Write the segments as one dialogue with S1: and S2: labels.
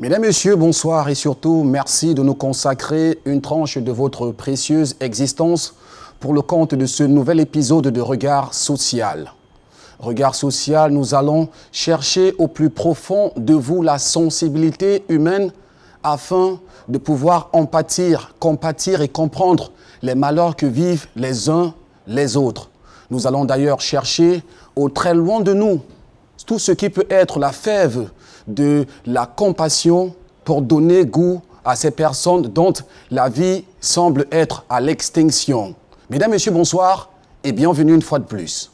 S1: Mesdames, Messieurs, bonsoir et surtout merci de nous consacrer une tranche de votre précieuse existence pour le compte de ce nouvel épisode de Regard Social. Regard Social, nous allons chercher au plus profond de vous la sensibilité humaine afin de pouvoir compatir et comprendre les malheurs que vivent les uns les autres. Nous allons d'ailleurs chercher au très loin de nous tout ce qui peut être la fève de la compassion pour donner goût à ces personnes dont la vie semble être à l'extinction. Mesdames, Messieurs, bonsoir et bienvenue une fois de plus.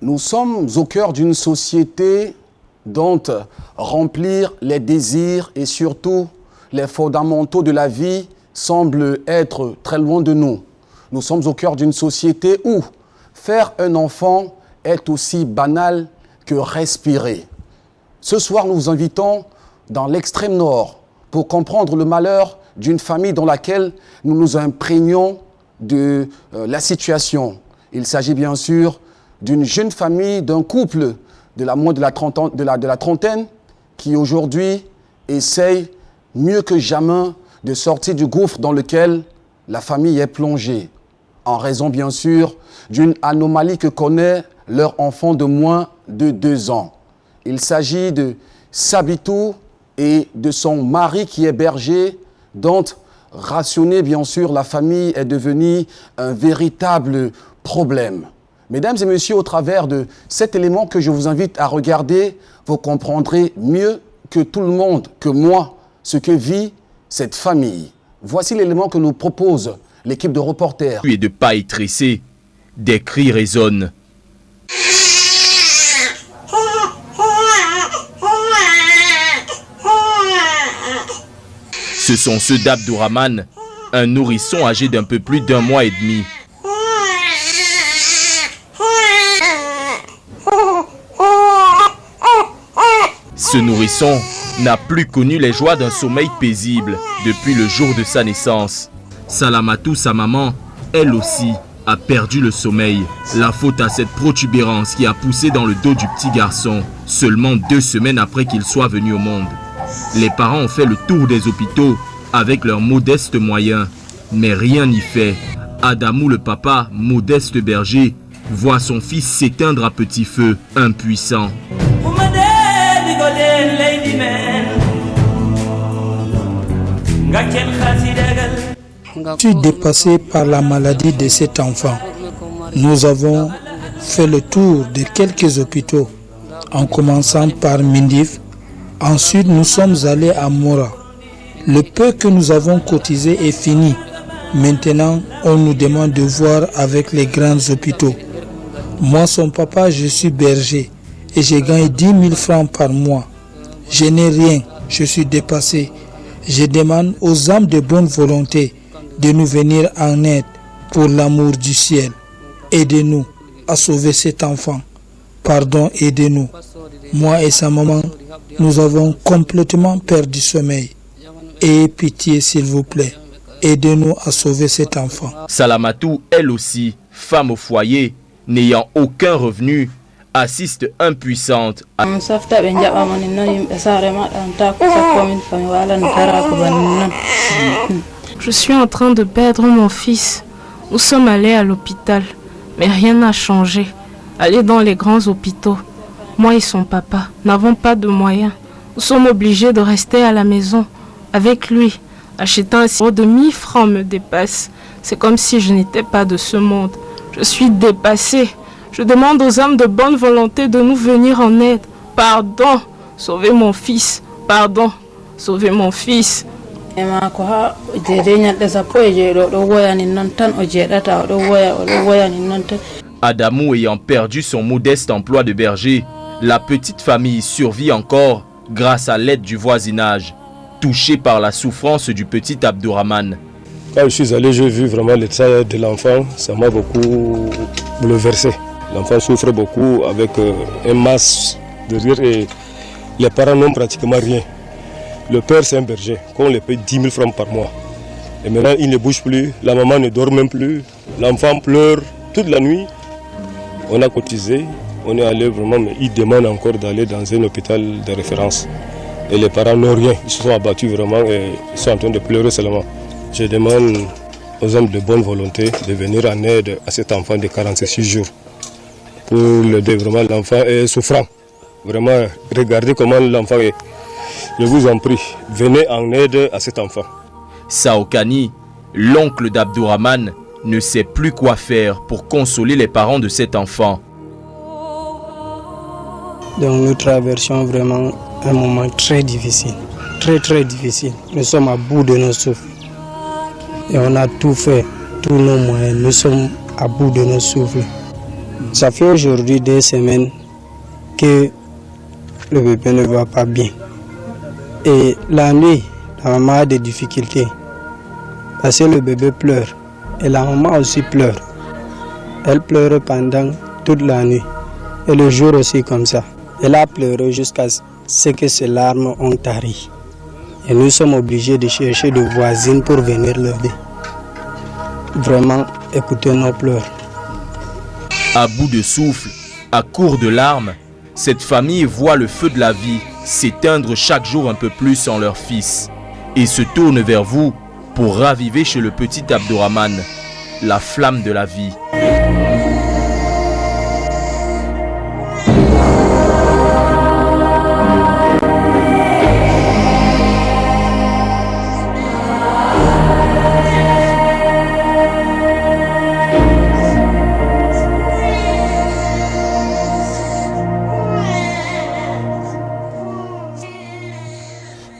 S1: Nous sommes au cœur d'une société dont remplir les désirs et surtout les fondamentaux de la vie semblent être très loin de nous. Nous sommes au cœur d'une société où faire un enfant est aussi banal que respirer. Ce soir, nous vous invitons dans l'extrême nord pour comprendre le malheur d'une famille dans laquelle nous nous imprégnons de la situation. Il s'agit bien sûr d'une jeune famille, d'un couple de la trentaine qui aujourd'hui essaye mieux que jamais de sortir du gouffre dans lequel la famille est plongée, en raison bien sûr d'une anomalie que connaît leur enfant de moins de 2 ans. Il s'agit de Sabitou et de son mari qui est berger, dont rationner bien sûr la famille est devenu un véritable problème. Mesdames et messieurs, au travers de cet élément que je vous invite à regarder, vous comprendrez mieux que tout le monde, que moi, ce que vit cette famille. Voici l'élément que nous propose l'équipe de reporters.
S2: Et de paille tressée, des cris résonnent. Ce sont ceux d'Abdourahmane, un nourrisson âgé d'un peu plus d'1 mois et demi. Ce nourrisson n'a plus connu les joies d'un sommeil paisible depuis le jour de sa naissance. Salamatou, sa maman, elle aussi, a perdu le sommeil. La faute à cette protubérance qui a poussé dans le dos du petit garçon, seulement 2 semaines après qu'il soit venu au monde. Les parents ont fait le tour des hôpitaux avec leurs modestes moyens, mais rien n'y fait. Adamou, le papa, modeste berger, voit son fils s'éteindre à petit feu, impuissant.
S3: Je suis dépassé par la maladie de cet enfant. Nous avons fait le tour de quelques hôpitaux, en commençant par Mindif. Ensuite, nous sommes allés à Mora. Le peu que nous avons cotisé est fini. Maintenant, on nous demande de voir avec les grands hôpitaux. Moi, son papa, je suis berger et je gagne 10 000 francs par mois. Je n'ai rien, je suis dépassé. Je demande aux âmes de bonne volonté de nous venir en aide pour l'amour du ciel. Aidez-nous à sauver cet enfant. Pardon, aidez-nous. Moi et sa maman, nous avons complètement perdu sommeil. Ayez pitié, s'il vous plaît. Aidez-nous à sauver cet enfant.
S2: Salamatou, elle aussi, femme au foyer, n'ayant aucun revenu, assiste impuissante à...
S4: Je suis en train de perdre mon fils. Nous sommes allés à l'hôpital, mais rien n'a changé. Aller dans les grands hôpitaux. Moi et son papa n'avons pas de moyens. Nous sommes obligés de rester à la maison avec lui. Acheter un sirop de 1000 francs me dépasse. C'est comme si je n'étais pas de ce monde. Je suis dépassée. Je demande aux âmes de bonne volonté de nous venir en aide. Pardon, sauvez mon fils. Pardon, sauvez mon fils.
S2: Adamou ayant perdu son modeste emploi de berger, la petite famille survit encore grâce à l'aide du voisinage, touché par la souffrance du petit Abdourahmane.
S5: Quand je suis allé, j'ai vu vraiment l'état de l'enfant, ça m'a beaucoup bouleversé. L'enfant souffre beaucoup avec un masse de rire et les parents n'ont pratiquement rien. Le père c'est un berger, qu'on le paye 10 000 francs par mois. Et maintenant il ne bouge plus, la maman ne dort même plus, l'enfant pleure toute la nuit. On a cotisé, on est allé vraiment, mais ils demandent encore d'aller dans un hôpital de référence. Et les parents n'ont rien, ils se sont abattus vraiment et ils sont en train de pleurer seulement. Je demande aux hommes de bonne volonté de venir en aide à cet enfant de 46 jours. Pour l'aider, vraiment, l'enfant est souffrant. Vraiment, regardez comment l'enfant est. Je vous en prie, venez en aide à cet enfant.
S2: Saokani, l'oncle d'Abdourahmane, ne sait plus quoi faire pour consoler les parents de cet enfant.
S3: Donc nous traversons vraiment un moment très difficile, très difficile. Nous sommes à bout de nos souffles. Et on a tout fait, tous nos moyens, nous sommes à bout de nos souffles. Ça fait aujourd'hui 2 semaines que le bébé ne va pas bien. Et la nuit, la maman a des difficultés. Parce que le bébé pleure. Et la maman aussi pleure. Elle pleure pendant toute la nuit. Et le jour aussi comme ça. Elle a pleuré jusqu'à ce que ses larmes ont tari. Et nous sommes obligés de chercher des voisines pour venir l'aider. Vraiment, écoutez nos pleurs.
S2: À bout de souffle, à court de larmes, cette famille voit le feu de la vie s'éteindre chaque jour un peu plus en leur fils et se tourne vers vous pour raviver chez le petit Abdourahmane la flamme de la vie.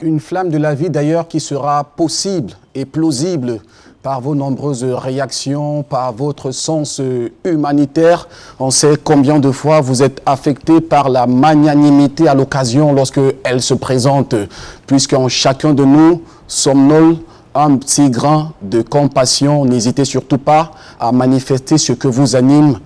S1: Une flamme de la vie d'ailleurs qui sera possible et plausible par vos nombreuses réactions, par votre sens humanitaire. On sait combien de fois vous êtes affecté par la magnanimité à l'occasion lorsque elle se présente, puisqu'en chacun de nous somnole un petit grain de compassion. N'hésitez surtout pas à manifester ce que vous anime,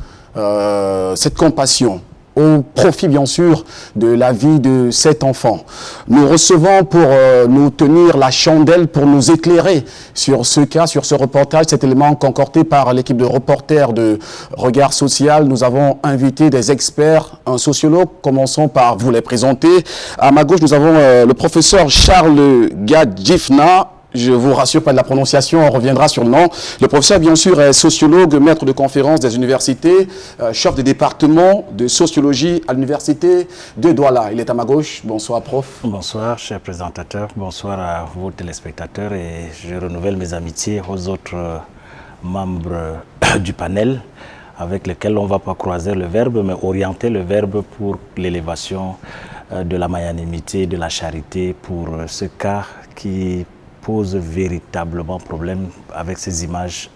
S1: cette compassion, au profit bien sûr de la vie de cet enfant. Nous recevons pour nous tenir la chandelle, pour nous éclairer sur ce cas, sur ce reportage, cet élément concocté par l'équipe de reporters de Regard Social. Nous avons invité des experts, un sociologue, commençons par vous les présenter. À ma gauche, nous avons le professeur Charles Gadjifna. Je vous rassure, pas de la prononciation, on reviendra sur le nom. Le professeur, bien sûr, est sociologue, maître de conférences des universités, chef des départements de sociologie à l'université de Douala. Il est à ma gauche. Bonsoir, prof.
S6: Bonsoir, cher présentateur. Bonsoir à vos téléspectateurs et je renouvelle mes amitiés aux autres membres du panel avec lesquels on ne va pas croiser le verbe, mais orienter le verbe pour l'élévation de la magnanimité, de la charité, pour ce cas qui pose véritablement problème avec ces images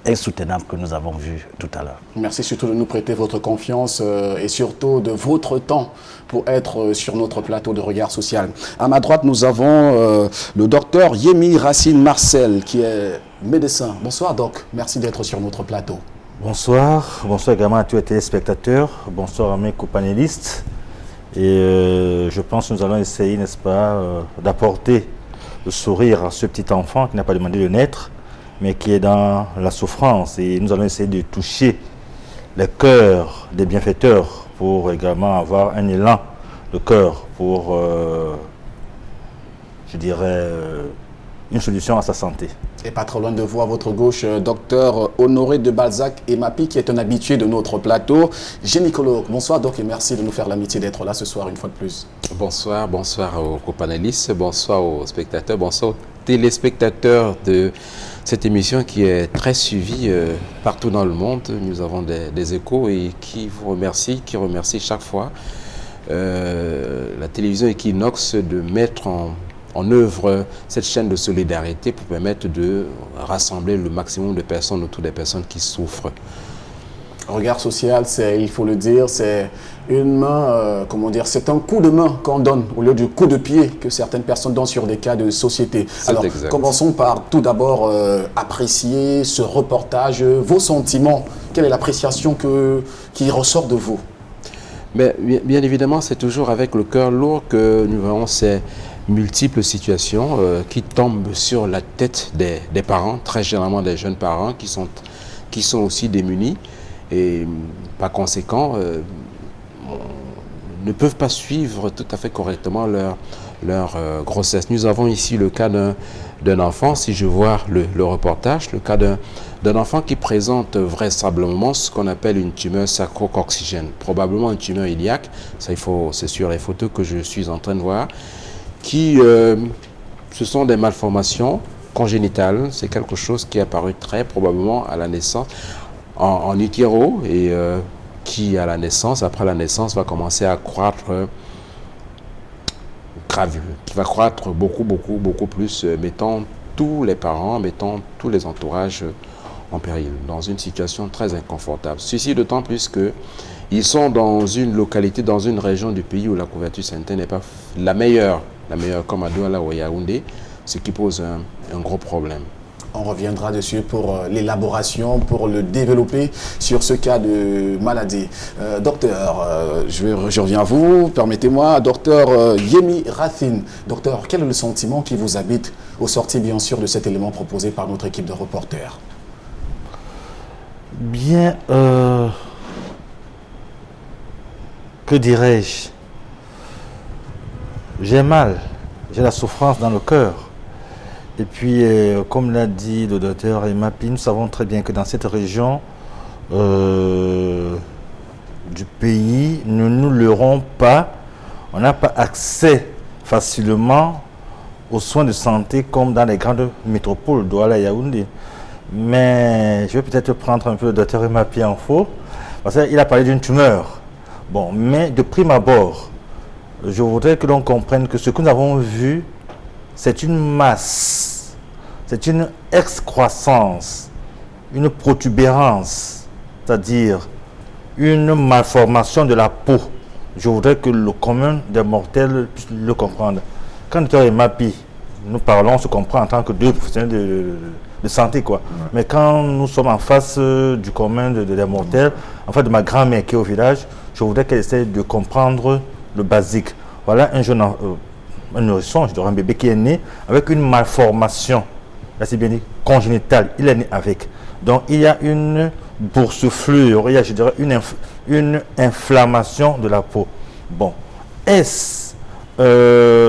S6: insoutenables que nous avons vues tout à l'heure.
S1: Merci surtout de nous prêter votre confiance et surtout de votre temps pour être sur notre plateau de Regard Social. À ma droite, nous avons le docteur Yemi Racine Marcel, qui est médecin. Bonsoir, doc. Merci d'être sur notre plateau.
S7: Bonsoir. Bonsoir également à tous les téléspectateurs. Bonsoir à mes copanélistes. Et je pense que nous allons essayer, n'est-ce pas, d'apporter le sourire à ce petit enfant qui n'a pas demandé de naître, mais qui est dans la souffrance. Et nous allons essayer de toucher le cœur des bienfaiteurs pour également avoir un élan de cœur pour, je dirais, une solution à sa santé.
S1: Et pas trop loin de vous, à votre gauche, docteur Honoré de Balzac et Mapi, qui est un habitué de notre plateau, gynécologue. Bonsoir, doc, et merci de nous faire l'amitié d'être là ce soir une fois de plus.
S8: Bonsoir, bonsoir aux panélistes, bonsoir aux spectateurs, bonsoir aux téléspectateurs de cette émission qui est très suivie partout dans le monde. Nous avons des échos et qui vous remercie, qui remercie chaque fois la télévision Equinox de mettre en œuvre cette chaîne de solidarité pour permettre de rassembler le maximum de personnes autour des personnes qui souffrent.
S1: Regard Social, c'est, il faut le dire, c'est une main, comment dire, c'est un coup de main qu'on donne au lieu du coup de pied que certaines personnes donnent sur des cas de société. Alors, exact. Commençons par tout d'abord apprécier ce reportage, vos sentiments. Quelle est l'appréciation qui ressort de vous?
S8: Mais, bien évidemment, c'est toujours avec le cœur lourd que nous voyons ces multiples situations qui tombent sur la tête des parents, très généralement des jeunes parents qui sont aussi démunis et par conséquent ne peuvent pas suivre tout à fait correctement leur grossesse. Nous avons ici le cas d'un enfant, si je vois le reportage, le cas d'un enfant qui présente vraisemblablement ce qu'on appelle une tumeur sacro-coccygienne, probablement une tumeur iliaque, ça c'est sur les photos que je suis en train de voir, qui ce sont des malformations congénitales, c'est quelque chose qui est apparu très probablement à la naissance en utero et qui à la naissance, après la naissance, va commencer à croître qui va croître beaucoup plus, mettant tous les parents, mettant tous les entourages en péril, dans une situation très inconfortable. Ceci d'autant plus qu'ils sont dans une localité, dans une région du pays où la couverture sanitaire n'est pas la meilleure comme à Douala ou à Yaoundé, ce qui pose un gros problème.
S1: On reviendra dessus pour l'élaboration, pour le développer sur ce cas de maladie. Docteur, je reviens à vous. Permettez-moi, docteur Yemi Rathine. Docteur, quel est le sentiment qui vous habite au sorti, bien sûr, de cet élément proposé par notre équipe de reporters?
S7: Bien, que dirais-je? J'ai mal, j'ai la souffrance dans le cœur. Et puis, comme l'a dit le docteur Emapi, nous savons très bien que dans cette région du pays, nous ne l'aurons pas. On n'a pas accès facilement aux soins de santé comme dans les grandes métropoles, Douala et Yaoundé. Mais je vais peut-être prendre un peu le docteur Emapi en faux, parce qu'il a parlé d'une tumeur. Bon, mais de prime abord, je voudrais que l'on comprenne que ce que nous avons vu, c'est une masse, c'est une excroissance, une protubérance, c'est-à-dire une malformation de la peau. Je voudrais que le commun des mortels puisse le comprendre. Quand le docteur Emapi, nous parlons, on se comprend en tant que deux professionnels de santé, quoi. Mais quand nous sommes en face du commun des mortels, en fait de ma grand-mère qui est au village, je voudrais qu'elle essaie de comprendre le basique. Voilà un jeune un nourrisson, je dirais un bébé qui est né avec une malformation, là c'est bien dit, congénitale, il est né avec. Donc il y a une boursouflure, il y a, je dirais, une inflammation de la peau. Bon, est-ce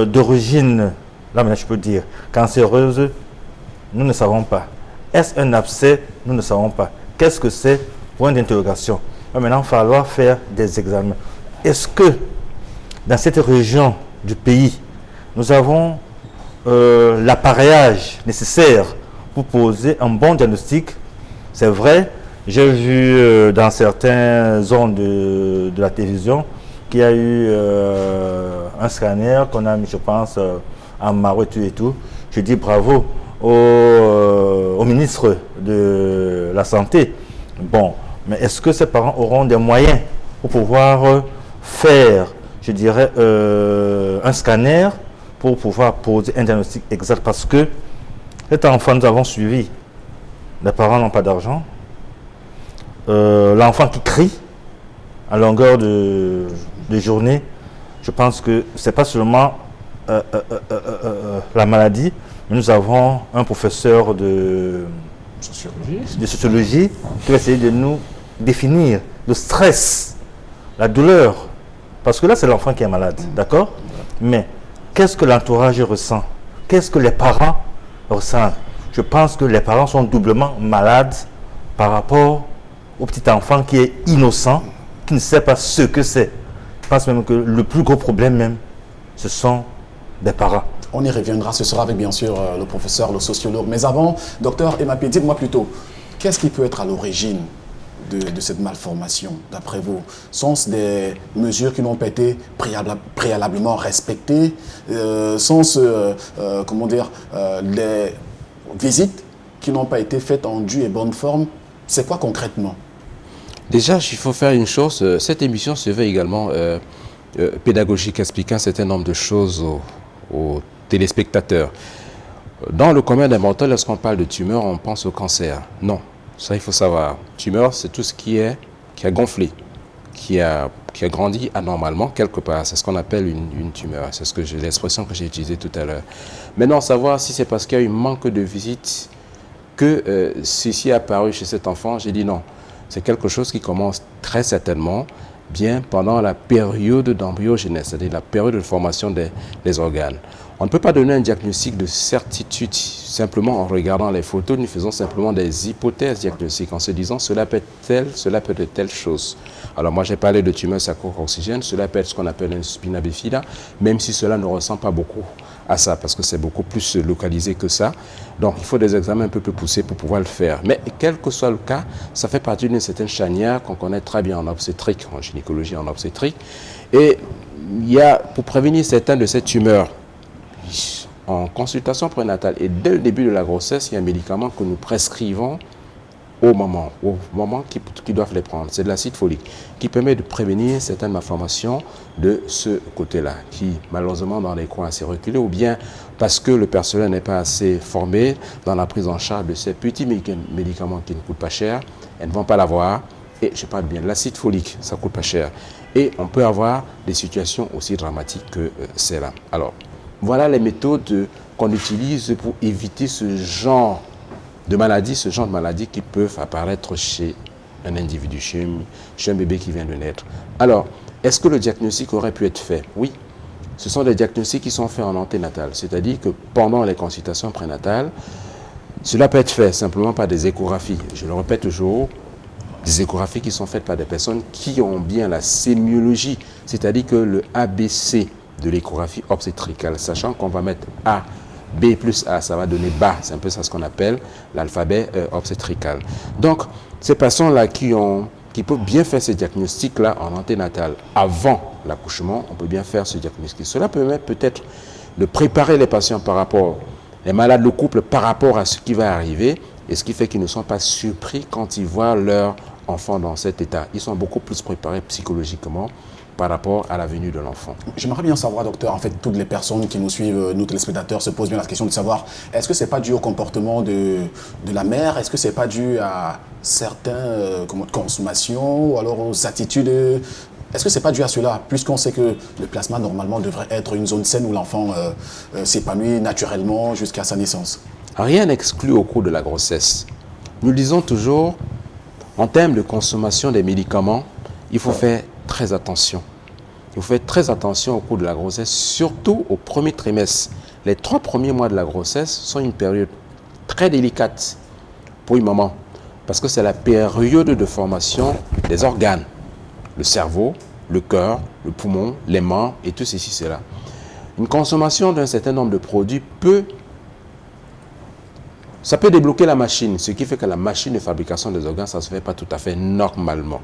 S7: d'origine, là maintenant je peux dire, cancéreuse? Nous ne savons pas. Est-ce un abcès? Nous ne savons pas. Qu'est-ce que c'est? Point d'interrogation. Maintenant, il va falloir faire des examens. Est-ce que dans cette région du pays, nous avons l'appareillage nécessaire pour poser un bon diagnostic? C'est vrai, j'ai vu dans certaines zones de la télévision qu'il y a eu un scanner qu'on a mis, je pense, en Maroc et tout. Je dis bravo au ministre de la Santé. Bon, mais est-ce que ces parents auront des moyens pour pouvoir faire, je dirais, un scanner pour pouvoir poser un diagnostic exact? Parce que cet enfant, nous avons suivi, les parents n'ont pas d'argent. L'enfant qui crie à longueur de journée, je pense que ce n'est pas seulement la maladie, mais nous avons un professeur de sociologie qui va essayer de nous définir le stress, la douleur. Parce que là, c'est l'enfant qui est malade, d'accord? Mais qu'est-ce que l'entourage ressent? Qu'est-ce que les parents ressentent? Je pense que les parents sont doublement malades par rapport au petit enfant qui est innocent, qui ne sait pas ce que c'est. Je pense même que le plus gros problème même, ce sont des parents.
S1: On y reviendra, ce sera avec bien sûr le professeur, le sociologue. Mais avant, docteur Emapi, dites-moi plutôt, qu'est-ce qui peut être à l'origine de cette malformation, d'après vous? Sont-ce des mesures qui n'ont pas été préalablement respectées? Sont-ce, comment dire, les visites qui n'ont pas été faites en due et bonne forme? C'est quoi concrètement?
S8: Déjà, il faut faire une chose. Cette émission se veut également pédagogique, expliquant un certain nombre de choses aux téléspectateurs. Dans le commun des mortels, lorsqu'on parle de tumeur, on pense au cancer. Non, ça il faut savoir. Tumeur, c'est tout ce qui a gonflé, qui a grandi anormalement quelque part. C'est ce qu'on appelle une tumeur. C'est l'expression que j'ai utilisée tout à l'heure. Maintenant, savoir si c'est parce qu'il y a eu manque de visite que ceci est apparu chez cet enfant, j'ai dit non. c'est quelque chose qui commence très certainement bien pendant la période d'embryogenèse, c'est-à-dire la période de formation des organes. On ne peut pas donner un diagnostic de certitude simplement en regardant les photos. Nous faisons simplement des hypothèses diagnostiques en se disant cela peut être tel, cela peut être telle chose. Alors moi j'ai parlé de tumeur sacro-oxygène, cela peut être ce qu'on appelle une spina bifida, même si cela ne ressemble pas beaucoup à ça parce que c'est beaucoup plus localisé que ça. Donc il faut des examens un peu plus poussés pour pouvoir le faire. Mais quel que soit le cas, ça fait partie d'une certaine charnière qu'on connaît très bien en obstétrique, en gynécologie, en obstétrique. Et il y a, pour prévenir certaines de ces tumeurs, en consultation prénatale et dès le début de la grossesse, il y a un médicament que nous prescrivons au moment qu'ils doivent les prendre. C'est de l'acide folique qui permet de prévenir certaines malformations de ce côté-là, qui malheureusement dans les coins assez reculés ou bien parce que le personnel n'est pas assez formé dans la prise en charge de ces petits médicaments qui ne coûtent pas cher, elles ne vont pas l'avoir. Et je parle bien de l'acide folique, ça ne coûte pas cher. Et on peut avoir des situations aussi dramatiques que celle-là. Alors, voilà les méthodes qu'on utilise pour éviter ce genre de maladies qui peuvent apparaître chez un individu, chez un bébé qui vient de naître. Alors, est-ce que le diagnostic aurait pu être fait? Oui. Ce sont des diagnostics qui sont faits en anténatal, c'est-à-dire que pendant les consultations prénatales, cela peut être fait simplement par des échographies. Je le répète toujours, des échographies qui sont faites par des personnes qui ont bien la sémiologie, c'est-à-dire que le ABC de l'échographie obstétricale, sachant qu'on va mettre A, B plus A, ça va donner BA, c'est un peu ça ce qu'on appelle l'alphabet obstétrical. Donc, ces personnes-là qui peuvent bien faire ces diagnostics-là en anténatal avant l'accouchement, on peut bien faire ce diagnostic. Cela permet peut-être de préparer les patients par rapport, les malades de couple par rapport à ce qui va arriver, et ce qui fait qu'ils ne sont pas surpris quand ils voient leur enfant dans cet état. Ils sont beaucoup plus préparés psychologiquement par rapport à la venue de l'enfant.
S1: J'aimerais bien savoir, docteur, en fait, toutes les personnes qui nous suivent, nous téléspectateurs, se posent bien la question de savoir, est-ce que ce n'est pas dû au comportement de la mère? Est-ce que ce n'est pas dû à certaines consommations ou alors aux attitudes? Est-ce que ce n'est pas dû à cela, puisqu'on sait que le plasma, normalement, devrait être une zone saine où l'enfant s'épanouit naturellement jusqu'à sa naissance?
S8: Rien n'exclut au cours de la grossesse. Nous le disons toujours, en termes de consommation des médicaments, il faut faire très attention. Il faut faire très attention au cours de la grossesse, surtout au premier trimestre. Les 3 premiers mois de la grossesse sont une période très délicate pour une maman, parce que c'est la période de formation des organes, le cerveau, le cœur, le poumon, les mains et tout ceci, cela. Une consommation d'un certain nombre de produits ça peut débloquer la machine, ce qui fait que la machine de fabrication des organes, ça ne se fait pas tout à fait normalement.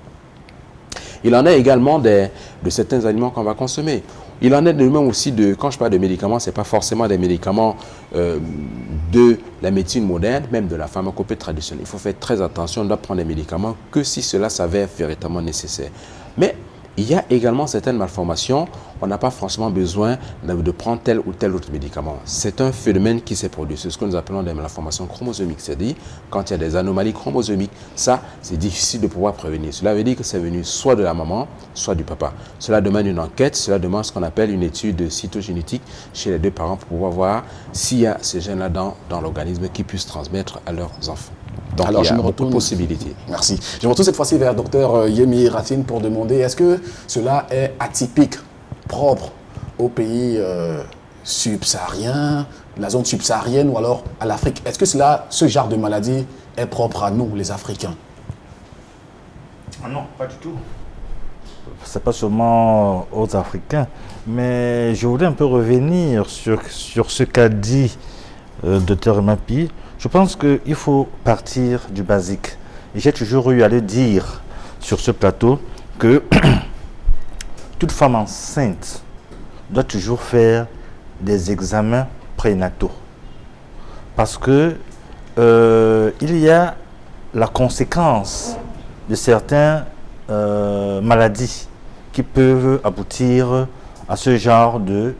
S8: Il en est également de certains aliments qu'on va consommer. Il en est de même aussi quand je parle de médicaments, ce n'est pas forcément des médicaments de la médecine moderne, même de la pharmacopée traditionnelle. Il faut faire très attention, on doit prendre des médicaments que si cela s'avère véritablement nécessaire. Mais il y a également certaines malformations, on n'a pas forcément besoin de prendre tel ou tel autre médicament. C'est un phénomène qui s'est produit. C'est ce que nous appelons des malformations chromosomiques. C'est-à-dire, quand il y a des anomalies chromosomiques, ça, c'est difficile de pouvoir prévenir. Cela veut dire que c'est venu soit de la maman, soit du papa. Cela demande une enquête, cela demande ce qu'on appelle une étude cytogénétique chez les deux parents pour pouvoir voir s'il y a ces gènes-là dans l'organisme qui puissent transmettre à leurs enfants. Donc, alors, il y a beaucoup de possibilités.
S1: Merci. Je me retourne cette fois-ci vers le docteur Yemi Racine pour demander, est-ce que cela est atypique, propre au pays subsaharien, la zone subsaharienne ou alors à l'Afrique? Est-ce que ce genre de maladie est propre à nous, les Africains?
S7: Non, pas du tout. Ce n'est pas seulement aux Africains, mais je voudrais un peu revenir sur ce qu'a dit Dr Mapi. Je pense qu'il faut partir du basique. J'ai toujours eu à le dire sur ce plateau que toute femme enceinte doit toujours faire des examens prénataux. Parce que il y a la conséquence de certaines maladies qui peuvent aboutir à ce genre de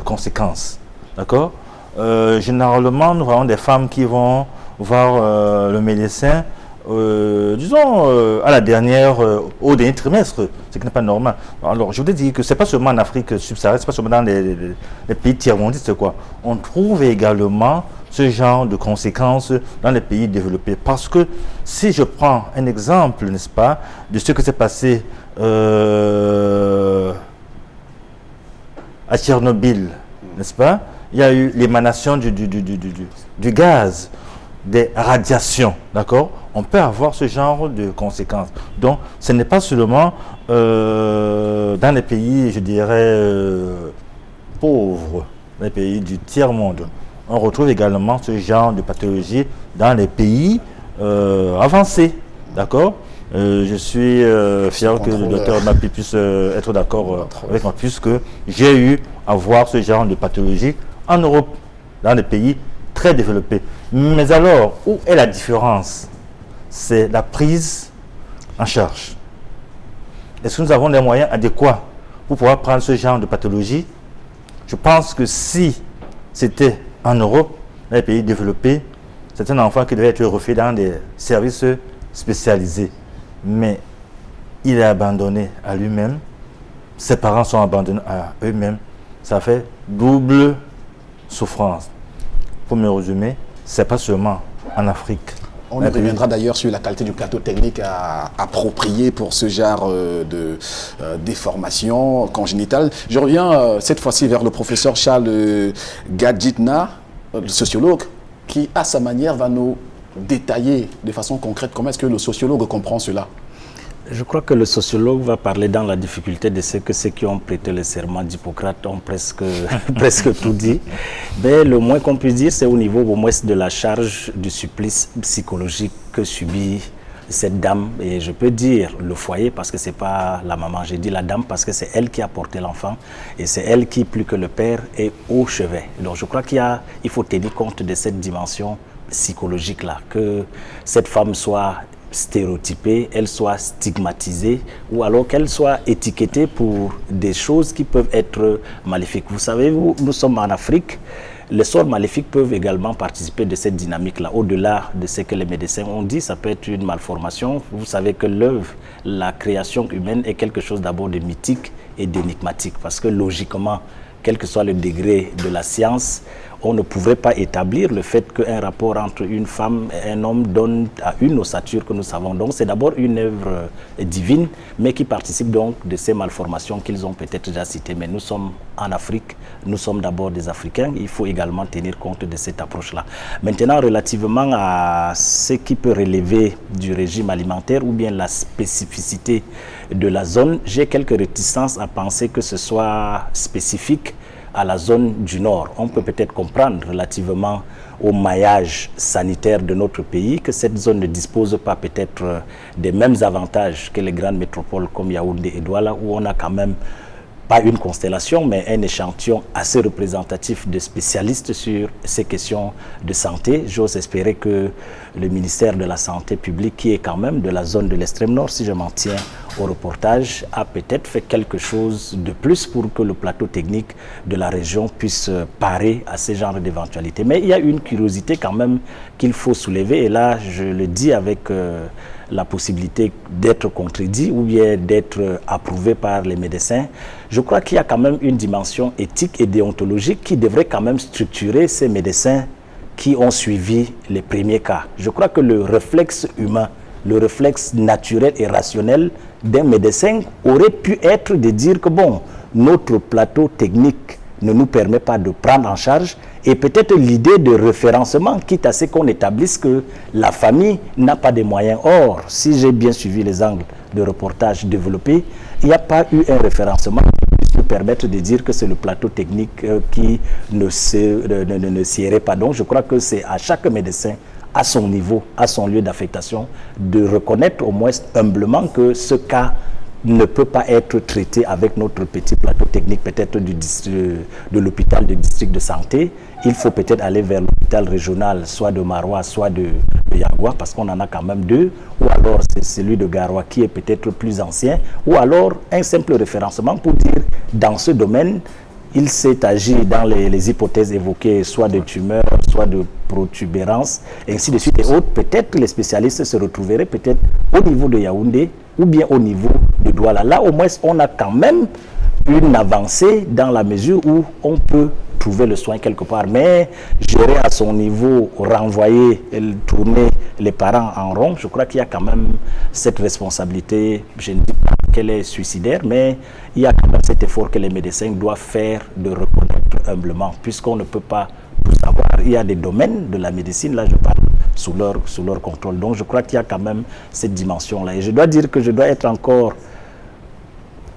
S7: conséquences. D'accord ? Généralement, nous avons des femmes qui vont voir le médecin, disons, à la au dernier trimestre, ce qui n'est pas normal. Alors, je voudrais dire que ce n'est pas seulement en Afrique subsaharienne, ce n'est pas seulement dans les pays tiers-mondistes, quoi. On trouve également ce genre de conséquences dans les pays développés. Parce que si je prends un exemple, n'est-ce pas, de ce qui s'est passé à Tchernobyl, n'est-ce pas, il y a eu l'émanation du gaz, des radiations, d'accord? On peut avoir ce genre de conséquences. Donc, ce n'est pas seulement dans les pays, je dirais, pauvres, les pays du tiers-monde. On retrouve également ce genre de pathologie dans les pays avancés, d'accord? Je suis fier que le docteur Mapi puisse être d'accord avec moi, puisque j'ai eu à voir ce genre de pathologie en Europe, dans les pays très développés. Mais alors, où est la différence? C'est la prise en charge. Est-ce que nous avons les moyens adéquats pour pouvoir prendre ce genre de pathologie? Je pense que si c'était en Europe, dans les pays développés, c'est un enfant qui devait être refait dans des services spécialisés. Mais il est abandonné à lui-même, ses parents sont abandonnés à eux-mêmes. Ça fait double souffrance. Pour me résumer, c'est pas seulement en Afrique.
S1: On y reviendra d'ailleurs sur la qualité du plateau technique approprié pour ce genre de déformation congénitale. Je reviens cette fois-ci vers le professeur Charles Gadjitna, le sociologue, qui à sa manière va nous détailler de façon concrète comment est-ce que le sociologue comprend cela.
S6: Je crois que le sociologue va parler dans la difficulté de ce que ceux qui ont prêté le serment d'Hippocrate ont presque tout dit. Mais le moins qu'on puisse dire, c'est au niveau au moins de la charge du supplice psychologique que subit cette dame. Et je peux dire le foyer parce que ce n'est pas la maman, j'ai dit la dame parce que c'est elle qui a porté l'enfant et c'est elle qui, plus que le père, est au chevet. Donc je crois qu'il faut tenir compte de cette dimension psychologique-là, que cette femme soit stéréotypée, elle soit stigmatisée ou alors qu'elle soit étiquetée pour des choses qui peuvent être maléfiques. Vous savez, nous sommes en Afrique, les sorts maléfiques peuvent également participer de cette dynamique-là. Au-delà de ce que les médecins ont dit, ça peut être une malformation. Vous savez que l'œuvre, la création humaine est quelque chose d'abord de mythique et d'énigmatique parce que logiquement, quel que soit le degré de la science, on ne pourrait pas établir le fait qu'un rapport entre une femme et un homme donne à une ossature que nous savons. Donc c'est d'abord une œuvre divine, mais qui participe donc de ces malformations qu'ils ont peut-être déjà citées. Mais nous sommes en Afrique, nous sommes d'abord des Africains, il faut également tenir compte de cette approche-là. Maintenant, relativement à ce qui peut relever du régime alimentaire ou bien la spécificité de la zone, j'ai quelques réticences à penser que ce soit spécifique à la zone du Nord. On peut peut-être comprendre relativement au maillage sanitaire de notre pays que cette zone ne dispose pas peut-être des mêmes avantages que les grandes métropoles comme Yaoundé et Douala où on a quand même pas une constellation, mais un échantillon assez représentatif de spécialistes sur ces questions de santé. J'ose espérer que le ministère de la Santé publique, qui est quand même de la zone de l'extrême nord, si je m'en tiens au reportage, a peut-être fait quelque chose de plus pour que le plateau technique de la région puisse parer à ce genre d'éventualités. Mais il y a une curiosité quand même qu'il faut soulever, et là je le dis avec la possibilité d'être contredit ou bien d'être approuvé par les médecins. Je crois qu'il y a quand même une dimension éthique et déontologique qui devrait quand même structurer ces médecins qui ont suivi les premiers cas. Je crois que le réflexe humain, le réflexe naturel et rationnel d'un médecin aurait pu être de dire que bon, notre plateau technique ne nous permet pas de prendre en charge, et peut-être l'idée de référencement, quitte à ce qu'on établisse que la famille n'a pas de moyens. Or, si j'ai bien suivi les angles de reportage développés, il n'y a pas eu un référencement qui puisse nous permettre de dire que c'est le plateau technique qui ne s'y pas. Donc, je crois que c'est à chaque médecin, à son niveau, à son lieu d'affectation, de reconnaître au moins humblement que ce cas ne peut pas être traité avec notre petit plateau technique peut-être de l'hôpital de district de santé. Il faut peut-être aller vers l'hôpital régional, soit de Maroua, soit de Yagoua, parce qu'on en a quand même deux, ou alors c'est celui de Garoua qui est peut-être plus ancien, ou alors un simple référencement pour dire dans ce domaine, il s'est agi dans les hypothèses évoquées, soit de tumeurs, soit de protubérance, et ainsi de suite et autres. Peut-être les spécialistes se retrouveraient peut-être au niveau de Yaoundé ou bien au niveau de Douala. Là, au moins, on a quand même une avancée dans la mesure où on peut trouver le soin quelque part. Mais gérer à son niveau, renvoyer, tourner les parents en rond, je crois qu'il y a quand même cette responsabilité. Je ne dis pas qu'elle est suicidaire, mais il y a quand même cet effort que les médecins doivent faire de reconnaître humblement, puisqu'on ne peut pas tout savoir. Il y a des domaines de la médecine, là je parle sous leur contrôle. Donc je crois qu'il y a quand même cette dimension-là. Et je dois dire que je dois être encore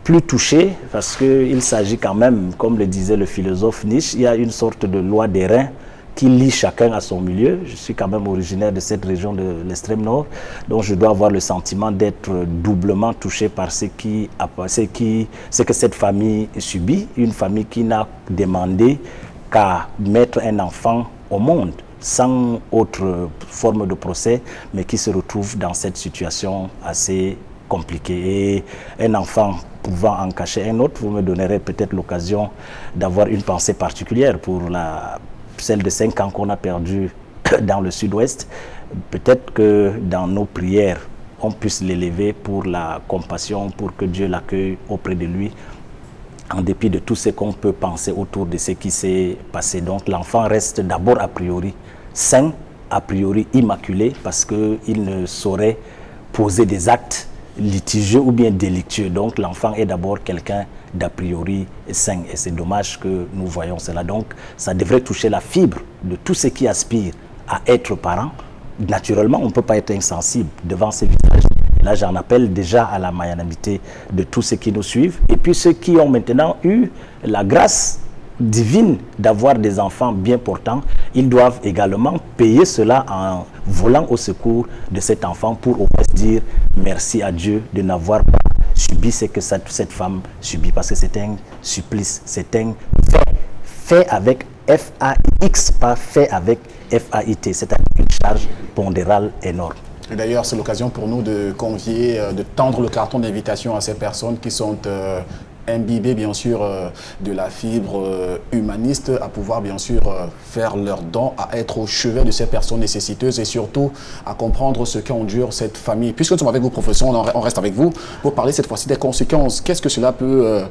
S6: plus touché parce qu'il s'agit quand même, comme le disait le philosophe Nietzsche, il y a une sorte de loi des reins qui lie chacun à son milieu. Je suis quand même originaire de cette région de l'extrême nord, donc je dois avoir le sentiment d'être doublement touché par ce que cette famille subit, une famille qui n'a demandé qu'à mettre un enfant au monde sans autre forme de procès, mais qui se retrouve dans cette situation assez compliquée. Et un enfant pouvant en cacher un autre, vous me donnerez peut-être l'occasion d'avoir une pensée particulière pour celle de 5 ans qu'on a perdue dans le sud-ouest. Peut-être que dans nos prières, on puisse l'élever pour la compassion, pour que Dieu l'accueille auprès de lui, en dépit de tout ce qu'on peut penser autour de ce qui s'est passé. Donc l'enfant reste d'abord a priori sain, a priori immaculé, parce qu'il ne saurait poser des actes litigieux ou bien délictueux. Donc l'enfant est d'abord quelqu'un d'a priori sain. Et c'est dommage que nous voyons cela. Donc ça devrait toucher la fibre de tous ceux qui aspirent à être parents. Naturellement, on ne peut pas être insensible devant ces visages. Là, j'en appelle déjà à la magnanimité de tous ceux qui nous suivent. Et puis ceux qui ont maintenant eu la grâce divine d'avoir des enfants bien portants, ils doivent également payer cela en volant au secours de cet enfant pour au moins dire merci à Dieu de n'avoir pas subi ce que cette femme subit, parce que c'est un supplice, c'est un fait avec F-A-X, pas fait avec F-A-I-T, c'est-à-dire une charge pondérale énorme.
S1: Et d'ailleurs, c'est l'occasion pour nous de convier, de tendre le carton d'invitation à ces personnes qui sont imbibées, bien sûr, de la fibre humaniste, à pouvoir, bien sûr, faire leur don, à être au chevet de ces personnes nécessiteuses et surtout à comprendre ce qu'endure cette famille. Puisque nous sommes avec vous, professeur, on reste avec vous pour parler cette fois-ci des conséquences. Qu'est-ce que cela peut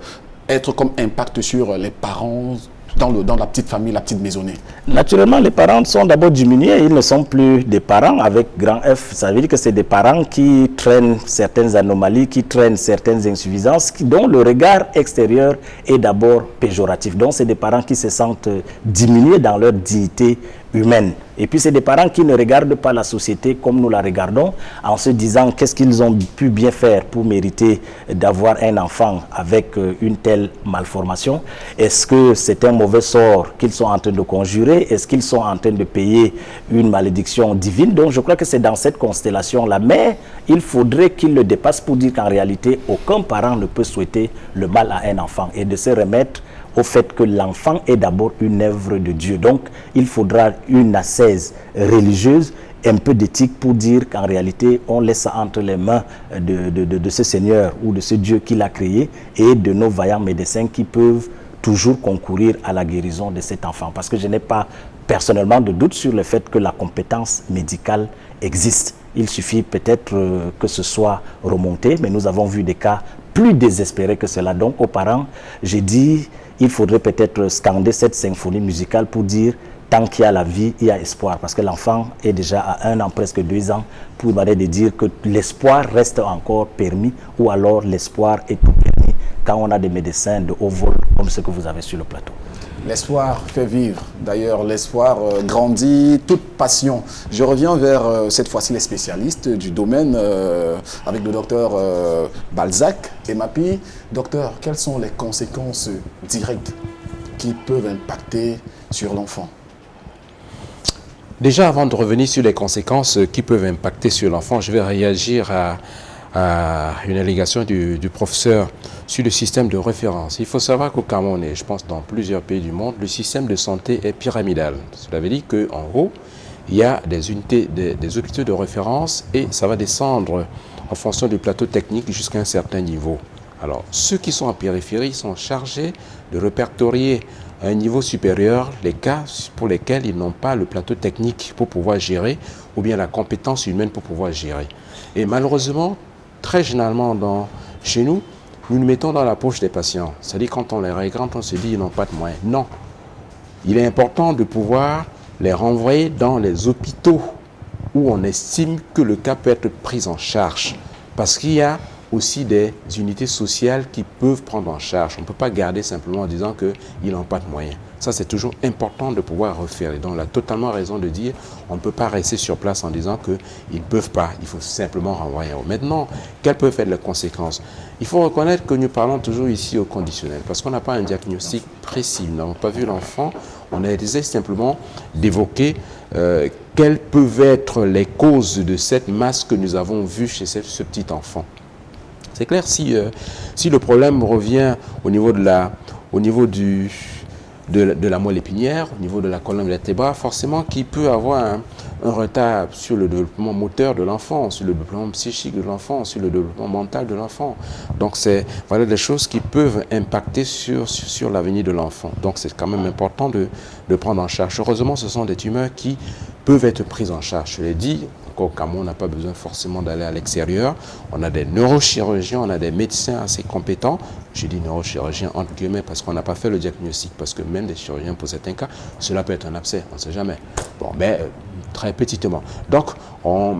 S1: être comme impact sur les parents dans la petite famille, la petite maisonnée?
S6: Naturellement, les parents sont d'abord diminués. Ils ne sont plus des parents avec grand F. Ça veut dire que c'est des parents qui traînent certaines anomalies, qui traînent certaines insuffisances, dont le regard extérieur est d'abord péjoratif. Donc, c'est des parents qui se sentent diminués dans leur dignité humaine. Et puis, c'est des parents qui ne regardent pas la société comme nous la regardons, en se disant qu'est-ce qu'ils ont pu bien faire pour mériter d'avoir un enfant avec une telle malformation. Est-ce que c'est un mauvais sort qu'ils sont en train de conjurer? Est-ce qu'ils sont en train de payer une malédiction divine? Donc, je crois que c'est dans cette constellation-là. Mais il faudrait qu'ils le dépassent pour dire qu'en réalité, aucun parent ne peut souhaiter le mal à un enfant et de se remettre au fait que l'enfant est d'abord une œuvre de Dieu. Donc, il faudra une ascèse religieuse, un peu d'éthique pour dire qu'en réalité, on laisse ça entre les mains de ce Seigneur ou de ce Dieu qui l'a créé et de nos vaillants médecins qui peuvent toujours concourir à la guérison de cet enfant. Parce que je n'ai pas personnellement de doute sur le fait que la compétence médicale existe. Il suffit peut-être que ce soit remonté, mais nous avons vu des cas plus désespérés que cela. Donc, aux parents, j'ai dit, il faudrait peut-être scander cette symphonie musicale pour dire tant qu'il y a la vie, il y a espoir. Parce que l'enfant est déjà à 1 an, presque 2 ans, pour demander de dire que l'espoir reste encore permis ou alors l'espoir est tout permis quand on a des médecins de haut vol comme ce que vous avez sur le plateau.
S1: L'espoir fait vivre. D'ailleurs, l'espoir grandit toute passion. Je reviens vers cette fois-ci les spécialistes du domaine avec le docteur Balzac et Mapi. Docteur, quelles sont les conséquences directes qui peuvent impacter sur l'enfant?
S8: Déjà, avant de revenir sur les conséquences qui peuvent impacter sur l'enfant, je vais réagir à une allégation du professeur sur le système de référence. Il faut savoir qu'au Cameroun et je pense dans plusieurs pays du monde, le système de santé est pyramidal. Cela veut dire qu'en haut, il y a des unités, des hôpitaux de référence et ça va descendre en fonction du plateau technique jusqu'à un certain niveau. Alors, ceux qui sont en périphérie sont chargés de répertorier à un niveau supérieur les cas pour lesquels ils n'ont pas le plateau technique pour pouvoir gérer ou bien la compétence humaine pour pouvoir gérer. Et malheureusement, très généralement chez nous, nous nous mettons dans la poche des patients. C'est-à-dire quand on les regarde, on se dit ils n'ont pas de moyens. Non. il est important de pouvoir les renvoyer dans les hôpitaux où on estime que le cas peut être pris en charge. Parce qu'il y a aussi des unités sociales qui peuvent prendre en charge. On ne peut pas garder simplement en disant qu'ils n'ont pas de moyens. Ça, c'est toujours important de pouvoir refaire. Et donc, on a totalement raison de dire on ne peut pas rester sur place en disant qu'ils ne peuvent pas. Il faut simplement renvoyer. Maintenant, quelles peuvent être les conséquences? Il faut reconnaître que nous parlons toujours ici au conditionnel parce qu'on n'a pas un diagnostic précis. Nous n'avons pas vu l'enfant. On a essayé simplement d'évoquer quelles peuvent être les causes de cette masse que nous avons vue chez ce petit enfant. C'est clair, si le problème revient au niveau de la moelle épinière, au niveau de la colonne vertébrale, forcément qu'il peut avoir un retard sur le développement moteur de l'enfant, sur le développement psychique de l'enfant, sur le développement mental de l'enfant. Donc, c'est voilà des choses qui peuvent impacter sur l'avenir de l'enfant. Donc, c'est quand même important de prendre en charge. Heureusement, ce sont des tumeurs qui peuvent être prises en charge. Je l'ai dit, au Cameroun, on n'a pas besoin forcément d'aller à l'extérieur. On a des neurochirurgiens, on a des médecins assez compétents. Je dis neurochirurgiens entre guillemets parce qu'on n'a pas fait le diagnostic, parce que même des chirurgiens, pour certains cas, cela peut être un abcès, on ne sait jamais. Bon, mais très petitement. Donc, on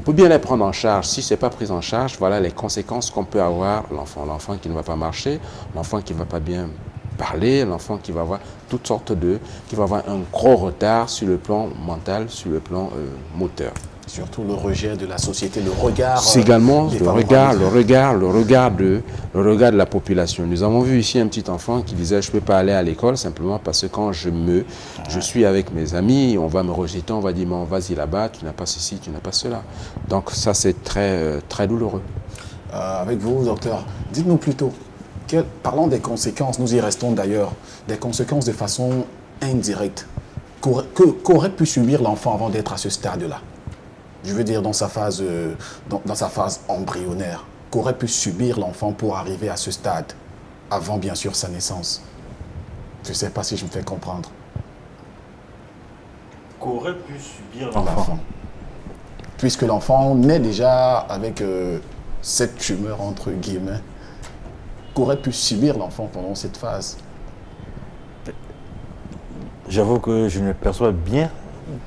S8: peut bien les prendre en charge. Si ce n'est pas pris en charge, voilà les conséquences qu'on peut avoir. L'enfant qui ne va pas marcher, l'enfant qui ne va pas bien parler, l'enfant qui va avoir toutes sortes qui va avoir un gros retard sur le plan mental, sur le plan moteur.
S1: Surtout le rejet de la société, le regard.
S8: C'est également le regard de la population. Nous avons vu ici un petit enfant qui disait je ne peux pas aller à l'école simplement parce que quand je suis avec mes amis, on va me rejeter, on va dire vas-y là-bas, tu n'as pas ceci, tu n'as pas cela. Donc ça c'est très, très douloureux.
S1: Avec vous, docteur, dites-nous plutôt, parlons des conséquences, nous y restons d'ailleurs, des conséquences de façon indirecte qu'aurait pu subir l'enfant avant d'être à ce stade-là. Je veux dire dans sa phase embryonnaire, qu'aurait pu subir l'enfant pour arriver à ce stade, avant bien sûr sa naissance. Je ne sais pas si je me fais comprendre.
S7: Qu'aurait pu subir l'enfant?
S1: Puisque l'enfant naît déjà avec cette tumeur, entre guillemets, qu'aurait pu subir l'enfant pendant cette phase?
S7: J'avoue que je me perçois bien.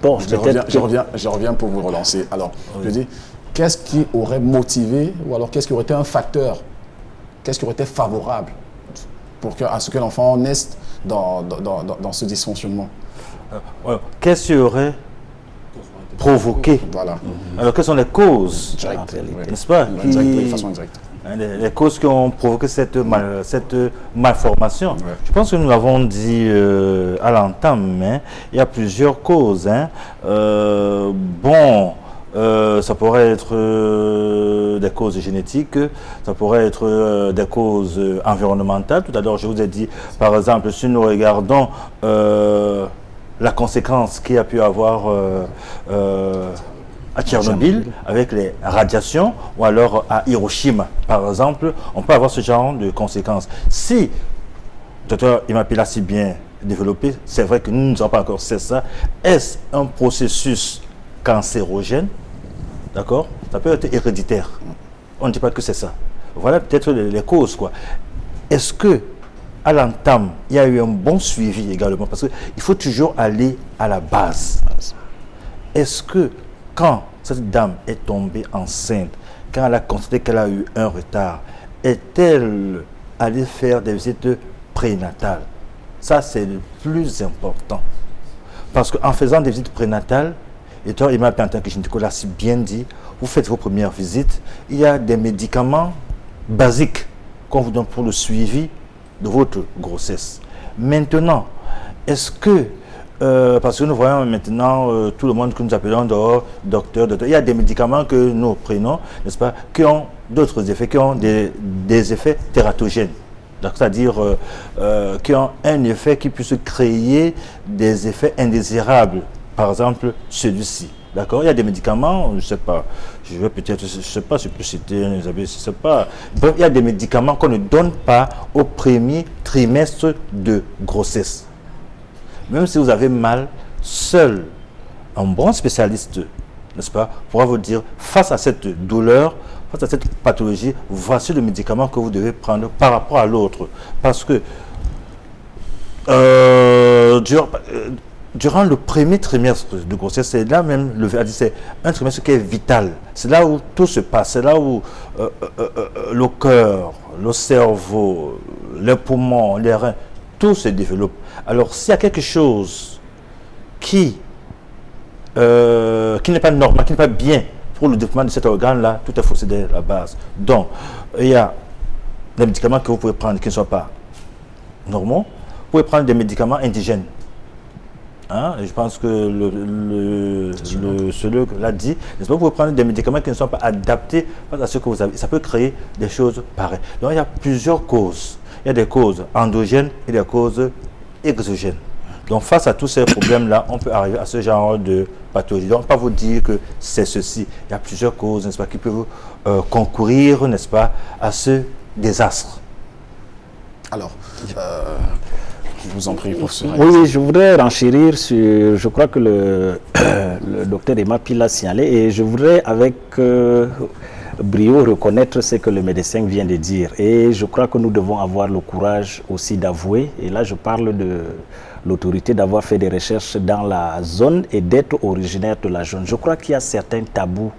S1: Bon, je reviens pour vous relancer. Alors, oui. Je dis, qu'est-ce qui aurait motivé, ou alors qu'est-ce qui aurait été un facteur, qu'est-ce qui aurait été favorable à ce que l'enfant naisse dans ce dysfonctionnement?
S7: Qu'est-ce qui aurait provoqué?
S1: Voilà.
S7: Alors, quelles sont les causes? N'est-ce pas?
S1: De façon indirecte.
S7: Les causes qui ont provoqué cette malformation. Ouais. Je pense que nous l'avons dit à l'entame, hein. Il y a plusieurs causes. Hein. Ça pourrait être des causes génétiques, ça pourrait être des causes environnementales. Tout à l'heure, je vous ai dit, par exemple, si nous regardons la conséquence qu'il y a pu avoir à Tchernobyl, avec les radiations, ou alors à Hiroshima, par exemple, on peut avoir ce genre de conséquences. Si le docteur Imapila si bien développé, c'est vrai que nous n'avons pas encore fait ça. Est-ce un processus cancérogène? D'accord? Ça peut être héréditaire. On ne dit pas que c'est ça. Voilà peut-être les causes, quoi. Est-ce que à l'entame, il y a eu un bon suivi également? Parce qu'il faut toujours aller à la base. Est-ce que quand cette dame est tombée enceinte, quand elle a constaté qu'elle a eu un retard, est-elle allée faire des visites prénatales? Ça, c'est le plus important. Parce qu'en faisant des visites prénatales, et toi, il m'a appelé en tant que gynécologue, l'a si bien dit, vous faites vos premières visites, il y a des médicaments basiques qu'on vous donne pour le suivi de votre grossesse. Maintenant, est-ce que parce que nous voyons maintenant tout le monde que nous appelons dehors, docteur. Il y a des médicaments que nous prenons, n'est-ce pas, qui ont d'autres effets, qui ont des effets tératogènes. C'est-à-dire qui ont un effet qui puisse créer des effets indésirables. Par exemple, celui-ci. D'accord? Il y a des médicaments, je ne sais pas, je vais peut-être, je ne sais pas, je peux citer, je ne sais pas. Bref, il y a des médicaments qu'on ne donne pas au premier trimestre de grossesse. Même si vous avez mal, seul un bon spécialiste, n'est-ce pas, pourra vous dire, face à cette douleur, face à cette pathologie, voici le médicament que vous devez prendre par rapport à l'autre. Parce que durant le premier trimestre de grossesse, c'est là même, c'est un trimestre qui est vital. C'est là où tout se passe, c'est là où le cœur, le cerveau, les poumons, les reins, tout se développe. Alors, s'il y a quelque chose qui n'est pas normal, qui n'est pas bien pour le développement de cet organe-là, tout est faussé dès la base. Donc, il y a des médicaments que vous pouvez prendre qui ne sont pas normaux. Vous pouvez prendre des médicaments indigènes. Hein? Je pense que celui l'a dit. Vous pouvez prendre des médicaments qui ne sont pas adaptés à ce que vous avez. Ça peut créer des choses pareilles. Donc, il y a plusieurs causes. Il y a des causes endogènes et des causes exogènes. Donc, face à tous ces problèmes-là, on peut arriver à ce genre de pathologie. Donc, pas vous dire que c'est ceci. Il y a plusieurs causes, n'est-ce pas, qui peuvent concourir, n'est-ce pas, à ce désastre.
S1: Alors, je vous en prie, professeur.
S6: Oui, je voudrais renchérir sur, je crois que le docteur Emma Pil l'a signalé, et je voudrais avec brio reconnaître ce que le médecin vient de dire. Et je crois que nous devons avoir le courage aussi d'avouer, et là je parle de l'autorité, d'avoir fait des recherches dans la zone et d'être originaire de la zone. Je crois qu'il y a certains tabous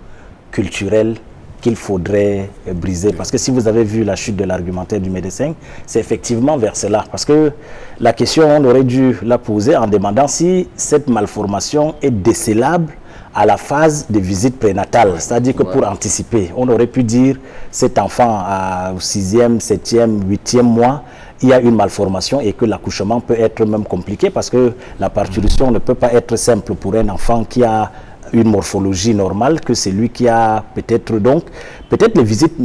S6: culturels qu'il faudrait briser. Parce que si vous avez vu la chute de l'argumentaire du médecin, c'est effectivement vers cela. Parce que la question, on aurait dû la poser en demandant si cette malformation est décélable à la phase de visite prénatale. C'est-à-dire que pour anticiper, on aurait pu dire cet enfant au 6e, 7e, 8e mois, il y a une malformation et que l'accouchement peut être même compliqué parce que la parturition ne peut pas être simple pour un enfant qui a une morphologie normale que celui qui a peut-être les visites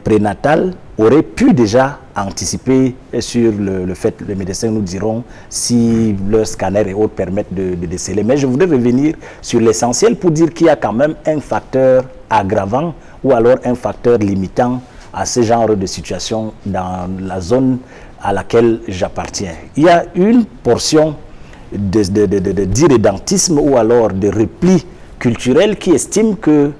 S6: prénatales auraient pu déjà anticiper sur le fait, les médecins nous diront si leur scanner et autres permettent de déceler. Mais je voudrais revenir sur l'essentiel pour dire qu'il y a quand même un facteur aggravant ou alors un facteur limitant à ce genre de situation dans la zone à laquelle j'appartiens. Il y a une portion d'irrédentisme ou alors de repli culturel qui estime que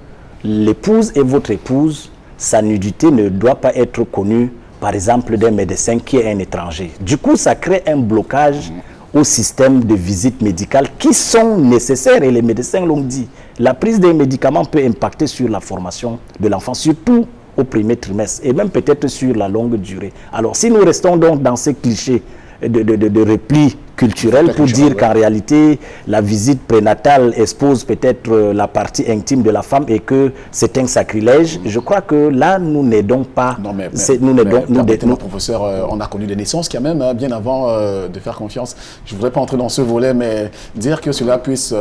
S6: l'épouse et votre épouse, sa nudité ne doit pas être connue, par exemple, d'un médecin qui est un étranger. Du coup, ça crée un blocage au système de visites médicales qui sont nécessaires et les médecins l'ont dit. La prise des médicaments peut impacter sur la formation de l'enfant, surtout au premier trimestre et même peut-être sur la longue durée. Alors, si nous restons donc dans ces clichés de repli culturel pour dire qu'en réalité la visite prénatale expose peut-être la partie intime de la femme et que c'est un sacrilège, je crois que là nous n'aidons pas.
S1: Non mais permettez-moi, professeur, on a connu des naissances quand même, bien avant de faire confiance. Je ne voudrais pas entrer dans ce volet, mais dire que cela puisse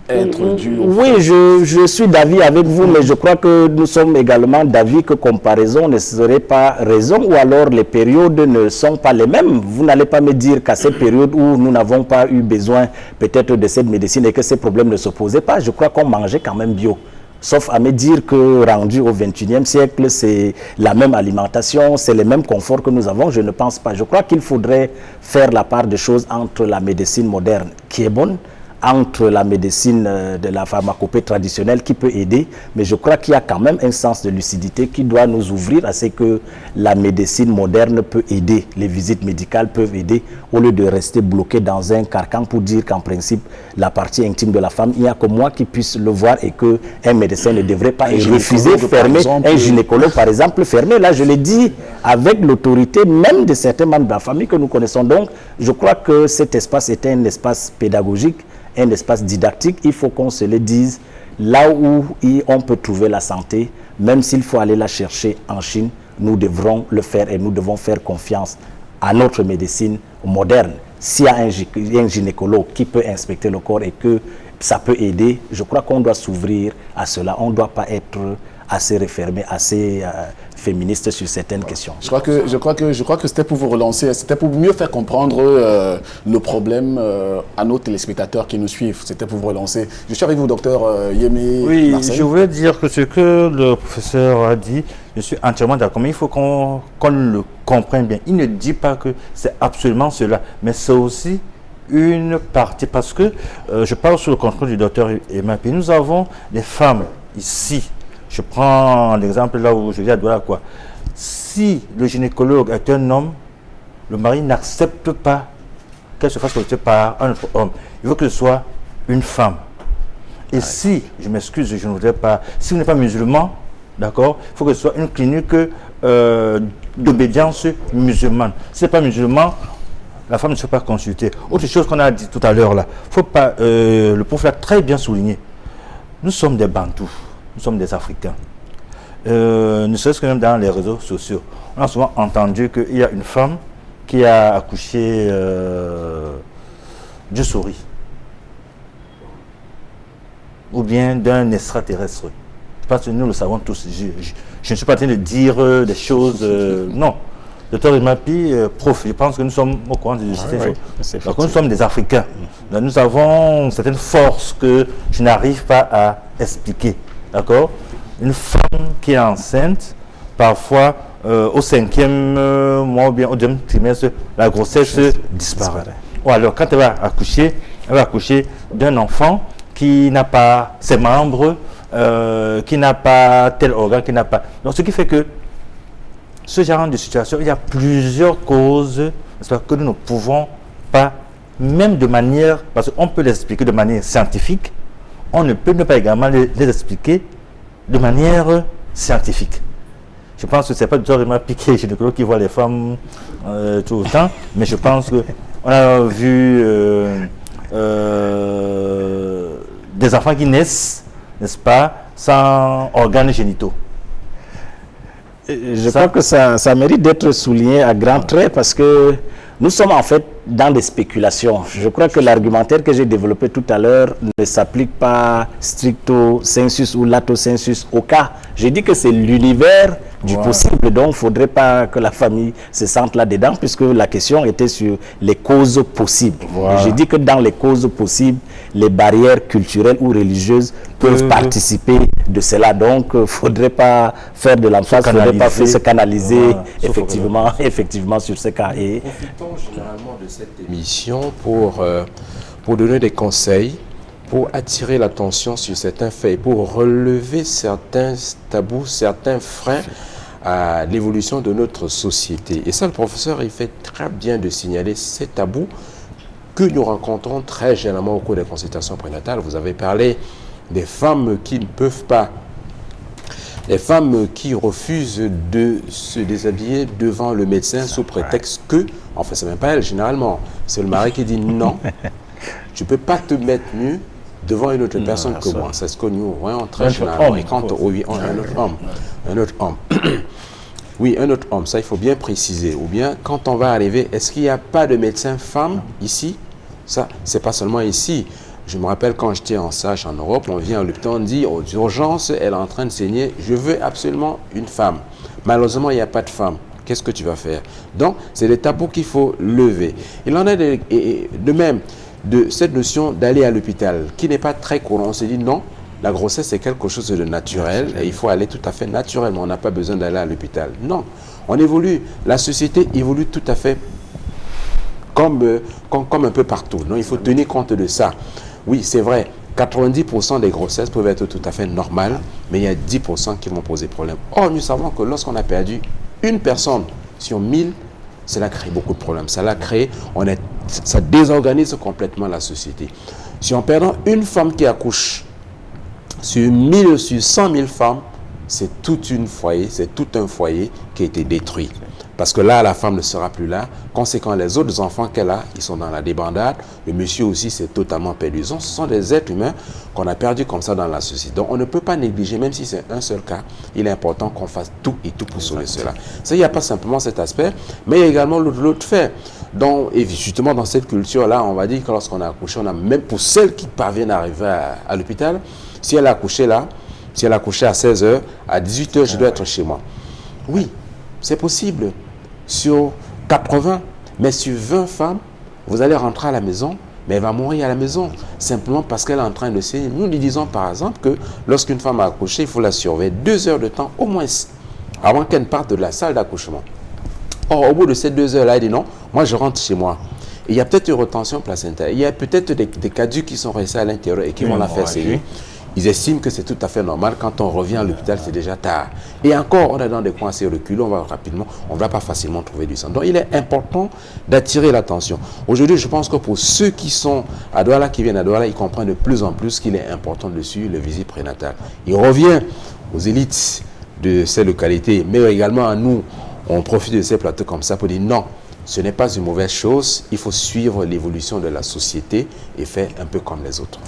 S1: être dû au
S6: Oui, je suis d'avis avec vous, mais je crois que nous sommes également d'avis que comparaison ne serait pas raison, ou alors les périodes ne sont pas les mêmes. Vous n'allez pas me dire qu'à cette période où nous n'avons pas eu besoin peut-être de cette médecine et que ces problèmes ne se posaient pas, je crois qu'on mangeait quand même bio. Sauf à me dire que rendu au XXIe siècle, c'est la même alimentation, c'est le même confort que nous avons, je ne pense pas. Je crois qu'il faudrait faire la part des choses entre la médecine moderne qui est bonne, entre la médecine de la pharmacopée traditionnelle qui peut aider, mais je crois qu'il y a quand même un sens de lucidité qui doit nous ouvrir à ce que la médecine moderne peut aider, les visites médicales peuvent aider, au lieu de rester bloqué dans un carcan pour dire qu'en principe, la partie intime de la femme, il n'y a que moi qui puisse le voir et qu'un médecin ne devrait pas refuser, fermer, un gynécologue par exemple, fermer. Là, je l'ai dit avec l'autorité même de certains membres de la famille que nous connaissons. Donc, je crois que cet espace est un espace pédagogique, un espace didactique, il faut qu'on se le dise, là où on peut trouver la santé, même s'il faut aller la chercher en Chine, nous devrons le faire et nous devons faire confiance à notre médecine moderne. S'il y a un gynécologue qui peut inspecter le corps et que ça peut aider, je crois qu'on doit s'ouvrir à cela. On ne doit pas être assez refermé, assez féministe sur certaines questions.
S1: Je crois que c'était pour vous relancer, c'était pour mieux faire comprendre le problème à nos téléspectateurs qui nous suivent. C'était pour vous relancer. Je suis avec vous, docteur Yémé.
S7: Oui,
S1: Marseille.
S7: je voulais dire que ce que le professeur a dit, je suis entièrement d'accord. Mais il faut qu'on le comprenne bien. Il ne dit pas que c'est absolument cela, mais c'est aussi une partie. Parce que je parle sous le contrôle du docteur Emma. Puis nous avons des femmes ici. Je prends l'exemple là où je dis à Douala, quoi. Si le gynécologue est un homme, le mari n'accepte pas qu'elle se fasse consulter par un autre homme. Il faut que ce soit une femme. Et si, je m'excuse, je ne voudrais pas, si vous n'êtes pas musulman, d'accord, il faut que ce soit une clinique d'obédience musulmane. Si ce n'est pas musulman, la femme ne se fait pas consulter. Autre chose qu'on a dit tout à l'heure là, faut pas, le prof l'a très bien souligné. Nous sommes des Bantous, nous sommes des Africains. Ne serait-ce que même dans les réseaux sociaux, on a souvent entendu qu'il y a une femme qui a accouché d'une souris ou bien d'un extraterrestre. Parce que nous le savons tous. Je ne suis pas en train de dire des choses. Non. Docteur Rimapi, prof, je pense que nous sommes au courant de ces choses. Donc nous sommes des Africains. Donc, nous avons certaines forces que je n'arrive pas à expliquer. D'accord? Une femme qui est enceinte, parfois au 5e mois ou bien au 2e trimestre, la grossesse disparaît. Ou alors quand elle va accoucher d'un enfant qui n'a pas ses membres, qui n'a pas tel organe, qui n'a pas... Donc ce qui fait que ce genre de situation, il y a plusieurs causes que nous ne pouvons pas, même de manière, parce qu'on peut les expliquer de manière scientifique, on ne peut ne pas également les expliquer de manière scientifique. Je pense que ce n'est pas du tout vraiment piqué gynécologue qui voit les femmes tout le temps, mais je pense qu'on a vu des enfants qui naissent, n'est-ce pas, sans organes génitaux.
S6: Je crois que ça mérite d'être souligné à grands traits parce que nous sommes en fait dans des spéculations. Je crois que l'argumentaire que j'ai développé tout à l'heure ne s'applique pas stricto sensus ou lato sensus au cas. J'ai dit que c'est l'univers du possible, donc il ne faudrait pas que la famille se sente là-dedans puisque la question était sur les causes possibles. J'ai dit que dans les causes possibles, les barrières culturelles ou religieuses peuvent participer de cela. Donc il ne faudrait pas faire de l'emphase, il ne faudrait pas se canaliser effectivement sur ce cas. Et
S8: profitons généralement de cette émission pour donner des conseils, pour attirer l'attention sur certains faits et pour relever certains tabous, certains freins à l'évolution de notre société. Et ça, le professeur, il fait très bien de signaler ces tabous que nous rencontrons très généralement au cours des consultations prénatales. Vous avez parlé des femmes qui ne peuvent pas, les femmes qui refusent de se déshabiller devant le médecin sous prétexte que, enfin c'est même pas elle généralement, c'est le mari qui dit non, tu ne peux pas te mettre nu devant une autre personne que moi. C'est ce que nous voyons très généralement. Et quand oui, on a un autre homme. Oui, un autre homme, ça il faut bien préciser. Ou bien quand on va arriver, est-ce qu'il n'y a pas de médecin femme ici? Ça, c'est pas seulement ici. Je me rappelle quand j'étais en stage en Europe, on vient à l'hôpital, on dit aux urgences, elle est en train de saigner, je veux absolument une femme. Malheureusement, il n'y a pas de femme. Qu'est-ce que tu vas faire? Donc, c'est des tabous qu'il faut lever. Il en est de même de cette notion d'aller à l'hôpital, qui n'est pas très courant. On se dit non, la grossesse c'est quelque chose de naturel et il faut aller tout à fait naturellement. On n'a pas besoin d'aller à l'hôpital. Non, on évolue. La société évolue tout à fait comme un peu partout. Non, il faut tenir compte de ça. Oui, c'est vrai, 90% des grossesses peuvent être tout à fait normales, mais il y a 10% qui vont poser problème. Or, nous savons que lorsqu'on a perdu une personne sur 1000, cela crée beaucoup de problèmes. Ça désorganise complètement la société. Si en perdant une femme qui accouche sur 100 000 femmes, c'est tout un foyer qui a été détruit. Parce que là, la femme ne sera plus là. Conséquent, les autres enfants qu'elle a, ils sont dans la débandade. Le monsieur aussi s'est totalement perdu. Ce sont des êtres humains qu'on a perdus comme ça dans la société. Donc, on ne peut pas négliger, même si c'est un seul cas, il est important qu'on fasse tout et tout pour sauver cela. Ça, il n'y a pas simplement cet aspect, mais il y a également l'autre fait. Donc, et justement, dans cette culture-là, on va dire que lorsqu'on a accouché, on a même pour celles qui parviennent à arriver à l'hôpital, si elle a accouché là, si elle a accouché à 16h, à 18h, je dois être chez moi. Oui, c'est possible. Sur 80, mais sur 20 femmes, vous allez rentrer à la maison, mais elle va mourir à la maison, simplement parce qu'elle est en train de saigner. Nous lui disons par exemple que lorsqu'une femme a accouché, il faut la surveiller 2 heures de temps au moins, avant qu'elle ne parte de la salle d'accouchement. Or, au bout de ces 2 heures-là, elle dit non, moi je rentre chez moi. Et il y a peut-être une retention placentaire, il y a peut-être des caducs qui sont restés à l'intérieur et qui vont la faire saigner. Ils estiment que c'est tout à fait normal. Quand on revient à l'hôpital, c'est déjà tard. Et encore, on est dans des coins assez reculés, on va rapidement, on ne va pas facilement trouver du sang. Donc, il est important d'attirer l'attention. Aujourd'hui, je pense que pour ceux qui sont à Douala, qui viennent à Douala, ils comprennent de plus en plus qu'il est important de suivre le visite prénatale. Il revient aux élites de ces localités, mais également à nous, on profite de ces plateaux comme ça pour dire non, ce n'est pas une mauvaise chose, il faut suivre l'évolution de la société et faire un peu comme les autres.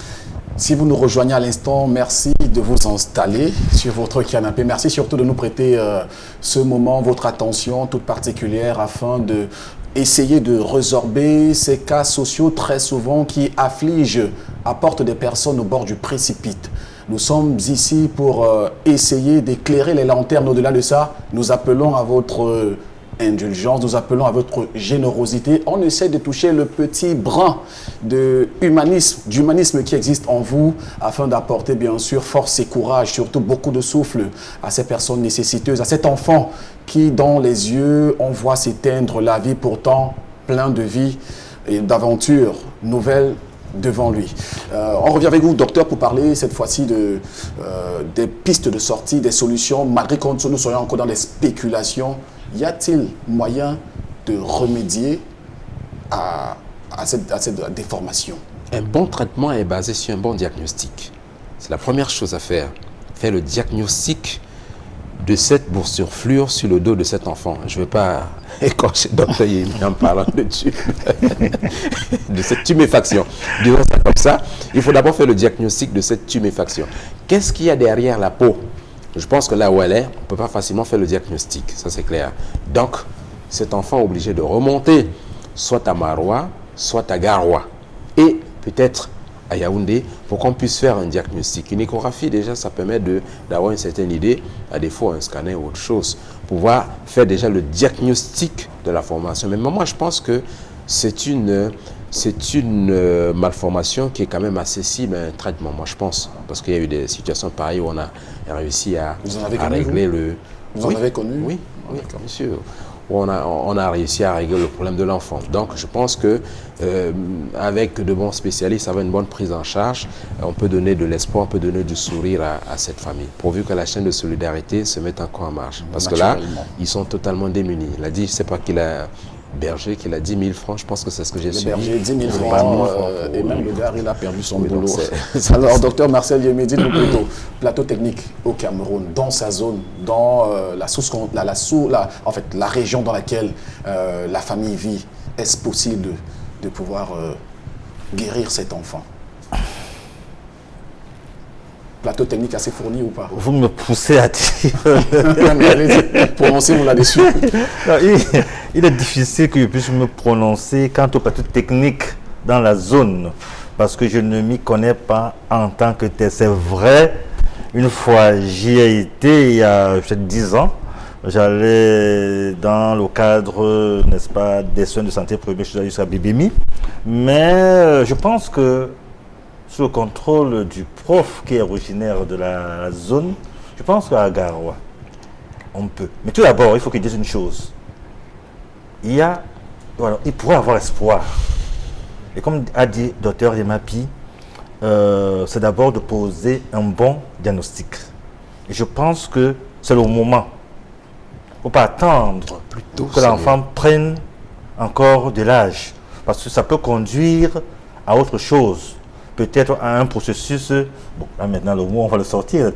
S1: Si vous nous rejoignez à l'instant, merci de vous installer sur votre canapé. Merci surtout de nous prêter ce moment, votre attention toute particulière afin de essayer de résorber ces cas sociaux très souvent qui affligent, apportent des personnes au bord du précipice. Nous sommes ici pour essayer d'éclairer les lanternes. Au-delà de ça, nous appelons à votre indulgence, nous appelons à votre générosité. On essaie de toucher le petit brin d'humanisme qui existe en vous afin d'apporter bien sûr force et courage, surtout beaucoup de souffle à ces personnes nécessiteuses, à cet enfant qui dans les yeux, on voit s'éteindre la vie pourtant plein de vie et d'aventures nouvelles devant lui. On revient avec vous, docteur, pour parler cette fois-ci des pistes de sortie, des solutions, malgré que nous soyons encore dans des spéculations. Y a-t-il moyen de remédier à cette déformation?
S8: Un bon traitement est basé sur un bon diagnostic. C'est la première chose à faire. Faire le diagnostic de cette boursouflure sur le dos de cet enfant. Je ne veux pas écorcher docteur Yemi en parlant de cette tuméfaction. Disons ça comme ça. Il faut d'abord faire le diagnostic de cette tuméfaction. Qu'est-ce qu'il y a derrière la peau? Je pense que là où elle est, on ne peut pas facilement faire le diagnostic, ça c'est clair. Donc, cet enfant est obligé de remonter soit à Maroua, soit à Garoua, et peut-être à Yaoundé, pour qu'on puisse faire un diagnostic. Une échographie, déjà, ça permet d'avoir une certaine idée, à défaut un scanner ou autre chose, pouvoir faire déjà le diagnostic de la formation. Mais moi, je pense que c'est une malformation qui est quand même accessible à un traitement, moi je pense. Parce qu'il y a eu des situations pareilles où on a réussi à régler le...
S1: Vous en avez connu?
S8: Oui, bien sûr. Où on a réussi à régler le problème de l'enfant. Donc je pense que avec de bons spécialistes, avec une bonne prise en charge, on peut donner de l'espoir, on peut donner du sourire à cette famille, pourvu que la chaîne de solidarité se mette encore en marche. Parce que là, ils sont totalement démunis. Il a dit, je ne sais pas qu'il a... Berger qu'il a 10 000 francs, je pense que c'est ce que j'ai suivi.
S1: Berger, 10 000 francs, et même le gars, il a perdu son boulot. Alors, docteur Marcel Yemi, dites-nous plutôt, plateau technique au Cameroun, dans sa zone, dans la région dans laquelle la famille vit, est-ce possible de pouvoir guérir cet enfant? Plateau technique assez fourni ou pas?
S7: Vous me poussez à dire.
S1: Prononcez-vous là-dessus.
S7: Il est difficile que je puisse me prononcer quant au plateau technique dans la zone, parce que je ne m'y connais pas en tant que tel. C'est vrai, une fois j'y ai été il y a peut-être 10 ans. J'allais dans le cadre, n'est-ce pas, des soins de santé premiers, je suis allé jusqu'à Bibimi. Mais je pense que sous le contrôle du prof qui est originaire de la zone, je pense qu'à Garoua, on peut. Mais tout d'abord, il faut qu'il dise une chose. Il pourrait avoir espoir. Et comme a dit le docteur Yemapi, c'est d'abord de poser un bon diagnostic. Et je pense que c'est le moment. Il ne faut pas attendre que l'enfant prenne encore de l'âge. Parce que ça peut conduire à autre chose. Peut-être à un processus, bon là maintenant le mot on va le sortir,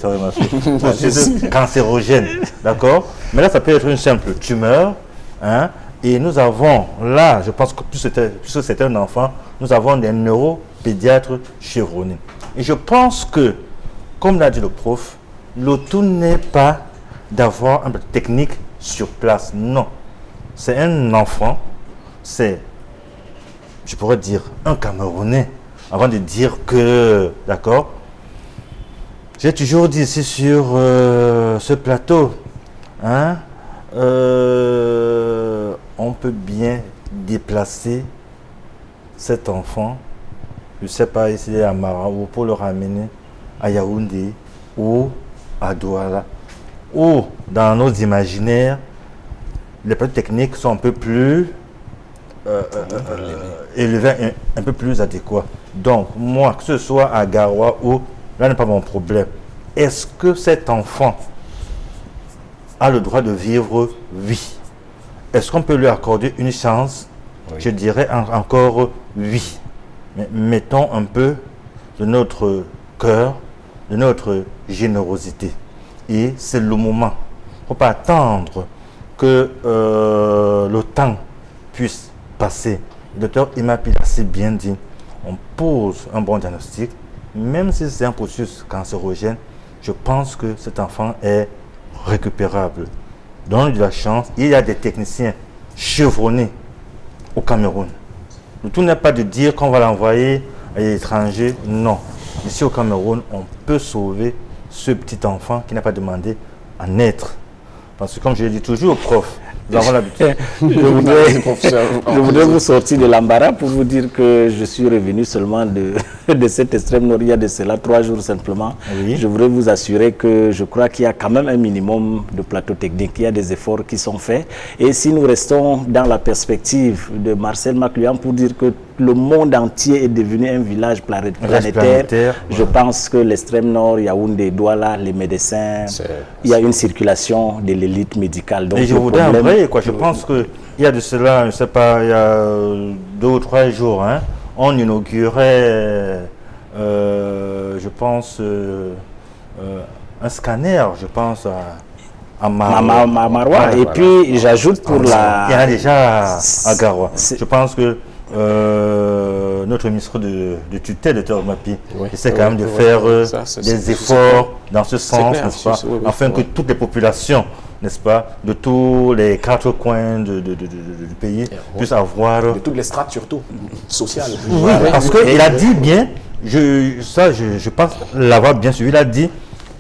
S7: processus cancérogène, d'accord? Mais là ça peut être une simple tumeur, hein? Et nous avons là, je pense que puisque c'est un enfant, nous avons des neuropédiatres chevronnés. Et je pense que, comme l'a dit le prof, le tout n'est pas d'avoir une technique sur place, non. C'est un enfant, c'est, je pourrais dire, un Camerounais. Avant de dire que, d'accord, j'ai toujours dit ici sur ce plateau, hein, on peut bien déplacer cet enfant, je ne sais pas, ici à Maraou, pour le ramener à Yaoundé ou à Douala, ou dans nos imaginaires, les plateaux techniques sont un peu plus élevés, un peu plus adéquats. Donc, moi, que ce soit à Garoua ou là n'est pas mon problème. Est-ce que cet enfant a le droit de vivre? Oui. Est-ce qu'on peut lui accorder une chance? Oui. Je dirais encore oui. Mais mettons un peu de notre cœur, de notre générosité. Et c'est le moment. Il ne faut pas attendre que le temps puisse passer. Le docteur Imapi l'a si bien dit, on pose un bon diagnostic, même si c'est un processus cancérogène, je pense que cet enfant est récupérable. Donnez de la chance. Il y a des techniciens chevronnés au Cameroun. Le tout n'est pas de dire qu'on va l'envoyer à l'étranger. Non. Ici au Cameroun, on peut sauver ce petit enfant qui n'a pas demandé à naître. Parce que comme je l'ai dit toujours aux profs, nous avons l'habitude.
S6: Je voudrais vous sortir de l'embarras pour vous dire que je suis revenu seulement de cet extrême nord, il y a de cela 3 jours simplement. Oui. Je voudrais vous assurer que je crois qu'il y a quand même un minimum de plateau technique, il y a des efforts qui sont faits. Et si nous restons dans la perspective de Marcel Macluhan pour dire que le monde entier est devenu un village planétaire, je pense que l'extrême nord, Yaoundé, Douala, les médecins, il y a une circulation de l'élite médicale. Donc,
S7: et je voudrais embrayer, quoi. Je pense qu'il y a de cela, je ne sais pas, il y a 2 ou 3 jours, hein, on inaugurait, je pense, un scanner, je pense, à
S6: Maroua. Et puis, j'ajoute pour la...
S7: Il y en a déjà à Garoua. Je pense que notre ministre de tutelle, le Dr Mapi, essaie quand même de faire des efforts dans ce sens, n'est-ce pas, afin que toutes les populations, n'est-ce pas, de tous les 4 coins du pays puissent avoir...
S1: De toutes les strates surtout, sociales.
S7: Parce qu'il a dit bien, je pense l'avoir bien suivi, il a dit,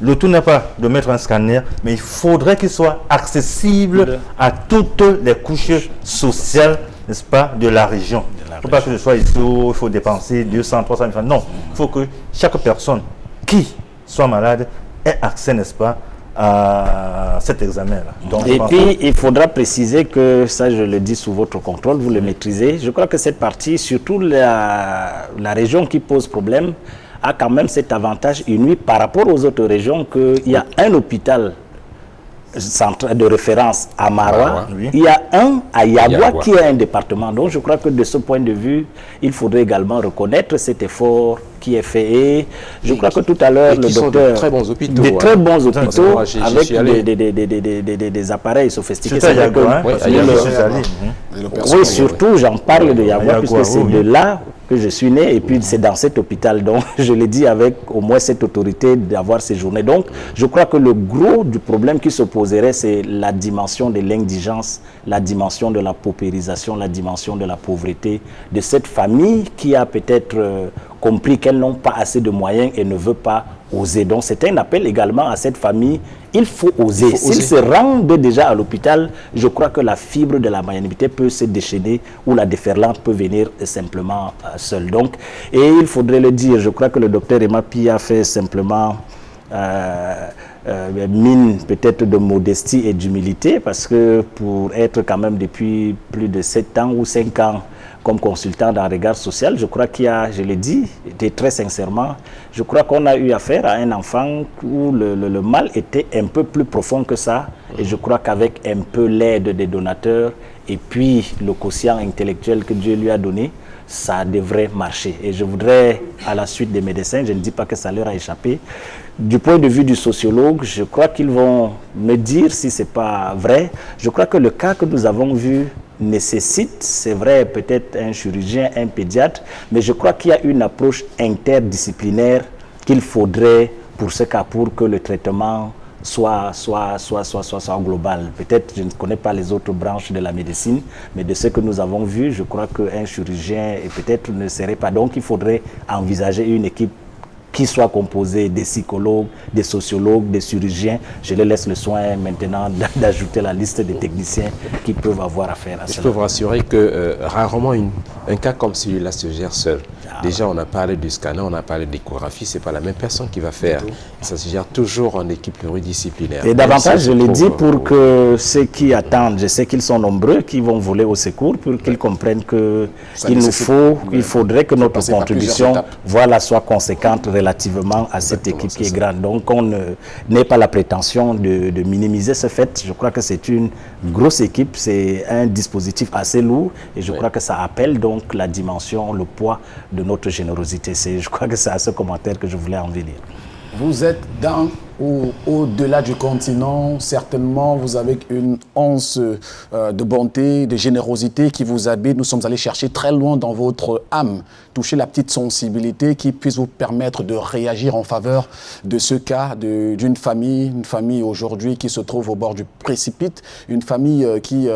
S7: le tout n'est pas de mettre un scanner, mais il faudrait qu'il soit accessible à toutes les couches sociales, n'est-ce pas, de la région. Il ne faut pas que ce soit ici où il faut dépenser 200, 300 000 francs. Non, il faut que chaque personne qui soit malade ait accès, n'est-ce pas, à cet examen-là.
S6: Et puis, il faudra préciser que, ça je le dis sous votre contrôle, vous le maîtrisez. Je crois que cette partie, surtout la région qui pose problème, a quand même cet avantage inouï par rapport aux autres régions qu'il y a un hôpital de référence à Maroua, il y a un à Yagua qui est un département. Donc je crois que de ce point de vue, il faudrait également reconnaître cet effort qui est fait. Et je crois que tout à l'heure, le docteur...
S8: De très bons hôpitaux.
S6: De très bons hôpitaux avec des appareils sophistiqués.
S7: C'est à Yagua,
S6: oui, surtout, j'en parle de Yagua, puisque c'est de là que je suis né, et puis c'est dans cet hôpital. Donc, je l'ai dit avec au moins cette autorité d'avoir séjourné. Donc, je crois que le gros du problème qui se poserait, c'est la dimension de l'indigence, la dimension de la paupérisation, la dimension de la pauvreté de cette famille qui a peut-être compris qu'elles n'ont pas assez de moyens et ne veut pas oser. Donc, c'est un appel également à cette famille. Il faut oser. S'ils se rendent déjà à l'hôpital, je crois que la fibre de la magnanimité peut se déchaîner ou la déferlante peut venir simplement seule. Donc, et il faudrait le dire, je crois que le docteur Imapi a fait simplement mine peut-être de modestie et d'humilité, parce que pour être quand même depuis plus de 7 ans ou 5 ans comme consultant dans Regard Social, je crois qu'il y a, je l'ai dit, très sincèrement, je crois qu'on a eu affaire à un enfant où le mal était un peu plus profond que ça. Et je crois qu'avec un peu l'aide des donateurs et puis le quotient intellectuel que Dieu lui a donné, ça devrait marcher. Et je voudrais, à la suite des médecins, je ne dis pas que ça leur a échappé, du point de vue du sociologue, je crois qu'ils vont me dire si ce n'est pas vrai. Je crois que le cas que nous avons vu nécessite, c'est vrai, peut-être un chirurgien, un pédiatre, mais je crois qu'il y a une approche interdisciplinaire qu'il faudrait pour ce cas, pour que le traitement soit global. Peut-être, je ne connais pas les autres branches de la médecine, mais de ce que nous avons vu, je crois qu'un chirurgien peut-être ne serait pas. Donc, il faudrait envisager une équipe qui soit composée des psychologues, des sociologues, des chirurgiens. Je les laisse le soin maintenant d'ajouter la liste des techniciens qui peuvent avoir affaire à cela.
S8: Je peux vous rassurer que rarement un cas comme celui-là se gère seul. Déjà, on a parlé du scanner, on a parlé d'échographie, ce n'est pas la même personne qui va faire. Ça se gère toujours en équipe pluridisciplinaire.
S6: Et davantage, je l'ai dit, pour que ceux qui attendent, je sais qu'ils sont nombreux, qui vont voler au secours, pour qu'ils comprennent qu'il faudrait que notre contribution soit conséquente relativement à cette équipe qui est grande. Donc, on n'ait pas la prétention de minimiser ce fait. Je crois que c'est une grosse équipe, c'est un dispositif assez lourd, et je crois que ça appelle donc la dimension, le poids de notre générosité. Je crois que c'est à ce commentaire que je voulais en venir.
S1: Vous êtes dans ou au-delà du continent, certainement vous avez une once de bonté, de générosité qui vous habite. Nous sommes allés chercher très loin dans votre âme, toucher la petite sensibilité qui puisse vous permettre de réagir en faveur de ce cas d'une famille, une famille aujourd'hui qui se trouve au bord du précipice, une famille qui,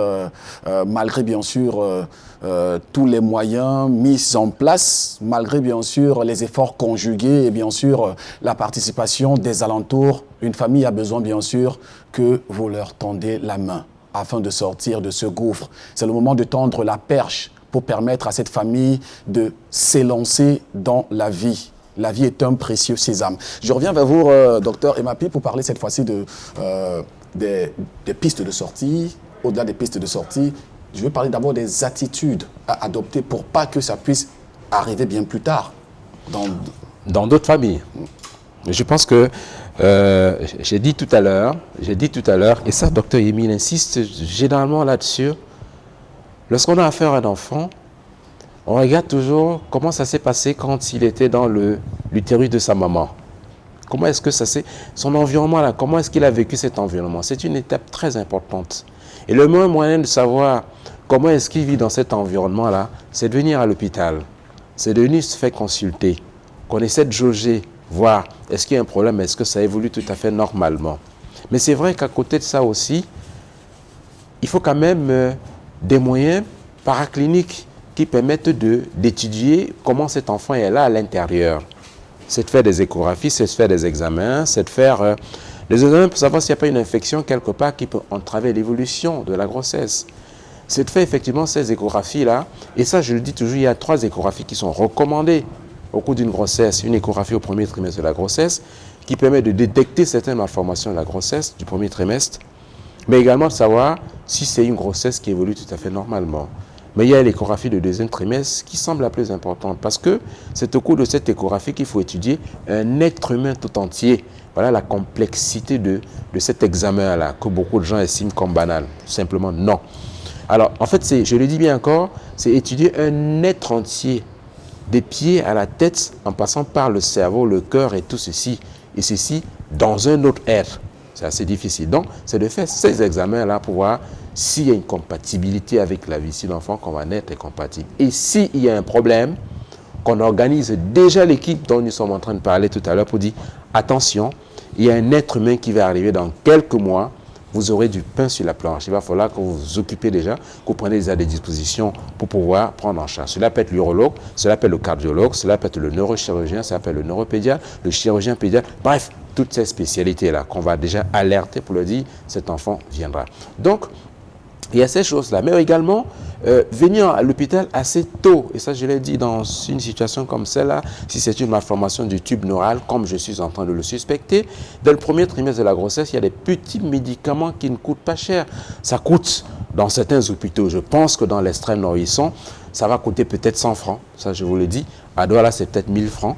S1: malgré bien sûr tous les moyens mis en place, malgré bien sûr les efforts conjugués et bien sûr la participation des alentours, une famille a besoin bien sûr que vous leur tendez la main afin de sortir de ce gouffre. C'est le moment de tendre la perche pour permettre à cette famille de s'élancer dans la vie. La vie est un précieux sésame. Je reviens vers vous, docteur Emapi, pour parler cette fois-ci des pistes de sortie. Au-delà des pistes de sortie, je veux parler d'abord des attitudes à adopter pour pas que ça puisse arriver bien plus tard.
S8: Dans d'autres familles. Je pense que j'ai dit tout à l'heure, et ça, docteur Emile insiste généralement là-dessus, lorsqu'on a affaire à un enfant, on regarde toujours comment ça s'est passé quand il était dans l'utérus de sa maman. Comment est-ce que son environnement là, comment est-ce qu'il a vécu cet environnement? C'est une étape très importante. Et le meilleur moyen de savoir comment est-ce qu'il vit dans cet environnement-là, c'est de venir à l'hôpital. C'est de venir se faire consulter, qu'on essaie de jauger, voir est-ce qu'il y a un problème, est-ce que ça évolue tout à fait normalement. Mais c'est vrai qu'à côté de ça aussi, il faut quand même des moyens paracliniques qui permettent d'étudier comment cet enfant est là à l'intérieur. C'est de faire des échographies, c'est de faire des examens, c'est de faire des examens pour savoir s'il n'y a pas une infection quelque part qui peut entraver l'évolution de la grossesse. C'est de faire effectivement ces échographies-là. Et ça, je le dis toujours, il y a 3 échographies qui sont recommandées au cours d'une grossesse. Une échographie au premier trimestre de la grossesse qui permet de détecter certaines malformations de la grossesse du premier trimestre, mais également de savoir si c'est une grossesse qui évolue tout à fait normalement. Mais il y a l'échographie de deuxième trimestre qui semble la plus importante parce que c'est au cours de cette échographie qu'il faut étudier un être humain tout entier. Voilà la complexité de cet examen-là que beaucoup de gens estiment comme banal. Simplement non. Alors en fait, je le dis bien encore, c'est étudier un être entier, des pieds à la tête en passant par le cerveau, le cœur et tout ceci. Et ceci dans un autre être. C'est assez difficile. Donc, c'est de faire ces examens-là pour voir s'il y a une compatibilité avec la vie, si l'enfant qu'on va naître est compatible. Et s'il y a un problème, qu'on organise déjà l'équipe dont nous sommes en train de parler tout à l'heure pour dire, attention, il y a un être humain qui va arriver dans quelques mois, vous aurez du pain sur la planche. Il va falloir que vous vous occupez déjà, que vous preniez déjà des dispositions pour pouvoir prendre en charge. Cela peut être l'urologue, cela peut être le cardiologue, cela peut être le neurochirurgien, cela peut être le neuropédiatre, le chirurgien pédiatre, bref, toutes ces spécialités-là qu'on va déjà alerter pour le dire, cet enfant viendra. Donc, il y a ces choses-là, mais également venir à l'hôpital assez tôt. Et ça, je l'ai dit, dans une situation comme celle-là, si c'est une malformation du tube neural, comme je suis en train de le suspecter, dès le premier trimestre de la grossesse, il y a des petits médicaments qui ne coûtent pas cher. Ça coûte dans certains hôpitaux. Je pense que dans l'extrême nord, ça va coûter peut-être 100 francs. Ça, je vous le dis. À Douala, c'est peut-être 1000 francs.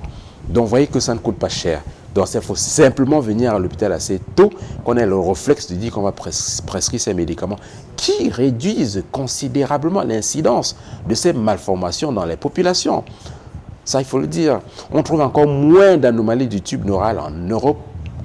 S8: Donc, vous voyez que ça ne coûte pas cher. Donc, il faut simplement venir à l'hôpital assez tôt, qu'on ait le réflexe de dire qu'on va prescrire ces médicaments qui réduisent considérablement l'incidence de ces malformations dans les populations. Ça, il faut le dire. On trouve encore moins d'anomalies du tube neural en Europe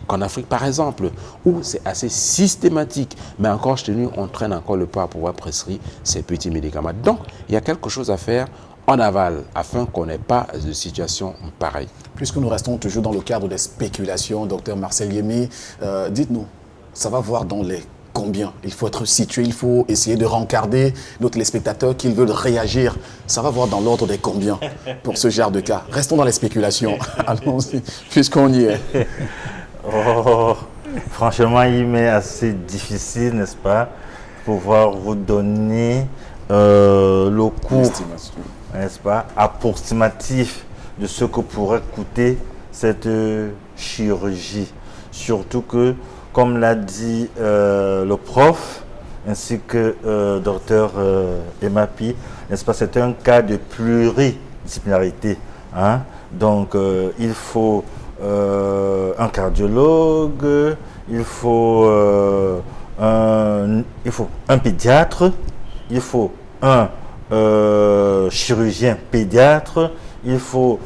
S8: qu'en Afrique, par exemple, où c'est assez systématique. Mais encore, je te dis, on traîne encore le pas à pouvoir prescrire ces petits médicaments. Donc, il y a quelque chose à faire en aval, afin qu'on n'ait pas de situation pareille.
S1: Puisque nous restons toujours dans le cadre des spéculations, docteur Marcel Yemi, dites-nous, ça va voir dans les combien? Il faut être situé, il faut essayer de rencarder nos téléspectateurs qui veulent réagir. Ça va voir dans l'ordre des combien pour ce genre de cas. Restons dans les spéculations, allons-y, puisqu'on y est.
S7: Oh, franchement, il m'est assez difficile, n'est-ce pas, pouvoir vous donner le cours n'est-ce pas, approximatif de ce que pourrait coûter cette chirurgie. Surtout que, comme l'a dit le prof, ainsi que docteur Emapi, n'est-ce pas, c'est un cas de pluridisciplinarité. Hein? Donc, il faut un cardiologue, il faut un pédiatre, il faut un chirurgien pédiatre, il faut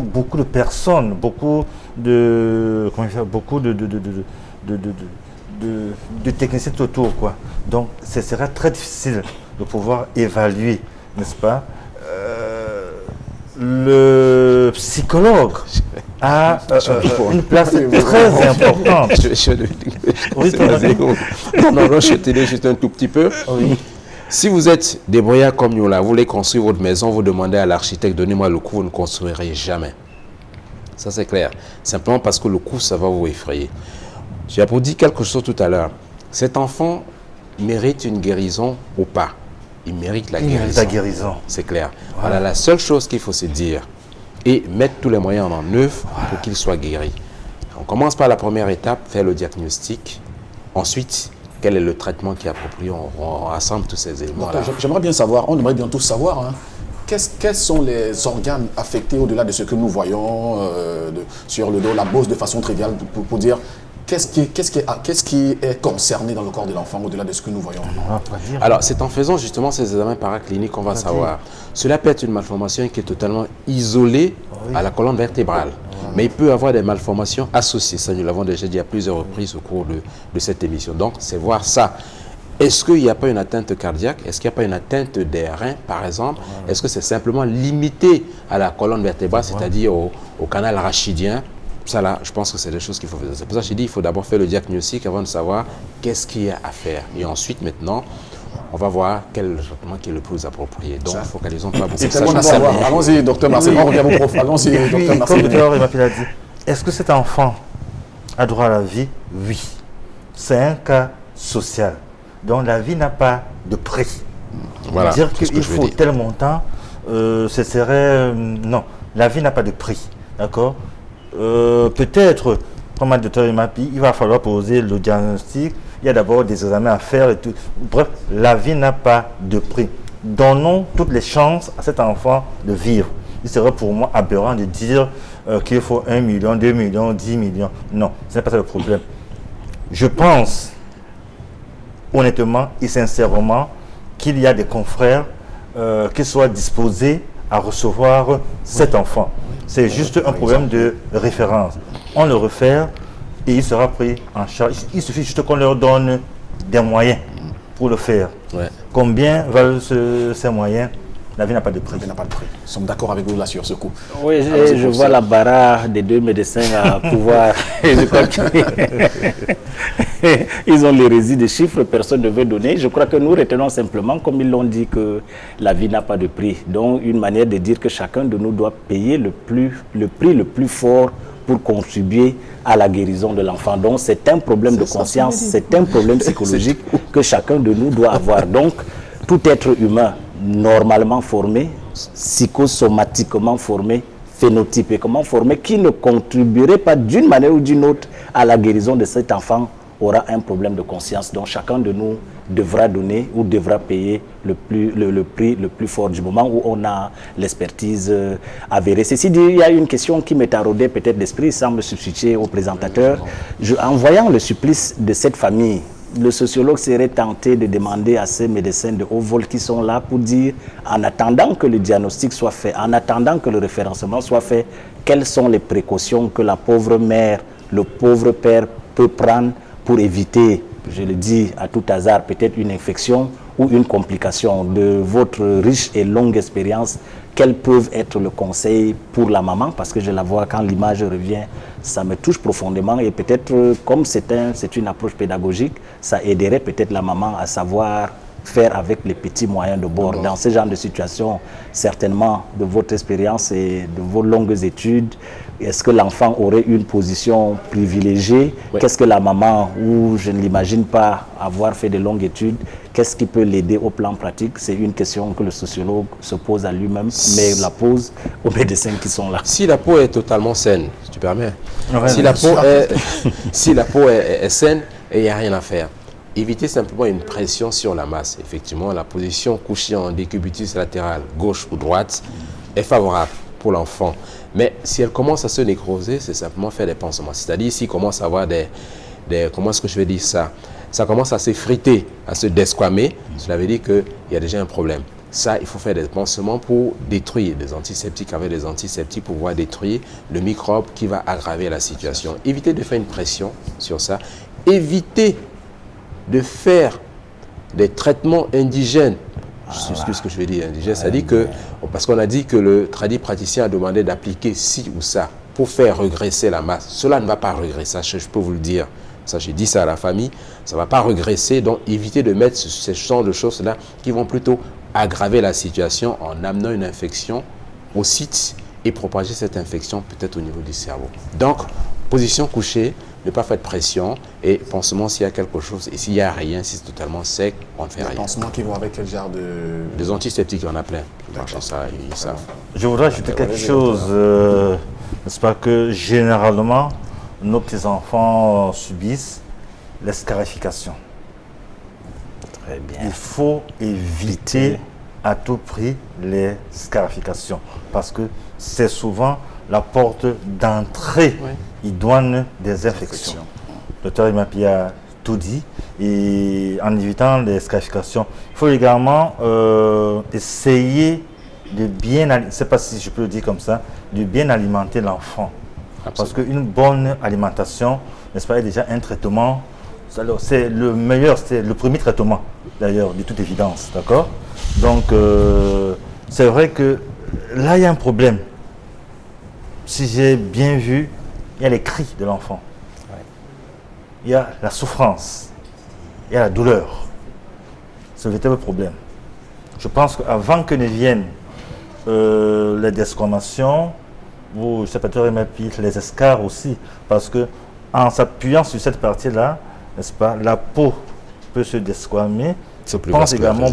S7: beaucoup de personnes, beaucoup de techniciens autour, quoi. Donc, ce sera très difficile de pouvoir évaluer, n'est-ce pas? Le psychologue a une place très importante.
S8: Non, je te dis juste un tout petit peu.
S7: Oui.
S8: Si vous êtes débrouillard comme nous là, vous voulez construire votre maison, vous demandez à l'architecte, donnez-moi le coût, vous ne construirez jamais. Ça c'est clair. Simplement parce que le coût, ça va vous effrayer. J'ai dit quelque chose tout à l'heure. Cet enfant mérite une guérison ou pas? Il mérite la guérison. C'est clair. Voilà la seule chose qu'il faut se dire. Et mettre tous les moyens en œuvre pour qu'il soit guéri. On commence par la première étape, faire le diagnostic. Ensuite, quel est le traitement qui est approprié? On rassemble tous ces éléments-là.
S1: J'aimerais bien savoir, on aimerait bien tous savoir, hein, quels sont les organes affectés au-delà de ce que nous voyons sur le dos, la bosse de façon triviale, pour dire qu'est-ce qui est concerné dans le corps de l'enfant au-delà de ce que nous voyons?
S8: Alors, c'est en faisant justement ces examens paracliniques qu'on va savoir. Cela peut être une malformation qui est totalement isolée à la colonne vertébrale. Mais il peut y avoir des malformations associées. Ça, nous l'avons déjà dit à plusieurs reprises au cours de cette émission. Donc, c'est voir ça. Est-ce qu'il n'y a pas une atteinte cardiaque? Est-ce qu'il n'y a pas une atteinte des reins, par exemple? Est-ce que c'est simplement limité à la colonne vertébrale, c'est-à-dire au canal rachidien? Ça là, je pense que c'est des choses qu'il faut faire. C'est pour ça que je dis qu'il faut d'abord faire le diagnostic avant de savoir qu'est-ce qu'il y a à faire. Et ensuite, maintenant, on va voir quel traitement qui est le plus approprié. Donc, focalisons pas beaucoup.
S1: C'est bon à savoir. Allons-y, docteur Marcel. On revient au prof. Allons-y, docteur Marcel.
S7: Comme docteur Emapi l'a dit, est-ce que cet enfant a droit à la vie? Oui. C'est un cas social. Donc, la vie n'a pas de prix.
S8: Voilà,
S7: dire qu'il faut tel montant, ce serait... non, la vie n'a pas de prix. D'accord? Peut-être, comme le docteur Emapi, il va falloir poser le diagnostic. Il y a d'abord des examens à faire et tout. Bref, la vie n'a pas de prix. Donnons toutes les chances à cet enfant de vivre. Il serait pour moi aberrant de dire qu'il faut 1 million, 2 millions, 10 millions. Non, ce n'est pas ça le problème. Je pense, honnêtement et sincèrement, qu'il y a des confrères qui soient disposés à recevoir cet enfant. C'est juste un problème de référence. On le réfère et il sera pris en charge. Il suffit juste qu'on leur donne des moyens pour le faire. Combien valent ces moyens? La vie n'a pas de prix.
S1: La vie n'a pas de prix. Nous sommes d'accord avec vous là sur ce coup.
S6: Oui, je vois la barre des deux médecins à pouvoir. Je crois qu'ils ont l'hérésie des chiffres, personne ne veut donner. Je crois que nous retenons simplement, comme ils l'ont dit, que la vie n'a pas de prix. Donc, une manière de dire que chacun de nous doit payer le prix le plus fort pour contribuer à la guérison de l'enfant. Donc, c'est un problème de conscience, c'est un problème psychologique que chacun de nous doit avoir. Donc, tout être humain normalement formé, psychosomatiquement formé, phénotypiquement formé, qui ne contribuerait pas d'une manière ou d'une autre à la guérison de cet enfant, aura un problème de conscience. Donc chacun de nous devra donner ou devra payer le prix le plus fort du moment où on a l'expertise avérée. Ceci dit, il y a une question qui m'est taraudée peut-être d'esprit sans me substituer au présentateur. En voyant le supplice de cette famille, le sociologue serait tenté de demander à ces médecins de haut vol qui sont là pour dire, en attendant que le diagnostic soit fait, en attendant que le référencement soit fait, quelles sont les précautions que la pauvre mère, le pauvre père peut prendre pour éviter, je le dis à tout hasard, peut-être une infection ou une complication. De votre riche et longue expérience, quels peuvent être le conseil pour la maman? Parce que je la vois quand l'image revient, ça me touche profondément et peut-être comme c'est une approche pédagogique, ça aiderait peut-être la maman à savoir faire avec les petits moyens de bord. Dans ce genre de situation, certainement, de votre expérience et de vos longues études, est-ce que l'enfant aurait une position privilégiée? Qu'est-ce que la maman, ou je ne l'imagine pas avoir fait de longues études, qu'est-ce qui peut l'aider au plan pratique? C'est une question que le sociologue se pose à lui-même, mais la pose aux médecins qui sont là.
S8: Si la peau est totalement saine, si tu permets,
S7: Ouais,
S8: si la peau est saine, il n'y a rien à faire. Éviter simplement une pression sur la masse. Effectivement, la position couchée en décubitus latéral, gauche ou droite, est favorable pour l'enfant. Mais si elle commence à se nécroser, c'est simplement faire des pansements. C'est-à-dire s'il commence à avoir comment est-ce que je vais dire ça? Ça commence à s'effriter, à se desquamer, cela veut dire qu'il y a déjà un problème. Ça, il faut faire des pansements pour détruire, des antiseptiques avec des antiseptiques pour pouvoir détruire le microbe qui va aggraver la situation. Éviter de faire une pression sur ça. Éviter de faire des traitements indigènes. C'est ce que je vais dire, indigène. C'est-à-dire que, parce qu'on a dit que le praticien a demandé d'appliquer ci ou ça pour faire regresser la masse. Cela ne va pas regresser, je peux vous le dire. Ça, j'ai dit ça à la famille, ça ne va pas regresser. Donc, éviter de mettre ce genre de choses-là qui vont plutôt aggraver la situation en amenant une infection au site et propager cette infection peut-être au niveau du cerveau. Donc, position couchée, ne pas faire de pression et pansement s'il y a quelque chose. Et s'il n'y a rien, si c'est totalement sec, on ne fait rien.
S1: Les pansements qui vont avec quel genre de...
S8: Des antiseptiques, il y en a plein. Ça, ils savent.
S7: Je voudrais ajouter quelque chose, n'est-ce pas, que généralement, nos petits-enfants subissent les scarifications.
S6: Très bien.
S7: Il faut éviter à tout prix les scarifications parce que c'est souvent la porte d'entrée idoine des infections. Le docteur Imapi a tout dit et en évitant les scarifications, il faut également essayer de bien, je ne sais pas si je peux le dire comme ça, de bien alimenter l'enfant. Parce qu'une bonne alimentation, n'est-ce pas, est déjà un traitement, c'est le meilleur, c'est le premier traitement d'ailleurs, de toute évidence, d'accord? Donc, c'est vrai que là, il y a un problème. Si j'ai bien vu, il y a les cris de l'enfant. Il y a la souffrance. Il y a la douleur. C'est le véritable problème. Je pense qu'avant que ne viennent les desquamations, ou les escarres aussi, parce que en s'appuyant sur cette partie-là, n'est-ce pas, la peau peut se desquamer. Je pense également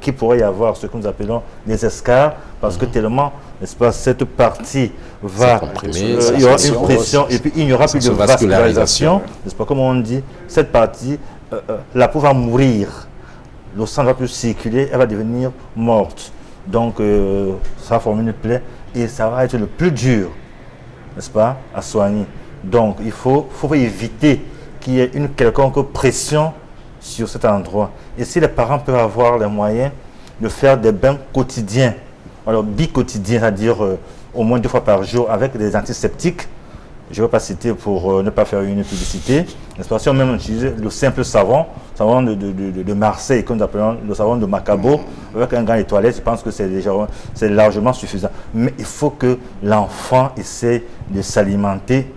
S7: qu'il pourrait y avoir ce que nous appelons les escarres, parce que tellement, n'est-ce pas, cette partie va, il y aura une pression et puis il n'y aura plus de vascularisation, n'est-ce pas, comme on dit, cette partie, la peau va mourir, le sang ne va plus circuler, elle va devenir morte. Donc, ça va former une plaie et ça va être le plus dur, n'est-ce pas, à soigner. Donc, il faut éviter qu'il y ait une quelconque pression sur cet endroit. Et si les parents peuvent avoir les moyens de faire des bains quotidiens, alors bi-quotidiens, c'est-à-dire au moins 2 fois par jour avec des antiseptiques, je ne vais pas citer pour ne pas faire une publicité, n'est-ce pas, si on même utilise le simple savon de Marseille, que nous appelons le savon de Macabo, avec un gant de toilette, je pense que c'est largement suffisant. Mais il faut que l'enfant essaie de s'alimenter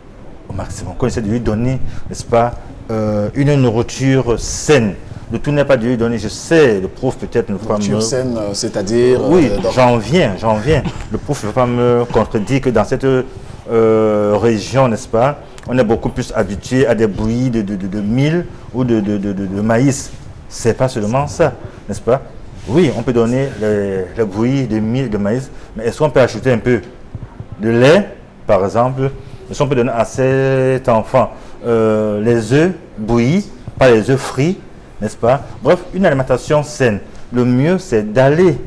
S7: au maximum, qu'on essaie de lui donner, n'est-ce pas, une nourriture saine. Le tout n'est pas de lui donner, je sais, le prof peut-être ne va pas me...
S1: saine, c'est-à-dire...
S7: Oui, j'en viens. Le prof ne va pas me contredire que dans cette région, n'est-ce pas, on est beaucoup plus habitué à des bouillies de mil ou de maïs. C'est pas seulement ça, n'est-ce pas? Oui, on peut donner les bouillies de mil, de maïs, mais est-ce qu'on peut ajouter un peu de lait, par exemple? Est-ce qu'on peut donner à cet enfant les œufs bouillis, pas les œufs frits, n'est-ce pas? Bref, une alimentation saine. Le mieux, c'est d'aller,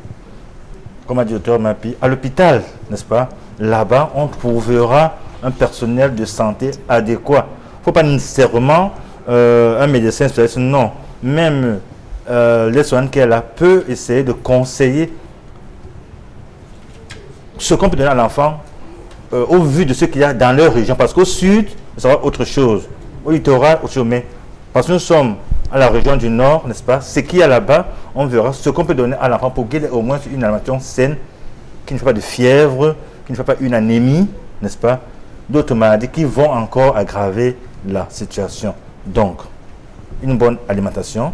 S7: comme a dit le docteur Mapi, à l'hôpital, n'est-ce pas? Là-bas, on trouvera un personnel de santé adéquat. Il ne faut pas nécessairement un médecin spécialiste, non. Même les soignants qu'elle a peut essayer de conseiller ce qu'on peut donner à l'enfant au vu de ce qu'il y a dans leur région. Parce qu'au sud, ça sera autre chose. Au littoral, autre chose. Mais parce que nous sommes à la région du nord, n'est-ce pas? Ce qu'il y a là-bas, on verra ce qu'on peut donner à l'enfant pour qu'il ait au moins une alimentation saine, qui ne fait pas de fièvre, qui ne fait pas une anémie, n'est-ce pas? D'autres maladies qui vont encore aggraver la situation. Donc, une bonne alimentation,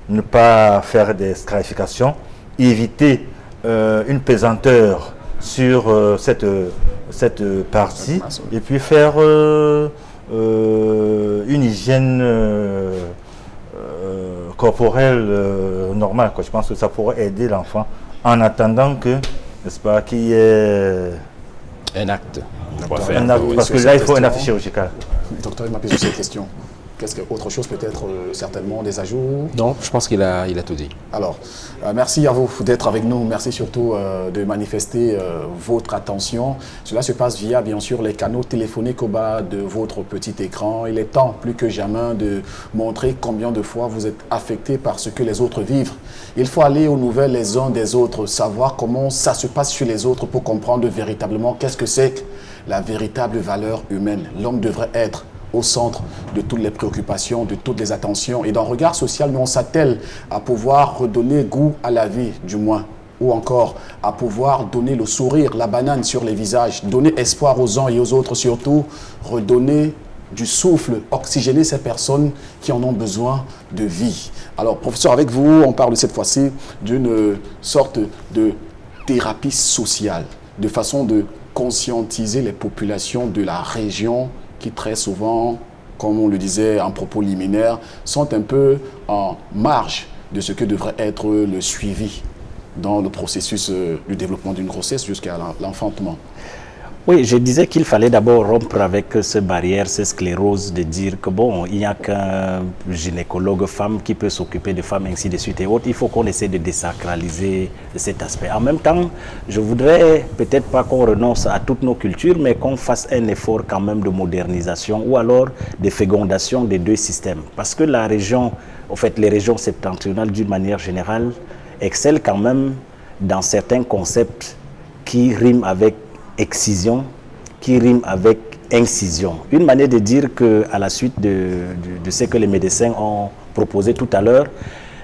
S7: ne pas faire des scarifications, éviter une pesanteur sur cette partie, et puis faire une hygiène corporelle normale, quoi. Je pense que ça pourrait aider l'enfant en attendant que, n'est-ce pas, qu'il y ait
S8: un acte.
S7: Parce que là, il faut un acte chirurgical.
S1: Docteur, il m'a posé cette question. Qu'est-ce que autre chose peut-être, certainement des ajouts?
S8: Non, je pense qu'il a tout dit.
S1: Alors, merci à vous d'être avec nous. Merci surtout de manifester votre attention. Cela se passe via, bien sûr, les canaux téléphoniques au bas de votre petit écran. Il est temps, plus que jamais, de montrer combien de fois vous êtes affecté par ce que les autres vivent. Il faut aller aux nouvelles les uns des autres, savoir comment ça se passe chez les autres pour comprendre véritablement qu'est-ce que c'est que la véritable valeur humaine. L'homme devrait être au centre de toutes les préoccupations, de toutes les attentions. Et dans le regard social, nous on s'attelle à pouvoir redonner goût à la vie, du moins, ou encore à pouvoir donner le sourire, la banane sur les visages, donner espoir aux uns et aux autres, surtout redonner du souffle, oxygéner ces personnes qui en ont besoin de vie. Alors, professeur, avec vous, on parle cette fois-ci d'une sorte de thérapie sociale, de façon de conscientiser les populations de la région qui très souvent, comme on le disait en propos liminaire, sont un peu en marge de ce que devrait être le suivi dans le processus du développement d'une grossesse jusqu'à l'enfantement.
S6: Oui, je disais qu'il fallait d'abord rompre avec ces barrières, ces scléroses, de dire que bon, il n'y a qu'un gynécologue femme qui peut s'occuper de femmes, ainsi de suite et autres. Il faut qu'on essaie de désacraliser cet aspect. En même temps, je voudrais peut-être pas qu'on renonce à toutes nos cultures, mais qu'on fasse un effort quand même de modernisation ou alors de fécondation des deux systèmes. Parce que la région, en fait, les régions septentrionales d'une manière générale, excellent quand même dans certains concepts qui riment avec excision, qui rime avec incision. Une manière de dire qu'à la suite de ce que les médecins ont proposé tout à l'heure,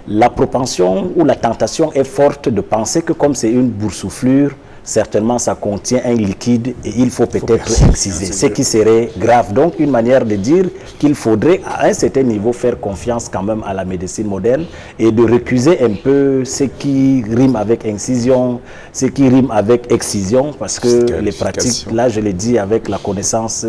S6: la propension ou la tentation est forte de penser que comme c'est une boursouflure, certainement ça contient un liquide et il faut peut-être inciser, ce qui serait grave. Donc une manière de dire qu'il faudrait à un certain niveau faire confiance quand même à la médecine moderne et de récuser un peu ce qui rime avec incision, ce qui rime avec excision, parce que les pratiques, là je l'ai dit avec la connaissance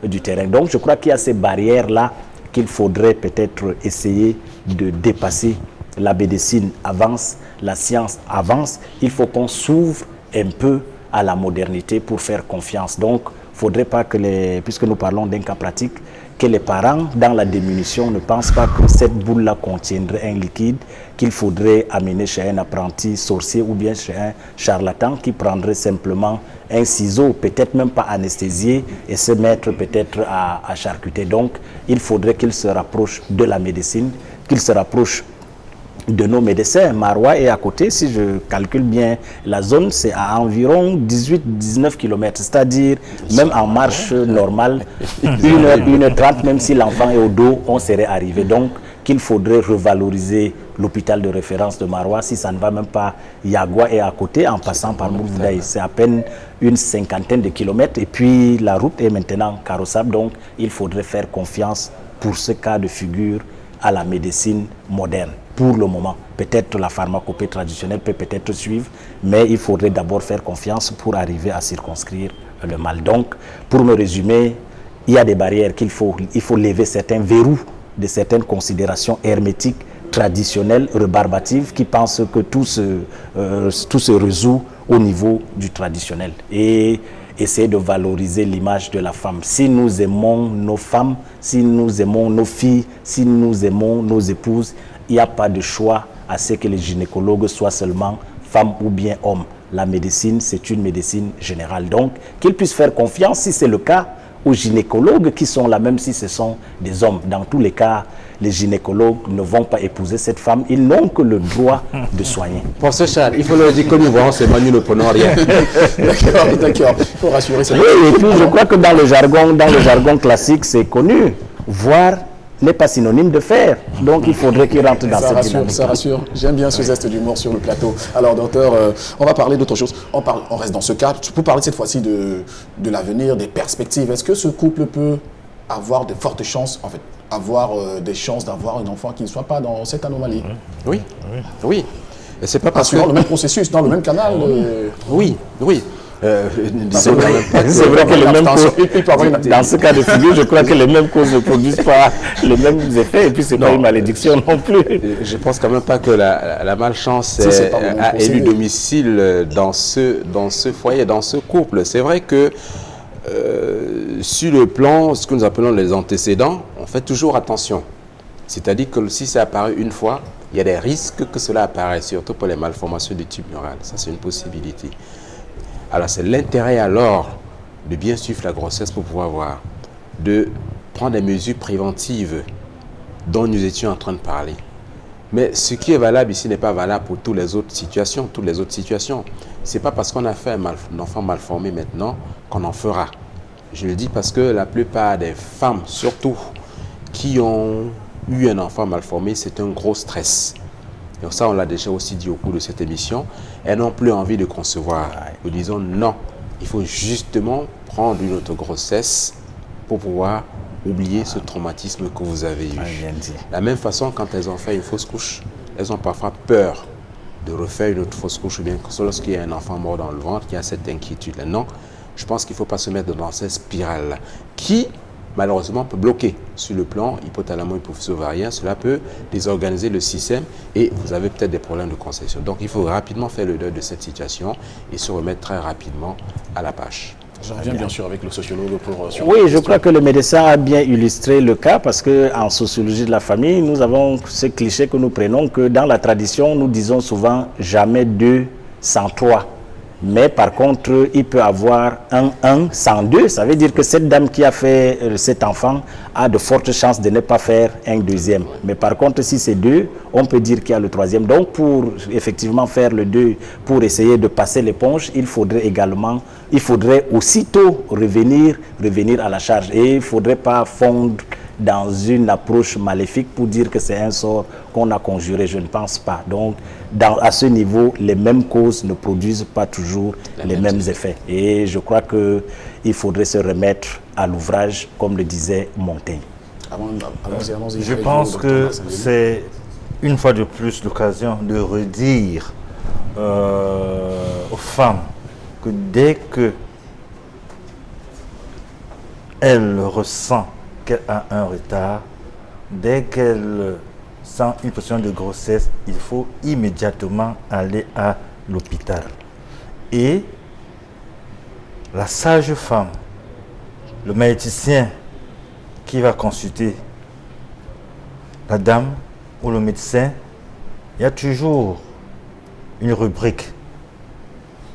S6: du terrain. Donc je crois qu'il y a ces barrières-là qu'il faudrait peut-être essayer de dépasser. La médecine avance, la science avance, il faut qu'on s'ouvre un peu à la modernité pour faire confiance. Donc, il ne faudrait pas que puisque nous parlons d'un cas pratique, que les parents, dans la diminution, ne pensent pas que cette boule-là contiendrait un liquide qu'il faudrait amener chez un apprenti sorcier ou bien chez un charlatan qui prendrait simplement un ciseau, peut-être même pas anesthésié, et se mettre peut-être à charcuter. Donc, il faudrait qu'il se rapproche de la médecine, qu'il se rapproche de nos médecins. Maroua est à côté, si je calcule bien la zone, c'est à environ 18-19 km, c'est-à-dire même en marche normale, 1h30, même si l'enfant est au dos, on serait arrivé. Donc, qu'il faudrait revaloriser l'hôpital de référence de Maroua. Si ça ne va même pas, Yagua est à côté, en passant par Mouvdaï. C'est à peine une cinquantaine de kilomètres, et puis la route est maintenant carrossable, donc il faudrait faire confiance pour ce cas de figure à la médecine moderne. Pour le moment, peut-être la pharmacopée traditionnelle peut peut-être suivre, mais il faudrait d'abord faire confiance pour arriver à circonscrire le mal. Donc, pour me résumer, il y a des barrières il faut lever certains verrous de certaines considérations hermétiques, traditionnelles, rébarbatives, qui pensent que tout se résout au niveau du traditionnel. Et essayer de valoriser l'image de la femme. Si nous aimons nos femmes, si nous aimons nos filles, si nous aimons nos épouses, il n'y a pas de choix à ce que les gynécologues soient seulement femmes ou bien hommes. La médecine, c'est une médecine générale. Donc, qu'ils puissent faire confiance, si c'est le cas, aux gynécologues qui sont là, même si ce sont des hommes. Dans tous les cas, les gynécologues ne vont pas épouser cette femme. Ils n'ont que le droit de soigner.
S8: Pour ce Charles, il faut leur dire que nous voyons ces menus ne prenons rien.
S1: D'accord. Il faut rassurer ça.
S6: Oui, et puis je crois que dans le jargon classique, c'est connu. Voir n'est pas synonyme de faire. Donc il faudrait qu'il rentre dans cette dynamique.
S1: Ça rassure. J'aime bien ce geste d'humour sur le plateau. Alors docteur, on va parler d'autre chose. On reste dans ce cadre. Pour parler cette fois-ci de l'avenir, des perspectives. Est-ce que ce couple peut avoir de fortes chances, en fait, avoir des chances d'avoir un enfant qui ne soit pas dans cette anomalie.
S8: Oui, oui. Et c'est pas parce que...
S1: Dans le même processus, dans le même canal.
S8: Oui, oui.
S5: C'est vrai que les mêmes causes, dans ce cas de figure, je crois que les mêmes causes ne produisent pas les mêmes effets et puis c'est pas une malédiction non plus.
S8: Je pense quand même pas que la malchance a élu domicile dans ce foyer, dans ce couple. C'est vrai que sur le plan, ce que nous appelons les antécédents, on fait toujours attention. C'est-à-dire que si ça apparaît une fois, il y a des risques que cela apparaisse, surtout pour les malformations du tube neural. Ça, c'est une possibilité. Alors, c'est l'intérêt alors de bien suivre la grossesse pour pouvoir voir, de prendre des mesures préventives dont nous étions en train de parler. Mais ce qui est valable ici n'est pas valable pour toutes les autres situations. Ce n'est pas parce qu'on a fait un enfant malformé maintenant qu'on en fera. Je le dis parce que la plupart des femmes, surtout, qui ont eu un enfant malformé, c'est un gros stress. Et ça, on l'a déjà aussi dit au cours de cette émission. Elles n'ont plus envie de concevoir. Nous disons non. Il faut justement prendre une autre grossesse pour pouvoir oublier ce traumatisme que vous avez eu. De la même façon, quand elles ont fait une fausse couche, elles ont parfois peur de refaire une autre fausse couche, ou bien lorsqu'il y a un enfant mort dans le ventre, qui a cette inquiétude-là. Non, je pense qu'il ne faut pas se mettre dans cette spirale-là, qui malheureusement peut bloquer sur le plan hypothalamo-hypophyse-ovarien. Cela peut désorganiser le système et vous avez peut-être des problèmes de conception. Donc il faut rapidement faire le deuil de cette situation et se remettre très rapidement à la page.
S1: Je reviens bien sûr avec le sociologue pour...
S6: Oui, je crois que le médecin a bien illustré le cas parce qu'en sociologie de la famille, nous avons ce cliché que nous prenons que dans la tradition, nous disons souvent jamais 2 sans 3. Mais par contre, il peut avoir un sans 2. Ça veut dire que cette dame qui a fait cet enfant a de fortes chances de ne pas faire un deuxième. Mais par contre, si c'est 2, on peut dire qu'il y a le troisième. Donc, pour effectivement faire le 2, pour essayer de passer l'éponge, il faudrait aussitôt revenir à la charge. Et il ne faudrait pas fondre dans une approche maléfique pour dire que c'est un sort qu'on a conjuré. Je ne pense pas. Donc, à ce niveau, les mêmes causes ne produisent pas toujours les mêmes effets. Et je crois qu'il faudrait se remettre à l'ouvrage, comme le disait Montaigne.
S7: Je pense que c'est une fois de plus l'occasion de redire aux femmes que dès qu'elles ressentent qu'elle a un retard, dès qu'elle sent une position de grossesse, il faut immédiatement aller à l'hôpital. Et la sage-femme, le médecin qui va consulter la dame ou le médecin, il y a toujours une rubrique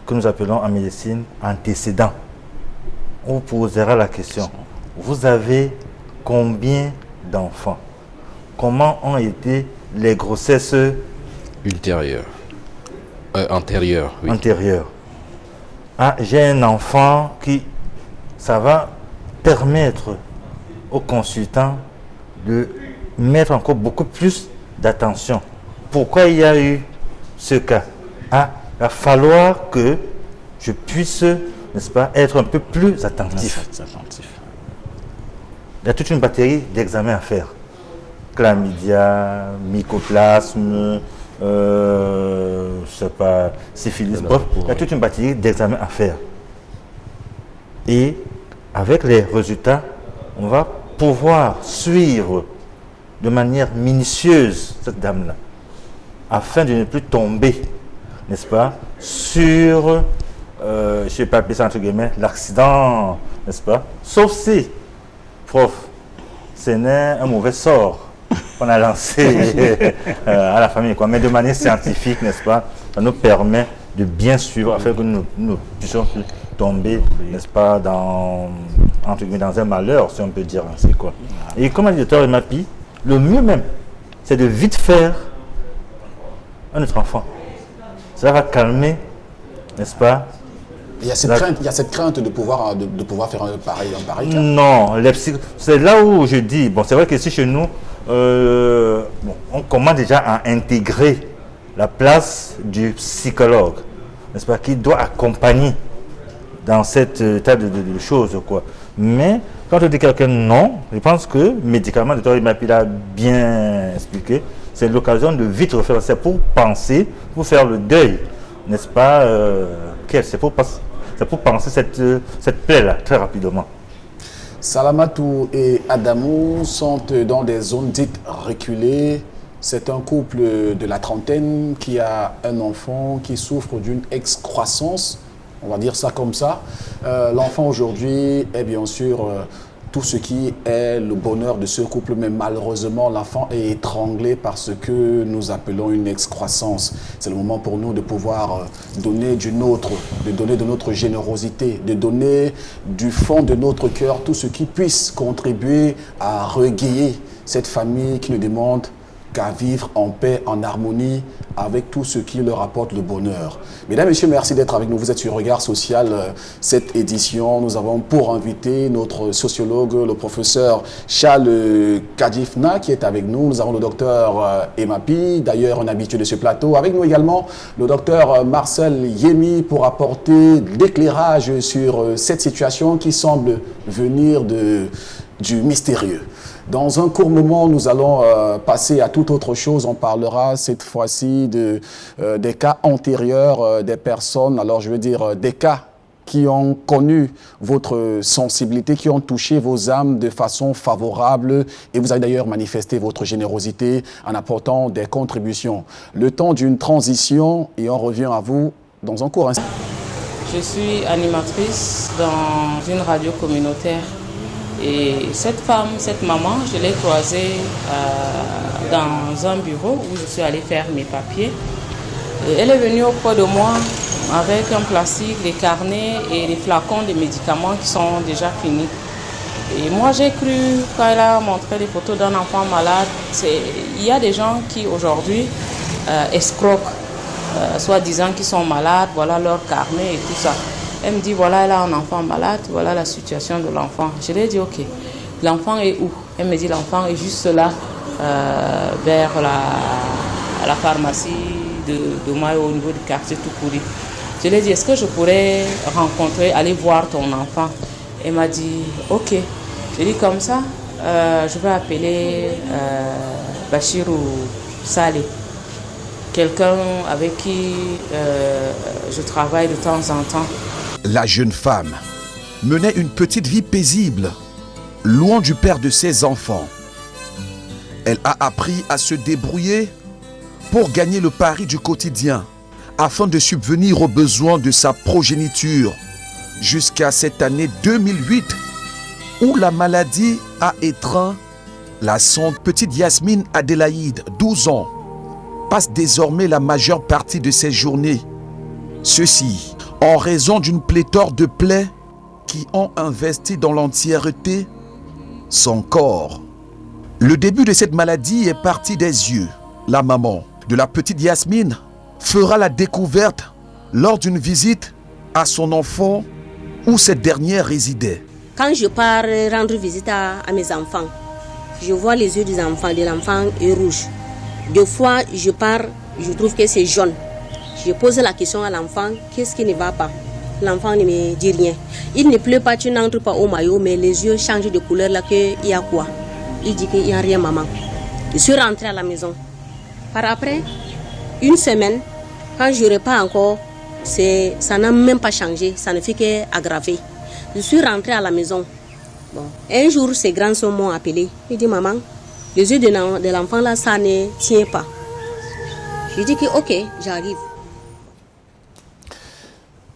S7: que nous appelons en médecine antécédent. On vous posera la question: vous avez combien d'enfants? Comment ont été les grossesses
S8: ultérieures? Antérieures, oui.
S7: Antérieures. Ah, j'ai un enfant qui... Ça va permettre aux consultants de mettre encore beaucoup plus d'attention. Pourquoi il y a eu ce cas? Ah, il va falloir que je puisse, n'est-ce pas, être un peu plus attentif. Il y a toute une batterie d'examens à faire. Chlamydia, mycoplasme, je sais pas, syphilis, bref, il y a toute une batterie d'examens à faire. Et avec les résultats, on va pouvoir suivre de manière minutieuse cette dame-là, afin de ne plus tomber, n'est-ce pas, sur, je ne sais pas appeler ça entre guillemets, l'accident, n'est-ce pas, sauf si, prof, ce n'est un mauvais sort qu'on a lancé à la famille, quoi. Mais de manière scientifique, n'est-ce pas, ça nous permet de bien suivre afin que nous puissions tomber, n'est-ce pas, dans un malheur, si on peut dire ainsi, quoi. Et comme a dit le docteur Mapi, le mieux même, c'est de vite faire un autre enfant. Ça va calmer, n'est-ce pas?
S1: Il y a cette crainte de pouvoir faire un pareil cas.
S7: Non, c'est là où je dis, bon, c'est vrai que ici chez nous, on commence déjà à intégrer la place du psychologue, n'est-ce pas, qui doit accompagner dans cet état de choses, quoi. Mais quand on dit quelqu'un non, je pense que médicalement, le docteur Mapi l'a bien expliqué, c'est l'occasion de vite refaire. C'est pour penser, pour faire le deuil, n'est-ce pas c'est pour penser cette plaie-là très rapidement.
S1: Salamatou et Adamou sont dans des zones dites reculées. C'est un couple de la trentaine qui a un enfant qui souffre d'une excroissance, on va dire ça comme ça. L'enfant aujourd'hui est bien sûr tout ce qui est le bonheur de ce couple, mais malheureusement l'enfant est étranglé par ce que nous appelons une excroissance. C'est le moment pour nous de pouvoir donner de notre générosité, de donner du fond de notre cœur tout ce qui puisse contribuer à regayer cette famille qui ne demande qu'à vivre en paix, en harmonie avec tout ce qui leur apporte le bonheur. Mesdames, Messieurs, merci d'être avec nous. Vous êtes sur Regard Social, cette édition. Nous avons pour invité notre sociologue, le professeur Charles Kadifna, qui est avec nous. Nous avons le docteur Emapi, d'ailleurs un habitué de ce plateau. Avec nous également, le docteur Marcel Yemi, pour apporter l'éclairage sur cette situation qui semble venir du mystérieux. Dans un court moment, nous allons passer à toute autre chose. On parlera cette fois-ci des cas antérieurs des personnes, alors je veux dire des cas qui ont connu votre sensibilité, qui ont touché vos âmes de façon favorable et vous avez d'ailleurs manifesté votre générosité en apportant des contributions. Le temps d'une transition et on revient à vous dans un court instant.
S9: Je suis animatrice dans une radio communautaire. Et cette femme, cette maman, je l'ai croisée dans un bureau où je suis allée faire mes papiers. Elle est venue auprès de moi avec un plastique, des carnets et des flacons de médicaments qui sont déjà finis. Et moi j'ai cru, quand elle a montré des photos d'un enfant malade, il y a des gens qui aujourd'hui escroquent, soi-disant qu'ils sont malades, voilà leur carnet et tout ça. Elle me dit, voilà, elle a un enfant malade, voilà la situation de l'enfant. Je lui ai dit, ok, l'enfant est où? Elle me dit, l'enfant est juste là, vers la pharmacie de Mayo, au niveau du quartier Toukouri. Je lui ai dit, est-ce que je pourrais aller voir ton enfant? Elle m'a dit, ok. J'ai dit, comme ça, je vais appeler Bachirou Saleh, quelqu'un avec qui je travaille de temps en temps.
S10: La jeune femme menait une petite vie paisible, loin du père de ses enfants. Elle a appris à se débrouiller pour gagner le pari du quotidien, afin de subvenir aux besoins de sa progéniture, jusqu'à cette année 2008, où la maladie a étreint la sonde petite Yasmine Adélaïde, 12 ans, passe désormais la majeure partie de ses journées. Ceci en raison d'une pléthore de plaies qui ont investi dans l'entièreté son corps. Le début de cette maladie est parti des yeux. La maman de la petite Yasmine fera la découverte lors d'une visite à son enfant où cette dernière résidait.
S11: Quand je pars rendre visite à mes enfants, je vois les yeux de l'enfant est rouge. Deux fois, je pars, je trouve que c'est jaune. Je pose la question à l'enfant, qu'est-ce qui ne va pas? L'enfant ne me dit rien. Il ne pleut pas, tu n'entres pas au maillot, mais les yeux changent de couleur là, qu'il y a quoi? Il dit qu'il n'y a rien, maman. Je suis rentrée à la maison. Par après, une semaine, quand je repars encore, ça n'a même pas changé, ça ne fait qu'aggraver. Je suis rentrée à la maison. Bon. Un jour, ces grands sœurs m'ont appelé. Il dit, maman, les yeux de l'enfant là, ça ne tient pas. Je dis que ok, j'arrive.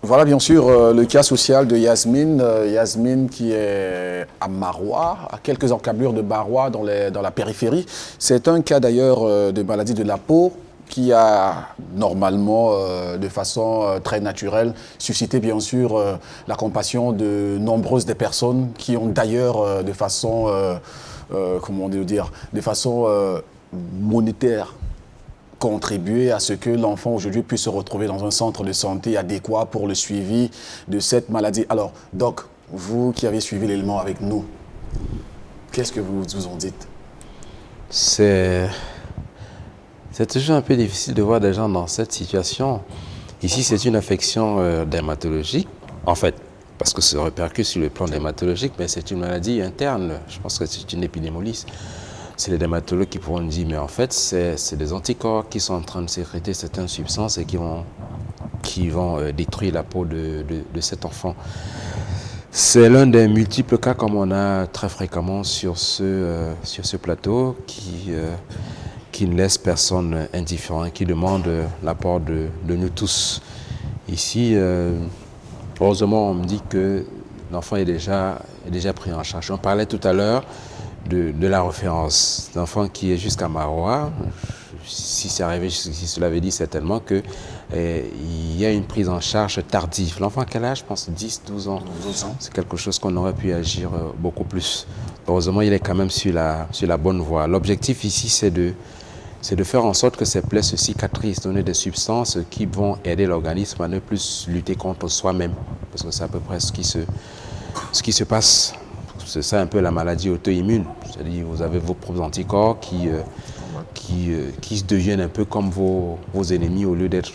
S1: Voilà bien sûr le cas social de Yasmine. Yasmine qui est à Maroua, à quelques encablures de Maroua dans la périphérie. C'est un cas d'ailleurs de maladie de la peau qui a normalement, de façon très naturelle, suscité bien sûr la compassion de nombreuses des personnes qui ont d'ailleurs de façon, de façon monétaire, contribuer à ce que l'enfant aujourd'hui puisse se retrouver dans un centre de santé adéquat pour le suivi de cette maladie. Alors, Doc, vous qui avez suivi l'élément avec nous, qu'est-ce que vous en dites?
S8: C'est toujours un peu difficile de voir des gens dans cette situation. Ici, c'est une affection dermatologique. En fait, parce que ça répercute sur le plan dermatologique, mais c'est une maladie interne. Je pense que c'est une épidémolyse. C'est les dermatologues qui pourront dire, mais en fait, c'est des anticorps qui sont en train de sécréter certaines substances et qui vont détruire la peau de cet enfant. C'est l'un des multiples cas, comme on a très fréquemment sur ce plateau, qui ne laisse personne indifférent, qui demande l'apport de nous tous. Ici, heureusement, on me dit que l'enfant est déjà pris en charge. On parlait tout à l'heure de la référence. L'enfant qui est jusqu'à Maroua, si c'est arrivé, si cela veut dire certainement qu'il y a une prise en charge tardive. L'enfant à quel âge? Je pense 10, 12 ans. 12 ans. C'est quelque chose qu'on aurait pu agir beaucoup plus. Heureusement, il est quand même sur la bonne voie. L'objectif ici, c'est de faire en sorte que ces plaies se cicatrisent, donner des substances qui vont aider l'organisme à ne plus lutter contre soi-même. Parce que c'est à peu près ce qui se passe. C'est ça un peu la maladie auto-immune. C'est-à-dire vous avez vos propres anticorps qui deviennent un peu comme vos ennemis au lieu d'être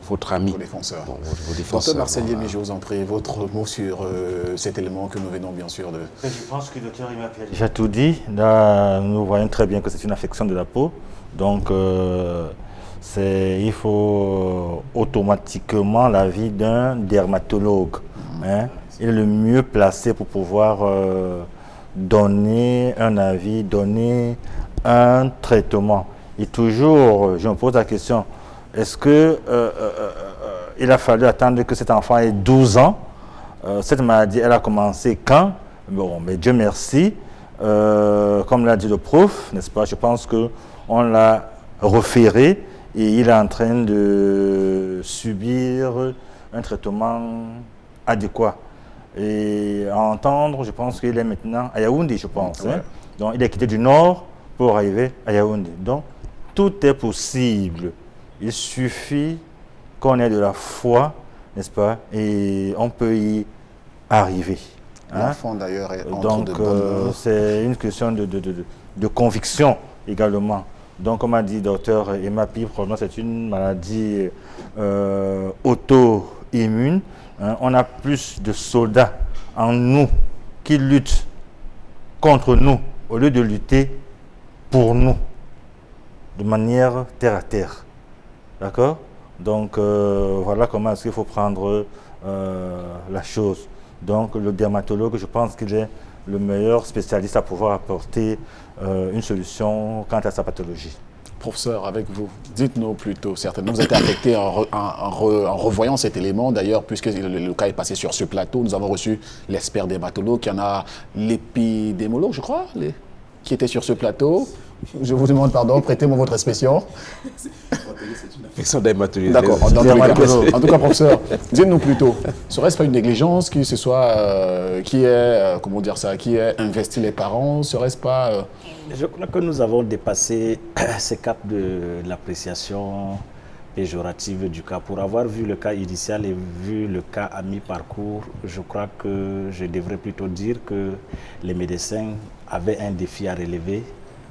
S8: votre ami.
S1: Vos défenseurs.
S8: Bon, vos défenseurs.
S1: Docteur Marcel Yémé, je vous en prie, votre mot sur cet élément que nous venons bien sûr de...
S7: Je pense que le docteur a déjà tout dit. Là, nous voyons très bien que c'est une affection de la peau. Donc, il faut automatiquement l'avis d'un dermatologue. Hein. Il est le mieux placé pour pouvoir donner un avis, donner un traitement. Et toujours, je me pose la question, est-ce que il a fallu attendre que cet enfant ait 12 ans? Cette maladie, elle a commencé quand? Bon, mais Dieu merci, comme l'a dit le prof, n'est-ce pas? Je pense qu'on l'a référé et il est en train de subir un traitement adéquat. Et à entendre, je pense qu'il est maintenant à Yaoundé, je pense. Ouais. Hein? Donc, il est quitté du nord pour arriver à Yaoundé. Donc, tout est possible. Il suffit qu'on ait de la foi, n'est-ce pas? Et on peut y arriver. Hein?
S1: L'enfant, d'ailleurs, est entre
S7: donc,
S1: de bonnes...
S7: c'est une question de conviction également. Donc, comme a dit le docteur Emma Pi, probablement c'est une maladie auto-immune. Hein, on a plus de soldats en nous qui luttent contre nous au lieu de lutter pour nous de manière terre à terre. D'accord? Donc voilà comment est-ce qu'il faut prendre la chose. Donc le dermatologue, je pense qu'il est le meilleur spécialiste à pouvoir apporter une solution quant à sa pathologie.
S1: Professeur, avec vous, dites-nous plutôt, certainement vous êtes affecté en revoyant cet élément, d'ailleurs, puisque le cas est passé sur ce plateau, nous avons reçu l'expert dermatologue, il y en a l'épidémologue, je crois, qui était sur ce plateau. Je vous demande pardon, prêtez-moi votre expression.
S8: C'est une affection dermatologique.
S1: D'accord, en tout cas, professeur, dites-nous plutôt, serait-ce pas une négligence qui ait investi les parents, serait-ce pas...
S6: Je crois que nous avons dépassé ce cap de l'appréciation péjorative du cas. Pour avoir vu le cas initial et vu le cas à mi-parcours, je crois que je devrais plutôt dire que les médecins avaient un défi à relever,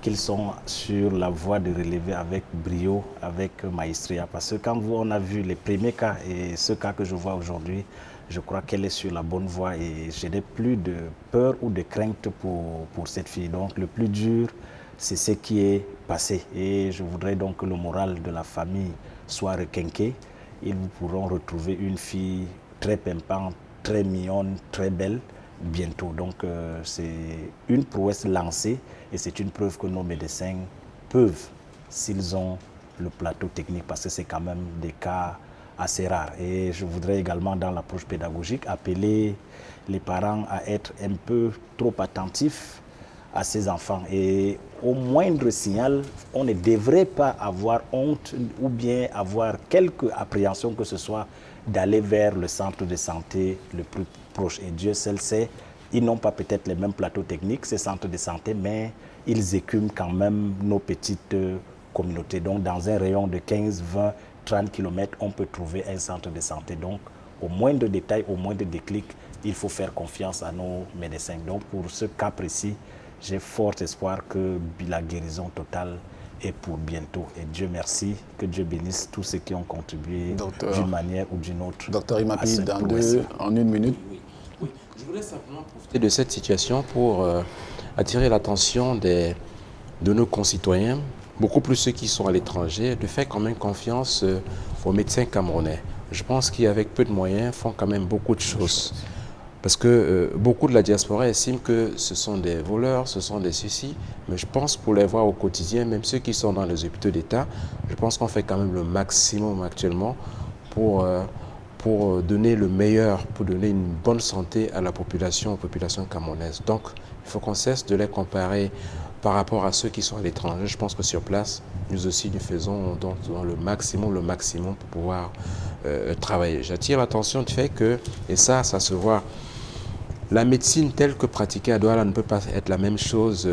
S6: qu'ils sont sur la voie de relever avec brio, avec maestria. Parce que quand on a vu les premiers cas et ce cas que je vois aujourd'hui, je crois qu'elle est sur la bonne voie et je n'ai plus de peur ou de crainte pour cette fille. Donc le plus dur, c'est ce qui est passé. Et je voudrais donc que le moral de la famille soit requinqué. Ils pourront retrouver une fille très pimpante, très mignonne, très belle bientôt. Donc c'est une prouesse lancée et c'est une preuve que nos médecins peuvent, s'ils ont le plateau technique, parce que c'est quand même des cas assez rares. Et je voudrais également, dans l'approche pédagogique, appeler les parents à être un peu trop attentifs à ces enfants. Et au moindre signal, on ne devrait pas avoir honte ou bien avoir quelque appréhension que ce soit d'aller vers le centre de santé le plus proche. Et Dieu seul sait, ils n'ont pas peut-être les mêmes plateaux techniques, ces centres de santé, mais ils écument quand même nos petites communautés. Donc dans un rayon de 15, 20, 30 km, on peut trouver un centre de santé. Donc, au moindre détail, au moindre déclic, il faut faire confiance à nos médecins. Donc, pour ce cas précis, j'ai fort espoir que la guérison totale et pour bientôt. Et Dieu merci, que Dieu bénisse tous ceux qui ont contribué d'une manière ou d'une autre.
S1: Docteur Imapi, en une minute.
S8: Oui. Je voulais simplement profiter de cette situation pour attirer l'attention de nos concitoyens, beaucoup plus ceux qui sont à l'étranger, de faire quand même confiance aux médecins camerounais. Je pense qu'avec peu de moyens, font quand même beaucoup de choses. Parce que beaucoup de la diaspora estiment que ce sont des voleurs, ce sont des ceci, mais je pense pour les voir au quotidien, même ceux qui sont dans les hôpitaux d'État, je pense qu'on fait quand même le maximum actuellement pour donner le meilleur, pour donner une bonne santé à la population, aux populations camerounaises. Donc, il faut qu'on cesse de les comparer par rapport à ceux qui sont à l'étranger. Je pense que sur place, nous aussi, nous faisons donc le maximum pour pouvoir travailler. J'attire l'attention du fait que, et ça se voit, la médecine telle que pratiquée à Douala ne peut pas être la même chose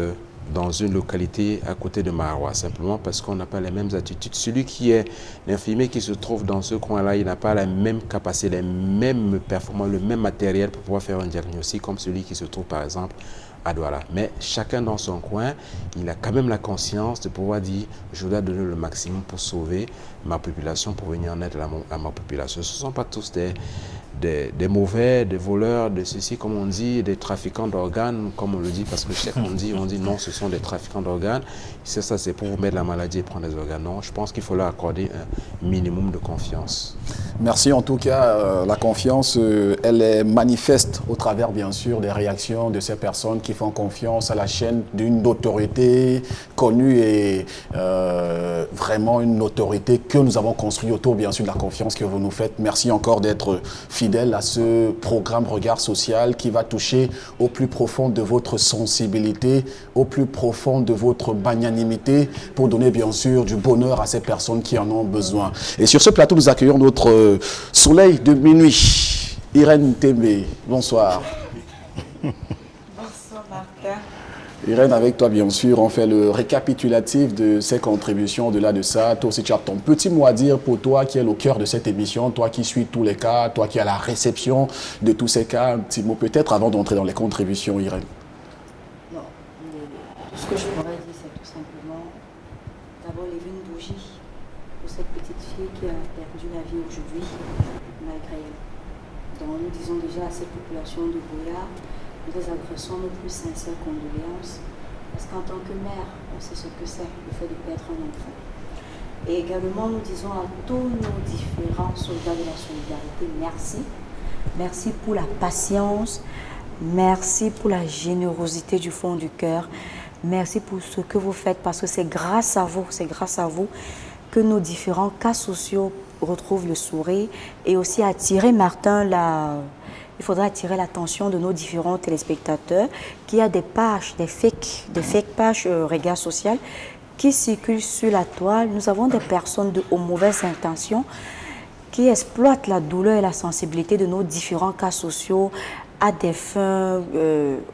S8: dans une localité à côté de Maroua, simplement parce qu'on n'a pas les mêmes attitudes. Celui qui est l'infirmier qui se trouve dans ce coin-là, il n'a pas la même capacité, les mêmes performances, le même matériel pour pouvoir faire un diagnostic comme celui qui se trouve par exemple à Douala. Mais chacun dans son coin, il a quand même la conscience de pouvoir dire je dois donner le maximum pour sauver ma population, pour venir en aide à ma population. Ce ne sont pas tous des mauvais, des voleurs, de ceci, comme on dit, des trafiquants d'organes, comme on le dit, parce que chaque on dit non, ce sont des trafiquants d'organes. Ça, c'est pour vous mettre la maladie et prendre des organes. Non, je pense qu'il faut leur accorder un minimum de confiance.
S1: Merci en tout cas. La confiance, elle est manifeste au travers, bien sûr, des réactions de ces personnes qui font confiance à la chaîne d'une autorité connue et vraiment une autorité que nous avons construite autour, bien sûr, de la confiance que vous nous faites. Merci encore d'être fidèle à ce programme Regard Social qui va toucher au plus profond de votre sensibilité, au plus profond de votre magnanimité pour donner bien sûr du bonheur à ces personnes qui en ont besoin. Et sur ce plateau, nous accueillons notre soleil de minuit, Irène Tembe. Bonsoir.
S12: Bonsoir Martin.
S1: Irène, avec toi, bien sûr, on fait le récapitulatif de ces contributions. Au-delà de ça, toi aussi, tu as ton petit mot à dire pour toi qui est au cœur de cette émission, toi qui suis tous les cas, toi qui as la réception de tous ces cas. Un petit mot peut-être avant d'entrer dans les contributions, Irène.
S12: Non, tout ce que je pourrais dire, c'est tout simplement d'abord lever une bougie pour cette petite fille qui a perdu la vie aujourd'hui, malgré elle. Donc nous disons déjà à cette population de Boya, nous les adressons nos plus sincères condoléances, parce qu'en tant que mère, on sait ce que c'est, le fait de perdre un enfant. Et également, nous disons à tous nos différents soldats de la solidarité, merci. Merci pour la patience, merci pour la générosité du fond du cœur, merci pour ce que vous faites, parce que c'est grâce à vous que nos différents cas sociaux retrouvent le sourire, et aussi attirer, Martin, il faudra attirer l'attention de nos différents téléspectateurs qu'il y a des pages, des fake pages Regard Social qui circulent sur la toile. Nous avons des personnes aux mauvaises intentions qui exploitent la douleur et la sensibilité de nos différents cas sociaux à des fins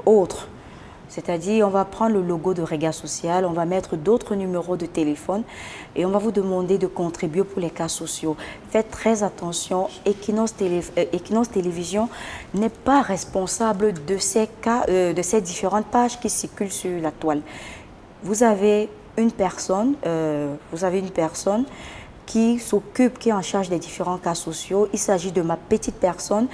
S12: autres. C'est-à-dire, on va prendre le logo de Regard Social, on va mettre d'autres numéros de téléphone et on va vous demander de contribuer pour les cas sociaux. Faites très attention, Equinox Télévision n'est pas responsable de ces cas, de ces différentes pages qui circulent sur la toile. Vous avez une personne, qui s'occupe, qui est en charge des différents cas sociaux. Il s'agit de ma petite personne.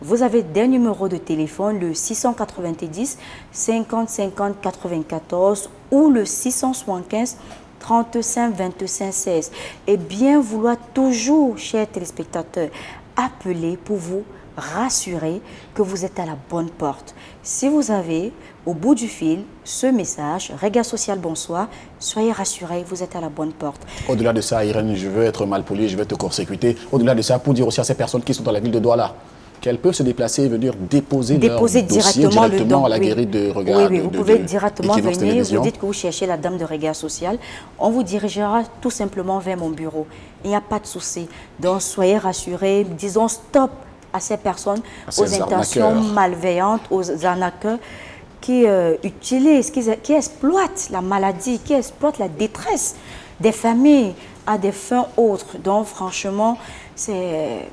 S12: Vous avez des numéros de téléphone, le 690 50 50 94 ou le 675 35 25 16. Et bien vouloir toujours, chers téléspectateurs, appeler pour vous rassurer que vous êtes à la bonne porte. Si vous avez au bout du fil ce message, Regard Social, bonsoir, soyez rassurés, vous êtes à la bonne porte.
S1: Au-delà de ça, Irène, je veux être mal poli, je vais te court-circuiter. Au-delà de ça, pour dire aussi à ces personnes qui sont dans la ville de Douala, qu'elles peuvent se déplacer et venir déposer leur dossier directement à la guérite de Regard.
S12: Oui, vous pouvez directement venir, vous dites que vous cherchez la dame de Regard Social. On vous dirigera tout simplement vers mon bureau. Il n'y a pas de souci. Donc, soyez rassurés, disons stop à ces personnes, aux intentions malveillantes, aux arnaqueurs qui utilisent, qui exploitent la maladie, qui exploitent la détresse des familles à des fins autres. Donc, franchement, c'est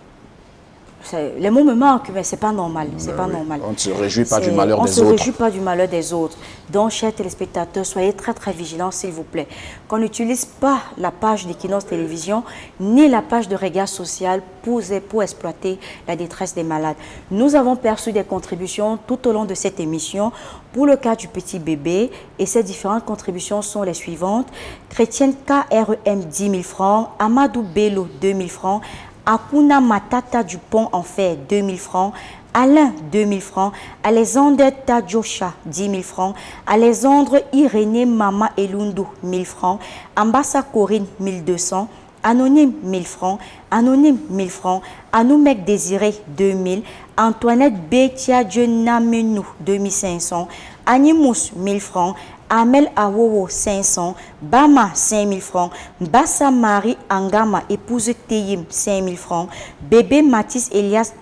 S12: Les mots me manquent, mais c'est pas normal. C'est pas normal.
S1: On ne se réjouit pas du malheur des autres.
S12: On ne se réjouit pas du malheur des autres. Donc, chers téléspectateurs, soyez très très vigilants, s'il vous plaît. Qu'on n'utilise pas la page d'Equinox Télévision ni la page de Regard Social pour exploiter la détresse des malades. Nous avons perçu des contributions tout au long de cette émission pour le cas du petit bébé, et ces différentes contributions sont les suivantes. Chrétienne KREM 10 000 francs, Amadou Bello 2 000 francs, Akuna Matata Dupont en fer 2 000 francs, Alain 2 000 francs, Alexandre Tadjocha 10 000 francs, Alexandre Irénée Mama Elundu 1000 francs, Ambassa Corinne 1200, Anonyme 1000 francs, Anonyme 1000 francs, Anoumek Désiré 2000, Antoinette Betia Djenamenou 2500, Animus 1000 francs, Amel Awowo 500, Bama 5000 francs, Bassa Marie Angama épouse Teyim 5000 francs, Bébé Mathis Elias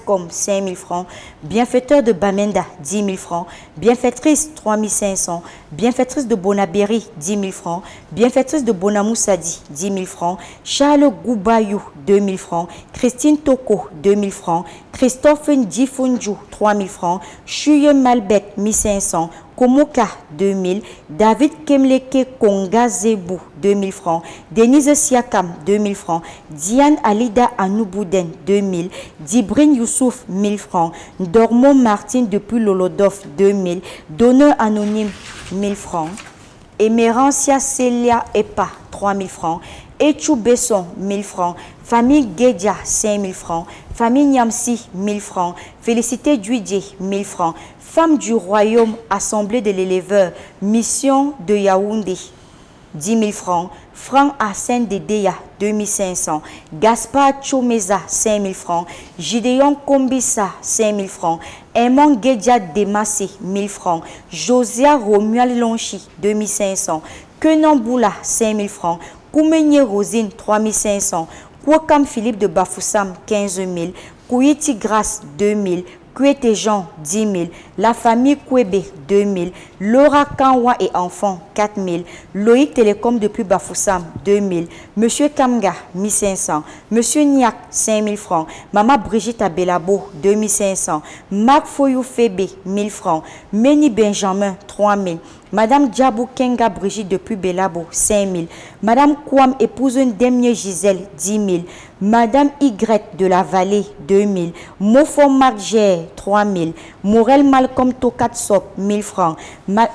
S12: comme 5 000 francs, bienfaiteur de Bamenda 10 000 francs, bienfaitrice 3 500, bienfaitrice de Bonabéry 10 000 francs, bienfaitrice de Bonamoussadi 10 000 francs, Charles Goubayou 2 000 francs, Christine Toko 2 000 francs, Christophe Ndifunju 3 000 francs, Chuye Malbek 1500, Komoka 2000, David Kemleke Konga Zebou 2000 francs, Denise Siakam 2000 francs, Diane Alida Anoubouden 2000, Dibrin Youssouf 1000 francs, Dormo Martin depuis Lolodov 2000, Donneur anonyme 1000 francs, Emerencia Celia Epa 3000 francs, Echou Besson 1000 francs, Famille Guédia 5000 francs, Famille Niamsi 1000 francs, Félicité Duidje 1000 francs, Femme du Royaume, Assemblée de l'éleveur, Mission de Yaoundé 10 000 francs, Franck Arsène Dedeya 2500, Gaspard Chomeza 5 000 francs, Gideon Kombissa 5 000 francs, Aimon Guédia Demassé 1000 francs, Josia Romuald Lonchi 2500, Kenan Boula 5 000 francs, Koumenye Rosine 3500, Kwokam Philippe de Bafoussam 15 000, Kouyeti Grasse 2000, Kouete Jean 10 000, la famille Kouébé 2 000, Laura Kanwa et enfants 4 000, Loïc Télécom depuis Bafoussam 2 000, Monsieur Kamga 1500, Monsieur Niak 5 000 francs, Maman Brigitte Abelabo 2500, Marc Foyou Fébé 1000 francs, Meni Benjamin 3 000, Madame Djabou Kenga Brigitte depuis Belabo 5 000, Madame Kouam épouse Ndemye Gisèle 10 000, Madame Y de la Vallée 2 000, Mofo Marger 3 000, Morel Malcolm Tokatsop 1000 francs,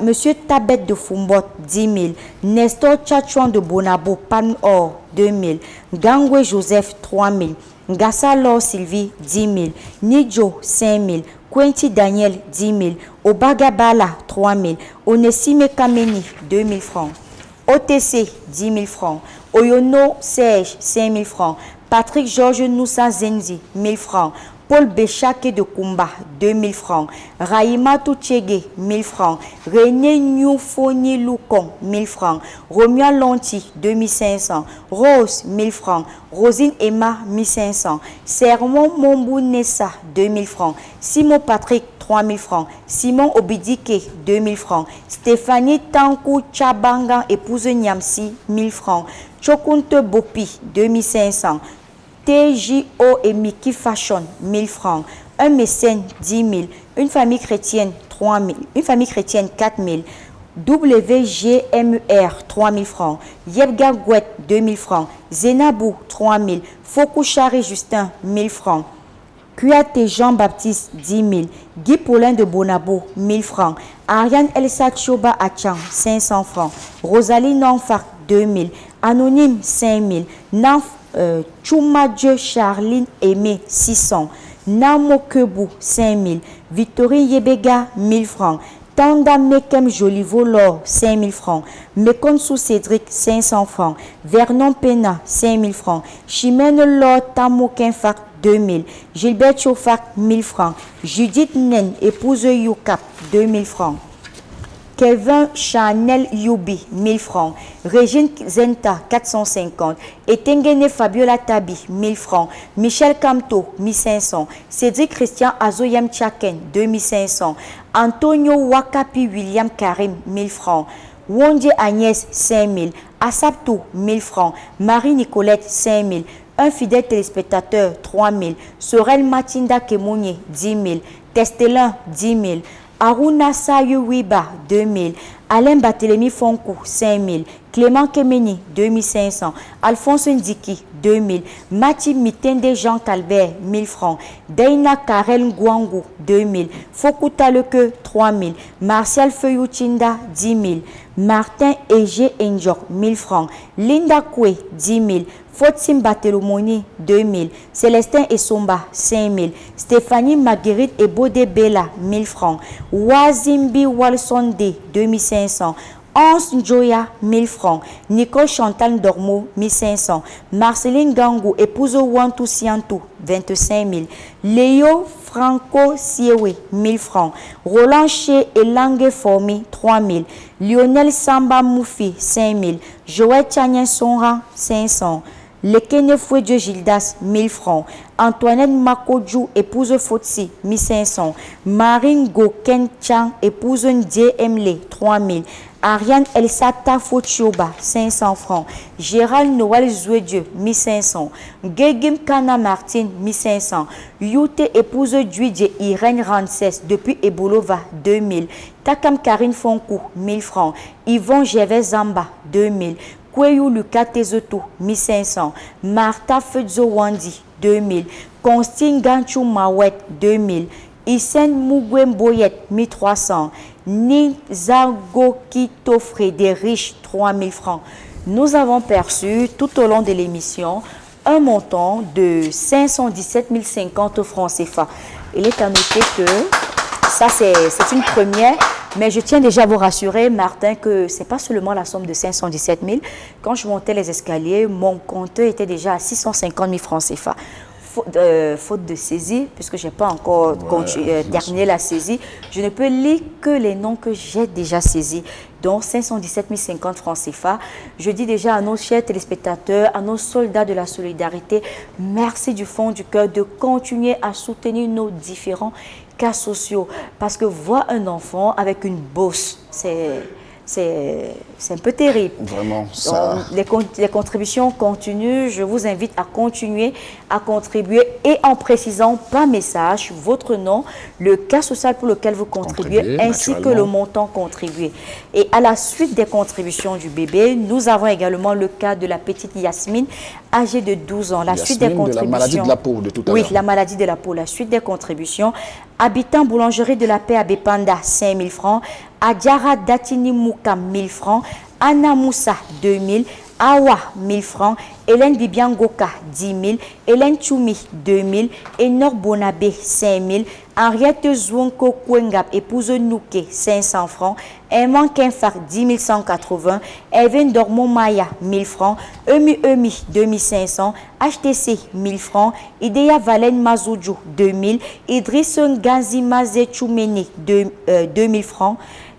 S12: Monsieur Tabet de Fumbot 10 000, Nestor Tchatchouan de Bonabo Pan Or 2 000, Gangwe Joseph 3 000, Gassa Laure Sylvie 10 000, Nidjo 5 000, Quinty Daniel 10 000, Obagabala 3 000, Onesime Kameni 2 000 francs, OTC 10 000 francs, Oyono Serge 5 000 francs, Patrick Georges Noussa Zenzi 1000 francs, Paul Béchake de Kumba 2000 francs, Raïma Touchege 1000 francs, René Nyoufoni Loukon 1000 francs, Romia Lonti 2500, Rose 1000 francs, Rosine Emma 1500, Sermon Mombou Nessa 2000 francs, Simon Patrick 3000 francs, Simon Obidike 2000 francs, Stéphanie Tankou Tchabanga épouse Niamsi 1000 francs, Chokunte Bopi 2500, TJO et Mickey Fashion 1000 francs, un mécène 10 000, une famille chrétienne 3 000, une famille chrétienne 4 000, WGMR 3 000 francs, Yebga Gouet 2 000 francs, Zenabou 3 000, Fokouchari Justin 1000 francs, Kuate Jean-Baptiste 10 000, Guy Paulin de Bonabo 1000 francs, Ariane Elsa Choba Achang 500 francs, Rosalie Nanfak 2 000, Anonyme 5 000, Nanf Choumadje Charline Aimé 600, Namo Kebou 5 000, Victorine Yebega 1000 francs, Tanda Mekem Jolivo Lor 5 000 francs, Mekonsou Cédric 500 francs, Vernon Pena 5 000 francs, Chimène Lor Tamokin Fak 2 000, Gilbert Chofak 1000 francs, Judith Nen épouse Youkap 2 000 francs, Kevin Chanel Yubi 1000 francs, Régine Zenta 450, Etengene Fabiola Tabi 1000 francs, Michel Kamto 1500, Cédric Christian Azoyam Tchaken 2500, Antonio Wakapi William Karim 1000 francs, Wondje Agnès 5000, Asapto 1000 francs, Marie Nicolette 5000,
S13: Un fidèle téléspectateur, 3 000. Sorel Matinda Kemouni, 10 000. Testelin, 10 000. Aruna Sayuwiba, 2 000. Alain Barthélemy Fonkou, 5 000. Clément Kemeni, 2 500. Alphonse Ndiki, 2 000. Mati Mitende Jean Calvert, 1 000 francs. Daina Karel Ngwangu, 2 000. Fokuta Leke, 3 000. Martial Feuilloutinda, 10 000. Martin Ege Enjok, 1 000 francs. Linda Kwe, 10 000. Fotim Batelomoni, 2 000. Célestin Essomba, 5 000. Stéphanie Marguerite et Bodé Bella, 1 000 francs. Wazimbi Walsonde, 2 500. Hans Njoya, 1 000 francs. Nicole Chantal Dormo, 1 500. Marceline Gangou, épouse Wantou Siantou, 25 000. Léo Franco Siewe, 1 000 francs. Roland Ché et Langue Formi, 3 000. Lionel Samba Moufi, 5 000. Joël Tchanien Sonra, 500. Lekene Fouedjo Gildas, 1 000 francs. Antoinette Makodjou, épouse Fotsi, 1 500. Marine Goken Chang, épouse Ndie Emle, 3 000. Ariane Elsata Fotioba, 500 francs. Gérald Noël Zouedieu, 1 500. Gegim Kana Martine, 1 500. Youte épouse Duidje Irène Rances, depuis Ebolova, 2 000. Takam Karine Fonkou, 1 000 francs. Yvon Gervais Zamba, 2 000. Kweyou Lucas Tezoto, 1 500. Martha Fudzo Wandi, 2 000. Constine Ganchou Mawet, 2 000. Isen Mougwen Boyet, 1 300. Nizagokito Frédéric, 3 000 francs. Nous avons perçu tout au long de l'émission un montant de 517 050 francs CFA. Il est à noter que ça, c'est une première, mais je tiens déjà à vous rassurer, Martin, que ce n'est pas seulement la somme de 517 000. Quand je montais les escaliers, mon compteur était déjà à 650 000 francs CFA. Faute de saisie, puisque je n'ai pas encore terminé la saisie, je ne peux lire que les noms que j'ai déjà saisis, donc 517 050 francs CFA. Je dis déjà à nos chers téléspectateurs, à nos soldats de la solidarité, merci du fond du cœur de continuer à soutenir nos différents cas sociaux, parce que voir un enfant avec une bosse, c'est un peu terrible.
S1: Vraiment, ça...
S13: Donc, les contributions continuent. Je vous invite à continuer à contribuer et en précisant par message votre nom, le cas social pour lequel vous contribuez, ainsi que le montant contribué. Et à la suite des contributions du bébé, nous avons également le cas de la petite Yasmine, âgée de 12 ans. La suite des contributions...
S1: de la maladie de la peau de tout à l'heure.
S13: Oui, la maladie de la peau. La suite des contributions. Habitant boulangerie de la paix à Bépanda, 5 000 francs. Adjara Datini Mouka, 1 000 francs. Anna Moussa, 2 000. Awa, 1 000 francs. Hélène Bibiangoka, 10 000. Hélène Choumi, 2 000. Enor Bonabé, 5 000. Henriette Zouanko Kwengap, épouse Nouké, 500 francs. Eman Kenfar, 10 180. Evan Dormon Maya, 1 000 francs. Emi, 2 500. HTC, 1 000 francs. Idea Valen Mazoudjou, 2 000. Idriss Ngazi Mazé Choumeni, 2 000 francs.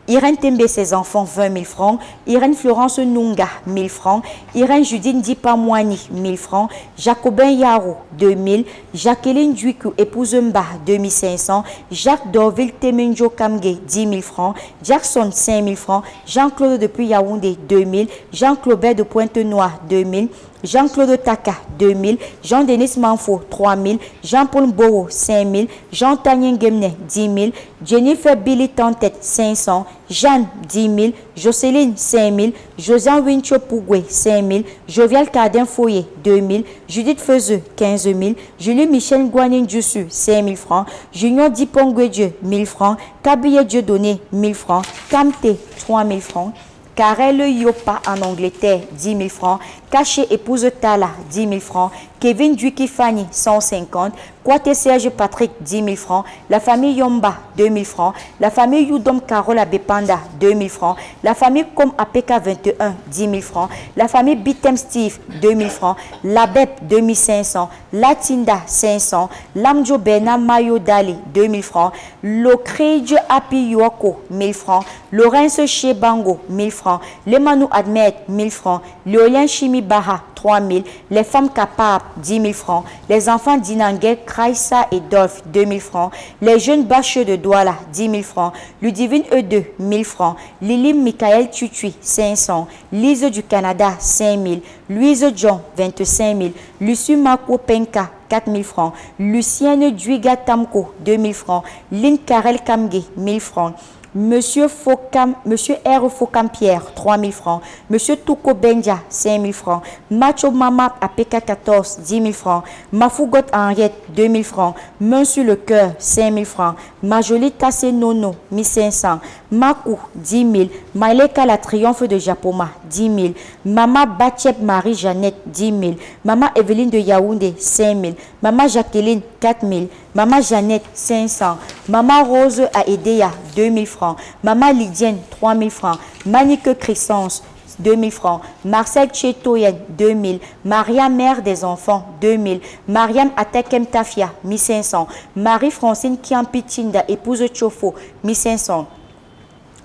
S13: Irène Tembe, ses enfants, 20 000 francs. Irène Florence Nunga, 1 000 francs. Irène Judine Dipamouani, 1 000 francs. Jacobin Yaro, 2 000. Jacqueline Duikou, épouse Mba, 2 500. Jacques Dorville Temenjo Kamge, 10 000 francs. Jackson, 5 000 francs. Jean-Claude depuis Yaoundé, 2 000. Jean-Claude de Pointe-Noire, 2 000. Jean-Claude Taka, 2 000. Jean-Denis Manfo, 3 000. Jean-Paul Mboro, 5 000. Jean-Tanien Gemne, 10 000. Jennifer Billy Tentette, 500. Jeanne, 10 000. Jocelyne, 5 000. Josiane Wincho Pougwe, 5 000. Jovial Cardin Foyer, 2 000. Judith Feuzeux, 15 000. Julie Michel Guanin Dussu, 5 000 francs. Junior Dipongwe-Dieu, 1 000 francs. Kabiye Dieudonné, 1 000 francs. Kamte, 3 000 francs. Karel Yopa en Angleterre, 10 000 francs. Caché épouse Tala, 10 000 francs. Kevin Duiki-Fanny, 150. Kwate Serge Patrick, 10 000 francs. La famille Yomba, 2 000 francs. La famille Youdom Carole Abepanda, 2 000 francs. La famille Kom APK 21, 10 000 francs. La famille Bitem Steve, 2 000 francs. La BEP, 2 500. Latinda, 500. Lamjo Bena Mayo Dali, 2 000 francs. Lokridge Api Yoko, 1 000 francs. Laurence Chebango, 1 000 francs. Lemanou Admet, 1 000 francs. Léolien Chimi Baha, 3 000. Les femmes capables, 10 000 francs. Les enfants d'Inanguet, Kraïssa et Dolph, 2 000 francs. Les jeunes bacheux de Douala, 10 000 francs. Ludivine E2, 1 000 francs. Lily Michael Tutui, 500. Lise du Canada, 5 000. Louise John, 25 000. Lucie Mako Penka, 4 000 francs. Lucienne Duiga Tamko, 2 000 francs. Lynn Karel Kamge, 1 000 francs. Monsieur R. Focam-Pierre, 3 000 francs. Monsieur Touko Benja, 5 000 francs. Macho Mama APK 14, 10 000 francs. Mafougot Henriette, 2 000 francs. Main sur le cœur, 5 000 francs. Majoli Tassé Nono, 1 500. Makou, 10 000. Maïleka la Triomphe de Japoma, 10 000. Mama Bachep Marie-Jeannette, 10 000. Mama Evelyne de Yaoundé, 5 000. Mama Jacqueline, 4 000. Mama Jeannette, 500. Mama Rose à Edea, 2 000 francs. Mama Lydienne, 3 000 francs. Manique Chrysance, 2 000 francs. Marcel Chetoyen, 2 000. Maria Mère des enfants, 2 000. Mariam Atekem Tafia, 1 500. Marie-Francine Kiampichinda, épouse Chofo, 1 500.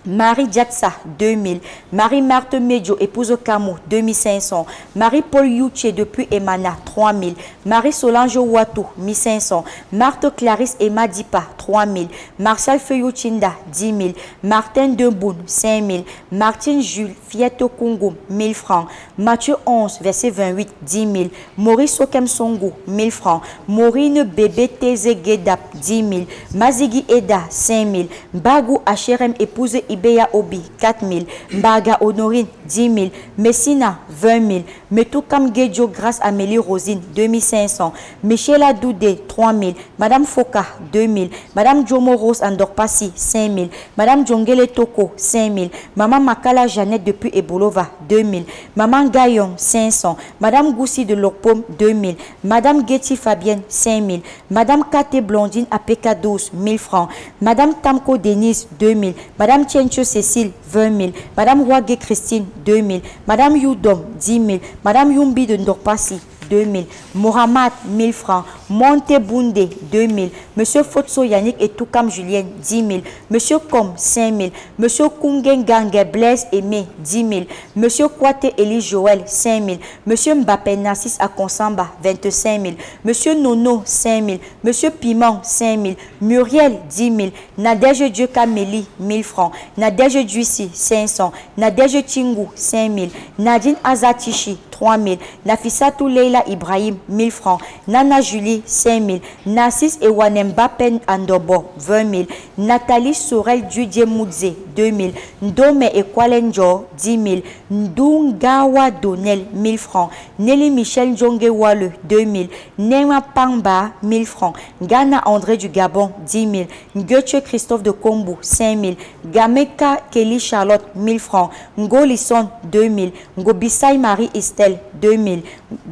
S13: Marie Diatsa, 2000. Marie-Marthe Medjo, épouse Kamo, 2500. Marie-Paul Youché, depuis Emana, 3000. Marie-Solange Ouatou, 1500. Marthe Clarisse Emma Dipa, 3000. Martial Feuillouchinda, 10 000. Martin Deboun, 5000. Martine Jules, Fieto Congo, 1000 francs. Matthieu 11, verset 28, 10 000. Maurice Okem Songo, 1000 francs. Maureen Bébé Tézé Guédap, 10 000. Mazigi Eda, 5 000. Bagou HRM, épouse Ibeya Obi, 4 000. Mbaga Honorine, 10 000. Messina, 20 000. Metoukam Gedjo, grâce Amélie Rosine, 2500. Michela Doudé, 3 000. Madame Foka, 2 000. Madame Jomo Rose Andorpassi, 5 000. Madame Djongele Toko, 5 000. Maman Makala Jeannette depuis Ebolova, 2 000. Maman Gaillon, 500. Madame Goussi de Lokpom, 2 000. Madame Getty Fabienne, 5 000. Madame Kate Blondine APK 12, 1000 francs. Madame Tamko Denise, 2 000. Madame Tiencho Cécile, 20 000. Madame Ouagé Christine, 2 000. Madame Youdom, 10 000. Madame Yumbi de Ndorpassi, 2 000. Mohamed, 1000 francs. Monte Boundé, 2 000. Monsieur Fotso Yannick et Toukam Julienne, 10 000. Monsieur Com, 5 000. Monsieur Kungen Gangue Blaise Aimé, 10 000. Monsieur Kouate Elie Joël, 5 000. Monsieur Mbappé Narcisse Akonsamba, 25 000. Monsieur Nono, 5 000. Monsieur Piment, 5 000. Muriel, 10 000. Nadège Dieu Kameli, 1000 francs. Nadège Duissi, 500. Nadège Tingou, 5 000. Nadine Azatichi, 3 000. Nafissatou Leila Ibrahim, 1000 francs. Nana Julie, 5 000. Narcisse Ewanemba Pen Andobo, 20 000. Nathalie Sorel Dudie Moudze, 2 000. Ndome Ekwalenjo, 10 000. Ndungawa Donel, 1000 francs. Nelly Michel Djonge Wale, 2 000. Nema Pamba, 1000 francs. Ghana André du Gabon, 10 000. Goethe Christophe de Kombo, 5 000. Gameka Kelly Charlotte, 1000 francs. Ngo Lisson, 2 000. Ngo Bissay Marie Estelle, 2 000.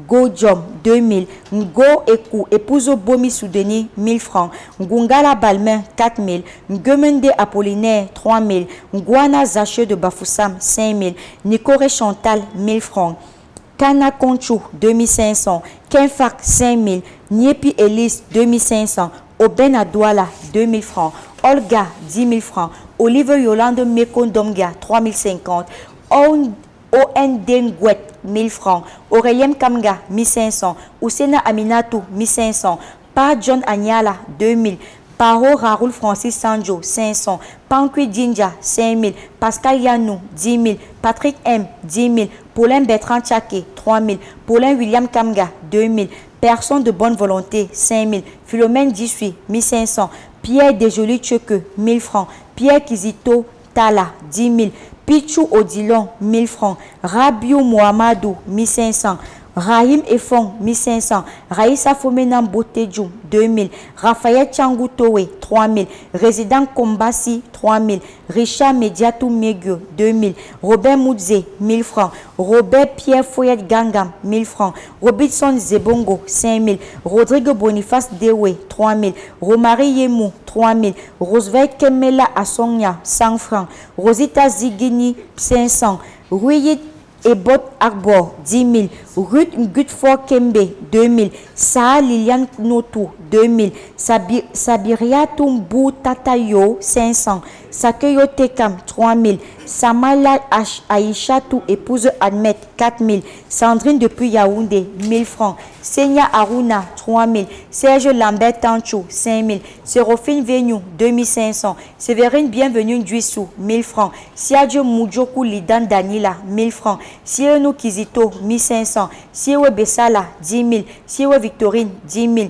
S13: Go Jom, 2 000. Ngo Ekou, épouse Bomi Soudeni, 1000 francs. Ngungala Balmain, 4 000. Ngemende Apollinaire, 3 000. Ngwana Zache de Bafoussam, 5 000. Nicoré Chantal, 1000 francs. Kana Conchou, 2500. Kenfak, 5 000. Niepi Elise, 2500. Oben Adouala, 2 000 francs. Olga, 10 000 francs. Olive Yolande Mekondomga, 3 050. Ngwet, 1000 francs. Aurélien Kamga, 1500. Oussena Aminatou, 1500. Pa John Agnala, 2000. Paro Raoul Francis Sanjo, 500. Pankui Djinja, 5000. Pascal Yanou, 10 000. Patrick M, 10 000. Paulin Bertrand Tchaké, 3 000. Paulin William Kamga, 2 000. Personne de bonne volonté, 5 000. Philomène Dissui, 1500. Pierre Desjolis Tcheke, 1000 francs. Pierre Kizito Tala, 10 000. Pichou Odilon, 1000 francs. Rabiou Mohamedou, 1500. Rahim Efong, 1500. Raïssa Fomenam Botedjou, 2000. Raphaël Tchangoutowe, 3000. Résident Kombassi, 3000. Richard Mediatou Megue, 2000. Robert Moudze, 1000 francs. Robert Pierre Foyet Gangam, 1000 francs. Robinson Zebongo, 5000. Rodrigue Boniface Dewe, 3000. Romary Yemou, 3000. Roosevelt Kemela Assonia, 100 francs. Rosita Zigini, 500. Ruyit Ebot Arbor, 10 000. Ruth Ngutfort Kembe, 2 000. Saa Liliane Notou, 2 000. Sabiria Tumbu Tatayo, 500. Sakeyo Tekam, 3 000. Samala Aïchatou, épouse Admet, 4 000. Sandrine depuis Yaoundé, 1000 francs. Senya Aruna, 3 000. Serge Lambert Tanchou, 5 000. Sérophine Vignou, 2 500. Séverine Bienvenue Duissou, 1 000 francs. Siadjo Moudjoku Lidan Danila, 1 000 francs. Sienou Kizito, 1 500. Siewe Bessala, 10 000. Siewe Victorine, 10 000.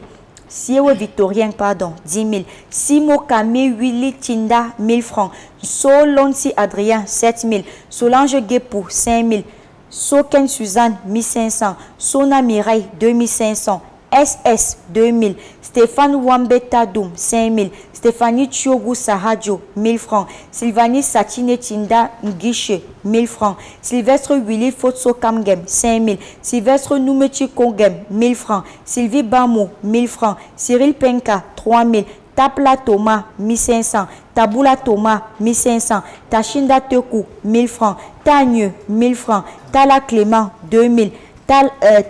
S13: Siewe Victorien, pardon, 10 000. Simo Kami Willy Tinda, 1 000 francs. Solonsi Adrien, 7 000. Solange Guépou, 5 000. Soken Suzanne, 1 500. Sona Mireille, 2 500. SS, 2 000. Stéphane Wambeta Doum, 5 000. Stéphanie Chiogu Sahadjo, 1 000 francs. Sylvanie Satine Tinda Nguiche, 1 000 francs. Sylvestre Willy Fotso Kamgem, 5 000. Sylvestre Noumechi Kongem, 1 000 francs. Sylvie Bamo, 1 000 francs. Cyril Penka, 3 000. Tapla Thomas, 1 500. Taboula Thomas, 1 500. Tachinda Tekou, 1 000 francs. Tagne, 1 000 francs. Tala Clément, 2 000.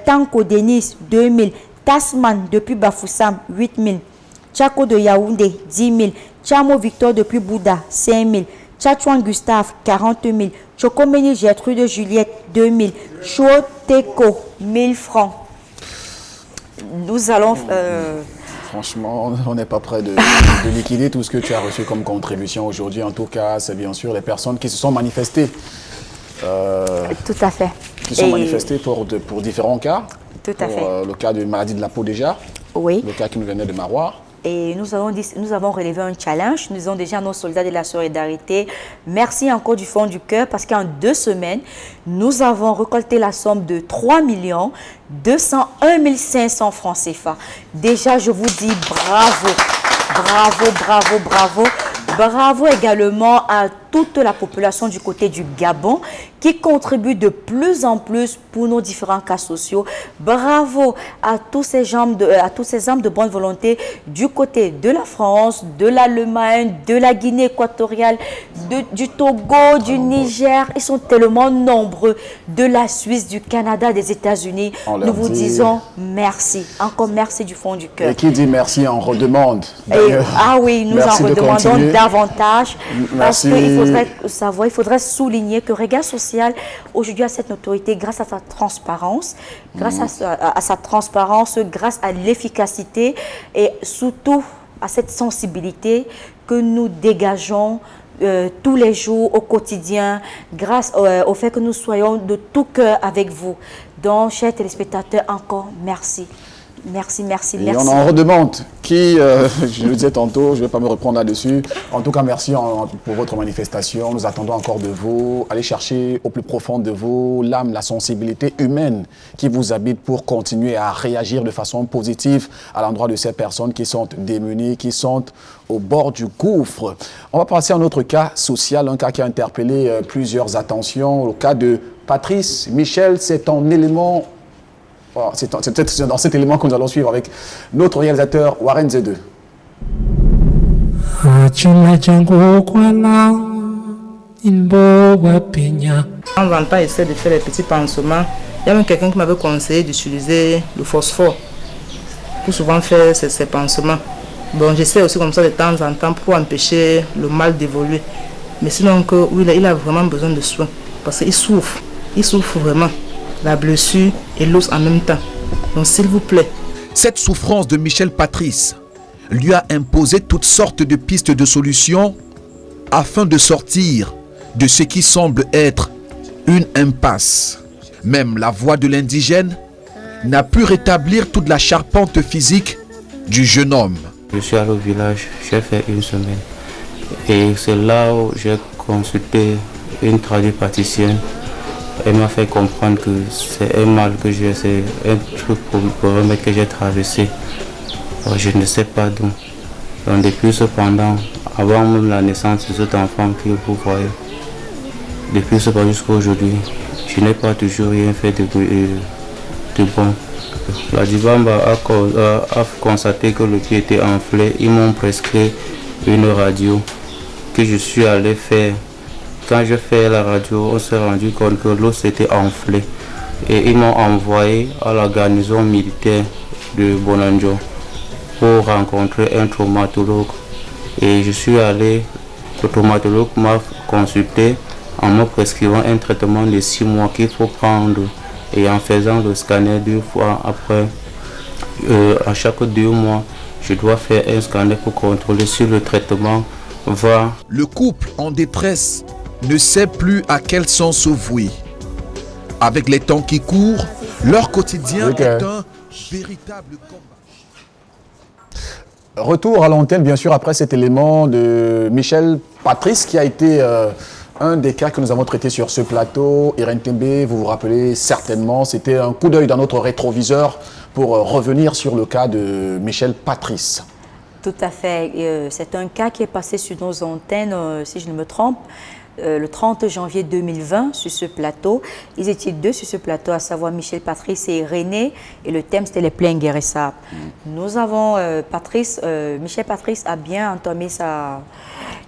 S13: Tanko Denis, 2 000. Tasman depuis Bafoussam, 8 000. Tchako de Yaoundé, 10 000. Tchamo Victor depuis Bouddha, 5 000. Tchatouan Gustave, 40 000. Chokomeni Gertrude Juliette, 2 000. Choteko, 1 000 francs. Nous allons...
S1: Franchement, on n'est pas prêt de liquider tout ce que tu as reçu comme contribution aujourd'hui. En tout cas, c'est bien sûr les personnes qui se sont manifestées.
S13: Tout à fait.
S1: Qui sont manifestées pour différents cas.
S13: Tout à fait.
S1: Le cas de maladie de la peau déjà.
S13: Oui.
S1: Le cas qui nous venait de Marois.
S13: Et nous avons relevé un challenge. Nous disons déjà à nos soldats de la solidarité, merci encore du fond du cœur parce qu'en 2 semaines, nous avons récolté la somme de 3 201 500 francs CFA. Déjà, je vous dis bravo, bravo, bravo, bravo. Bravo également à toute la population du côté du Gabon qui contribue de plus en plus pour nos différents cas sociaux. Bravo à tous ces hommes de bonne volonté du côté de la France, de l'Allemagne, de la Guinée équatoriale, du Togo, du Niger. Ils sont tellement nombreux, de la Suisse, du Canada, des États-Unis. Nous vous disons merci. Encore merci du fond du cœur.
S1: Et qui dit merci en redemande.
S13: Ah oui, nous en redemandons davantage. Parce qu'il faudrait savoir, il faudrait souligner que Regard Social aujourd'hui a cette notoriété grâce à sa transparence, grâce à sa transparence, grâce à l'efficacité et surtout à cette sensibilité que nous dégageons tous les jours, au quotidien, grâce au fait que nous soyons de tout cœur avec vous. Donc, chers téléspectateurs, encore merci. Merci, merci, merci.
S1: Et on en redemande qui, je le disais tantôt, je ne vais pas me reprendre là-dessus. En tout cas, merci pour votre manifestation. Nous attendons encore de vous. Allez chercher au plus profond de vous l'âme, la sensibilité humaine qui vous habite pour continuer à réagir de façon positive à l'endroit de ces personnes qui sont démunies, qui sont au bord du gouffre. On va passer à un autre cas social, un cas qui a interpellé plusieurs attentions. Le cas de Patrice Michel, c'est un élément... C'est dans cet élément que nous allons suivre avec notre réalisateur Warren Z2.
S14: On ne va pas essayer de faire les petits pansements. Il y a même quelqu'un qui m'avait conseillé d'utiliser le phosphore pour souvent faire ces pansements. Bon, j'essaie aussi comme ça de temps en temps pour empêcher le mal d'évoluer. Mais sinon, oui, il a vraiment besoin de soins parce qu'il souffre. Il souffre vraiment. La blessure et l'os en même temps. Donc s'il vous plaît.
S10: Cette souffrance de Michel Patrice lui a imposé toutes sortes de pistes de solutions afin de sortir de ce qui semble être une impasse. Même la voix de l'indigène n'a pu rétablir toute la charpente physique du jeune homme.
S15: Je suis allé au village, j'ai fait 1 semaine. Et c'est là où j'ai consulté une tradipraticienne. Elle m'a fait comprendre que c'est un mal que j'ai, c'est un truc pour remettre que j'ai traversé. Je ne sais pas d'où. Donc depuis cependant, avant même la naissance de cet enfant que vous voyez, depuis cependant jusqu'à aujourd'hui, je n'ai pas toujours rien fait de bon. La Dibamba a constaté que le pied était enflé. Ils m'ont prescrit une radio que je suis allé faire. Quand je fais la radio, on s'est rendu compte que l'os était enflé. Et ils m'ont envoyé à la garnison militaire de Bonanjo pour rencontrer un traumatologue. Et je suis allé, le traumatologue m'a consulté en me prescrivant un traitement de 6 mois qu'il faut prendre. Et en faisant le scanner 2 fois après, à chaque 2 mois, je dois faire un scanner pour contrôler si le traitement va.
S10: Le couple en détresse ne sait plus à quel sens se vouer. Avec les temps qui courent, leur quotidien est un véritable combat.
S1: Retour à l'antenne, bien sûr, après cet élément de Michel Patrice, qui a été un des cas que nous avons traités sur ce plateau. Irène Tembe, vous vous rappelez certainement, c'était un coup d'œil dans notre rétroviseur pour revenir sur le cas de Michel Patrice.
S13: Tout à fait. C'est un cas qui est passé sur nos antennes, si je ne me trompe, le 30 janvier 2020 sur ce plateau. Ils étaient 2 sur ce plateau, à savoir Michel Patrice et René, et le thème c'était les plaies inguérissables. Nous avons Michel Patrice a bien entamé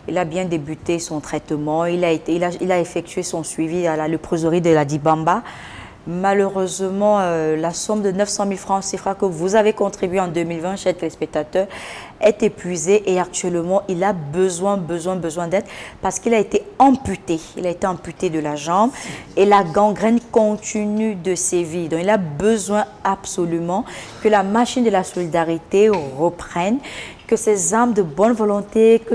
S13: il a bien débuté son traitement, il a effectué son suivi à la léproserie de la Dibamba. Malheureusement, la somme de 900 000 francs CFA que vous avez contribué en 2020, chers téléspectateurs, est épuisée et actuellement, il a besoin d'aide parce qu'il a été amputé. Il a été amputé de la jambe et la gangrène continue de sévir. Donc, il a besoin absolument que la machine de la solidarité reprenne, que ces âmes de bonne volonté, que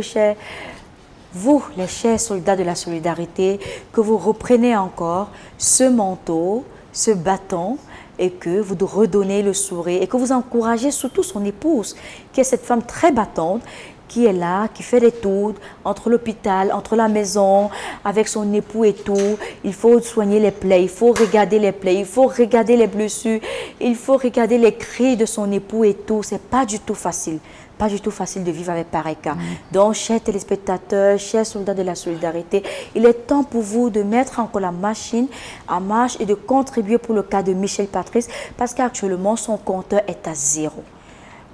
S13: vous, les chers soldats de la solidarité, que vous repreniez encore ce manteau, ce bâton, et que vous redonnez le sourire, et que vous encouragez surtout son épouse, qui est cette femme très battante, qui est là, qui fait des tours entre l'hôpital, entre la maison, avec son époux et tout. Il faut soigner les plaies, il faut regarder les plaies, il faut regarder les blessures, il faut regarder les cris de son époux et tout. C'est pas du tout facile. Pas du tout facile de vivre avec pareil cas. Donc, chers téléspectateurs, chers soldats de la solidarité, il est temps pour vous de mettre encore la machine en marche et de contribuer pour le cas de Michel Patrice parce qu'actuellement, son compteur est à 0.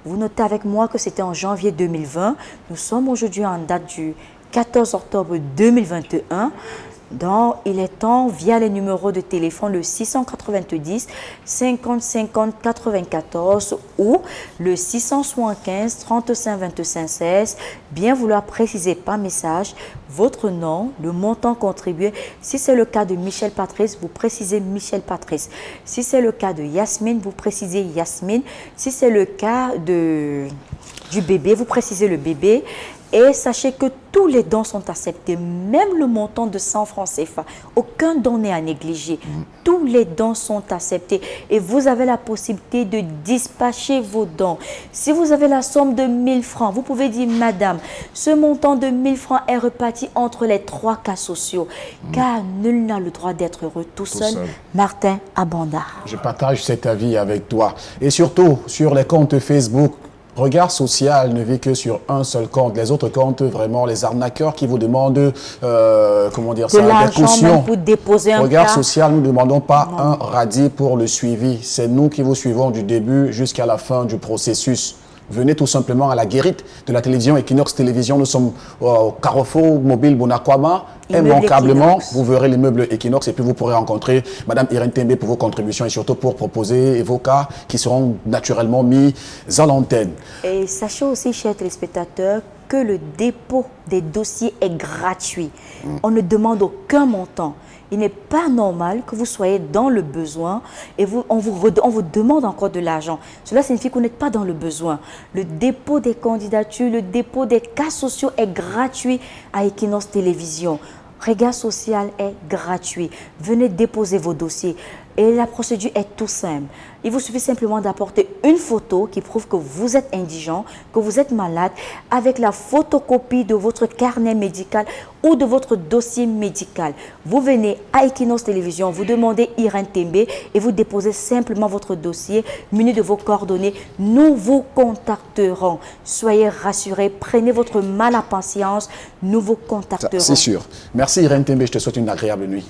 S13: Vous notez avec moi que c'était en janvier 2020. Nous sommes aujourd'hui en date du 14 octobre 2021. Donc, il est temps, via les numéros de téléphone, le 690 50 50 94 ou le 675 35 25 16, bien vouloir préciser par message votre nom, le montant contribué. Si c'est le cas de Michel Patrice, vous précisez Michel Patrice. Si c'est le cas de Yasmine, vous précisez Yasmine. Si c'est le cas du bébé, vous précisez le bébé. Et sachez que tous les dons sont acceptés, même le montant de 100 francs CFA. Aucun don n'est à négliger. Tous les dons sont acceptés et vous avez la possibilité de dispatcher vos dons. Si vous avez la somme de 1000 francs, vous pouvez dire, madame, ce montant de 1000 francs est reparti entre les 3 cas sociaux, car nul n'a le droit d'être heureux tout seul. Martin Abanda.
S1: Je partage cet avis avec toi. Et surtout, sur les comptes Facebook, Regard Social ne vit que sur un seul compte. Les autres comptes, vraiment, les arnaqueurs qui vous demandent, comment dire ça, des cautions.
S13: Pour déposer un
S1: Regard
S13: cas.
S1: Social, nous ne demandons pas un radis pour le suivi. C'est nous qui vous suivons du début jusqu'à la fin du processus. Venez tout simplement à la guérite de la télévision Equinox Télévision. Nous sommes au Carrefour Mobile Bonakwama. Immanquablement, vous verrez l'immeuble Equinox et puis vous pourrez rencontrer Madame Irène Tembe pour vos contributions et surtout pour proposer vos cas qui seront naturellement mis à l'antenne.
S13: Et sachez aussi, chers téléspectateurs, que le dépôt des dossiers est gratuit. On ne demande aucun montant. Il n'est pas normal que vous soyez dans le besoin et on vous demande encore de l'argent. Cela signifie que vous n'êtes pas dans le besoin. Le dépôt des candidatures, le dépôt des cas sociaux est gratuit à Equinox Télévision. Regard Social est gratuit. Venez déposer vos dossiers. Et la procédure est tout simple. Il vous suffit simplement d'apporter une photo qui prouve que vous êtes indigent, que vous êtes malade, avec la photocopie de votre carnet médical ou de votre dossier médical. Vous venez à Equinox Télévision, vous demandez Irène Tembe et vous déposez simplement votre dossier muni de vos coordonnées. Nous vous contacterons. Soyez rassurés, prenez votre mal à patience, nous vous contacterons.
S1: C'est sûr. Merci Irène Tembe, je te souhaite une agréable nuit.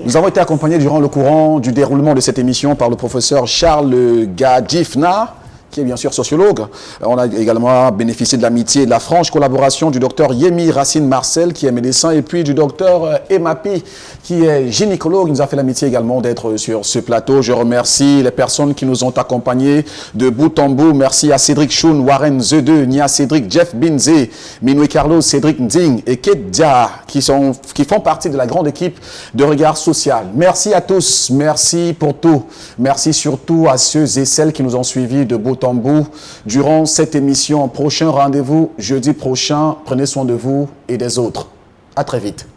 S1: Nous avons été accompagnés durant le courant du déroulement de cette émission par le professeur Charles Gadjifna, qui est bien sûr sociologue. On a également bénéficié de l'amitié et de la franche collaboration du docteur Yemi Racine Marcel, qui est médecin, et puis du docteur Emapi, qui est gynécologue. Il nous a fait l'amitié également d'être sur ce plateau. Je remercie les personnes qui nous ont accompagnés de bout en bout. Merci à Cédric Choun, Warren Zedeux, Nia Cédric, Jeff Binze, Minoui Carlos, Cédric Nding et Kate Dia, qui font partie de la grande équipe de Regard Social. Merci à tous. Merci pour tout. Merci surtout à ceux et celles qui nous ont suivis de bout en bout durant cette émission. Prochain rendez-vous jeudi prochain. Prenez soin de vous et des autres. À très vite.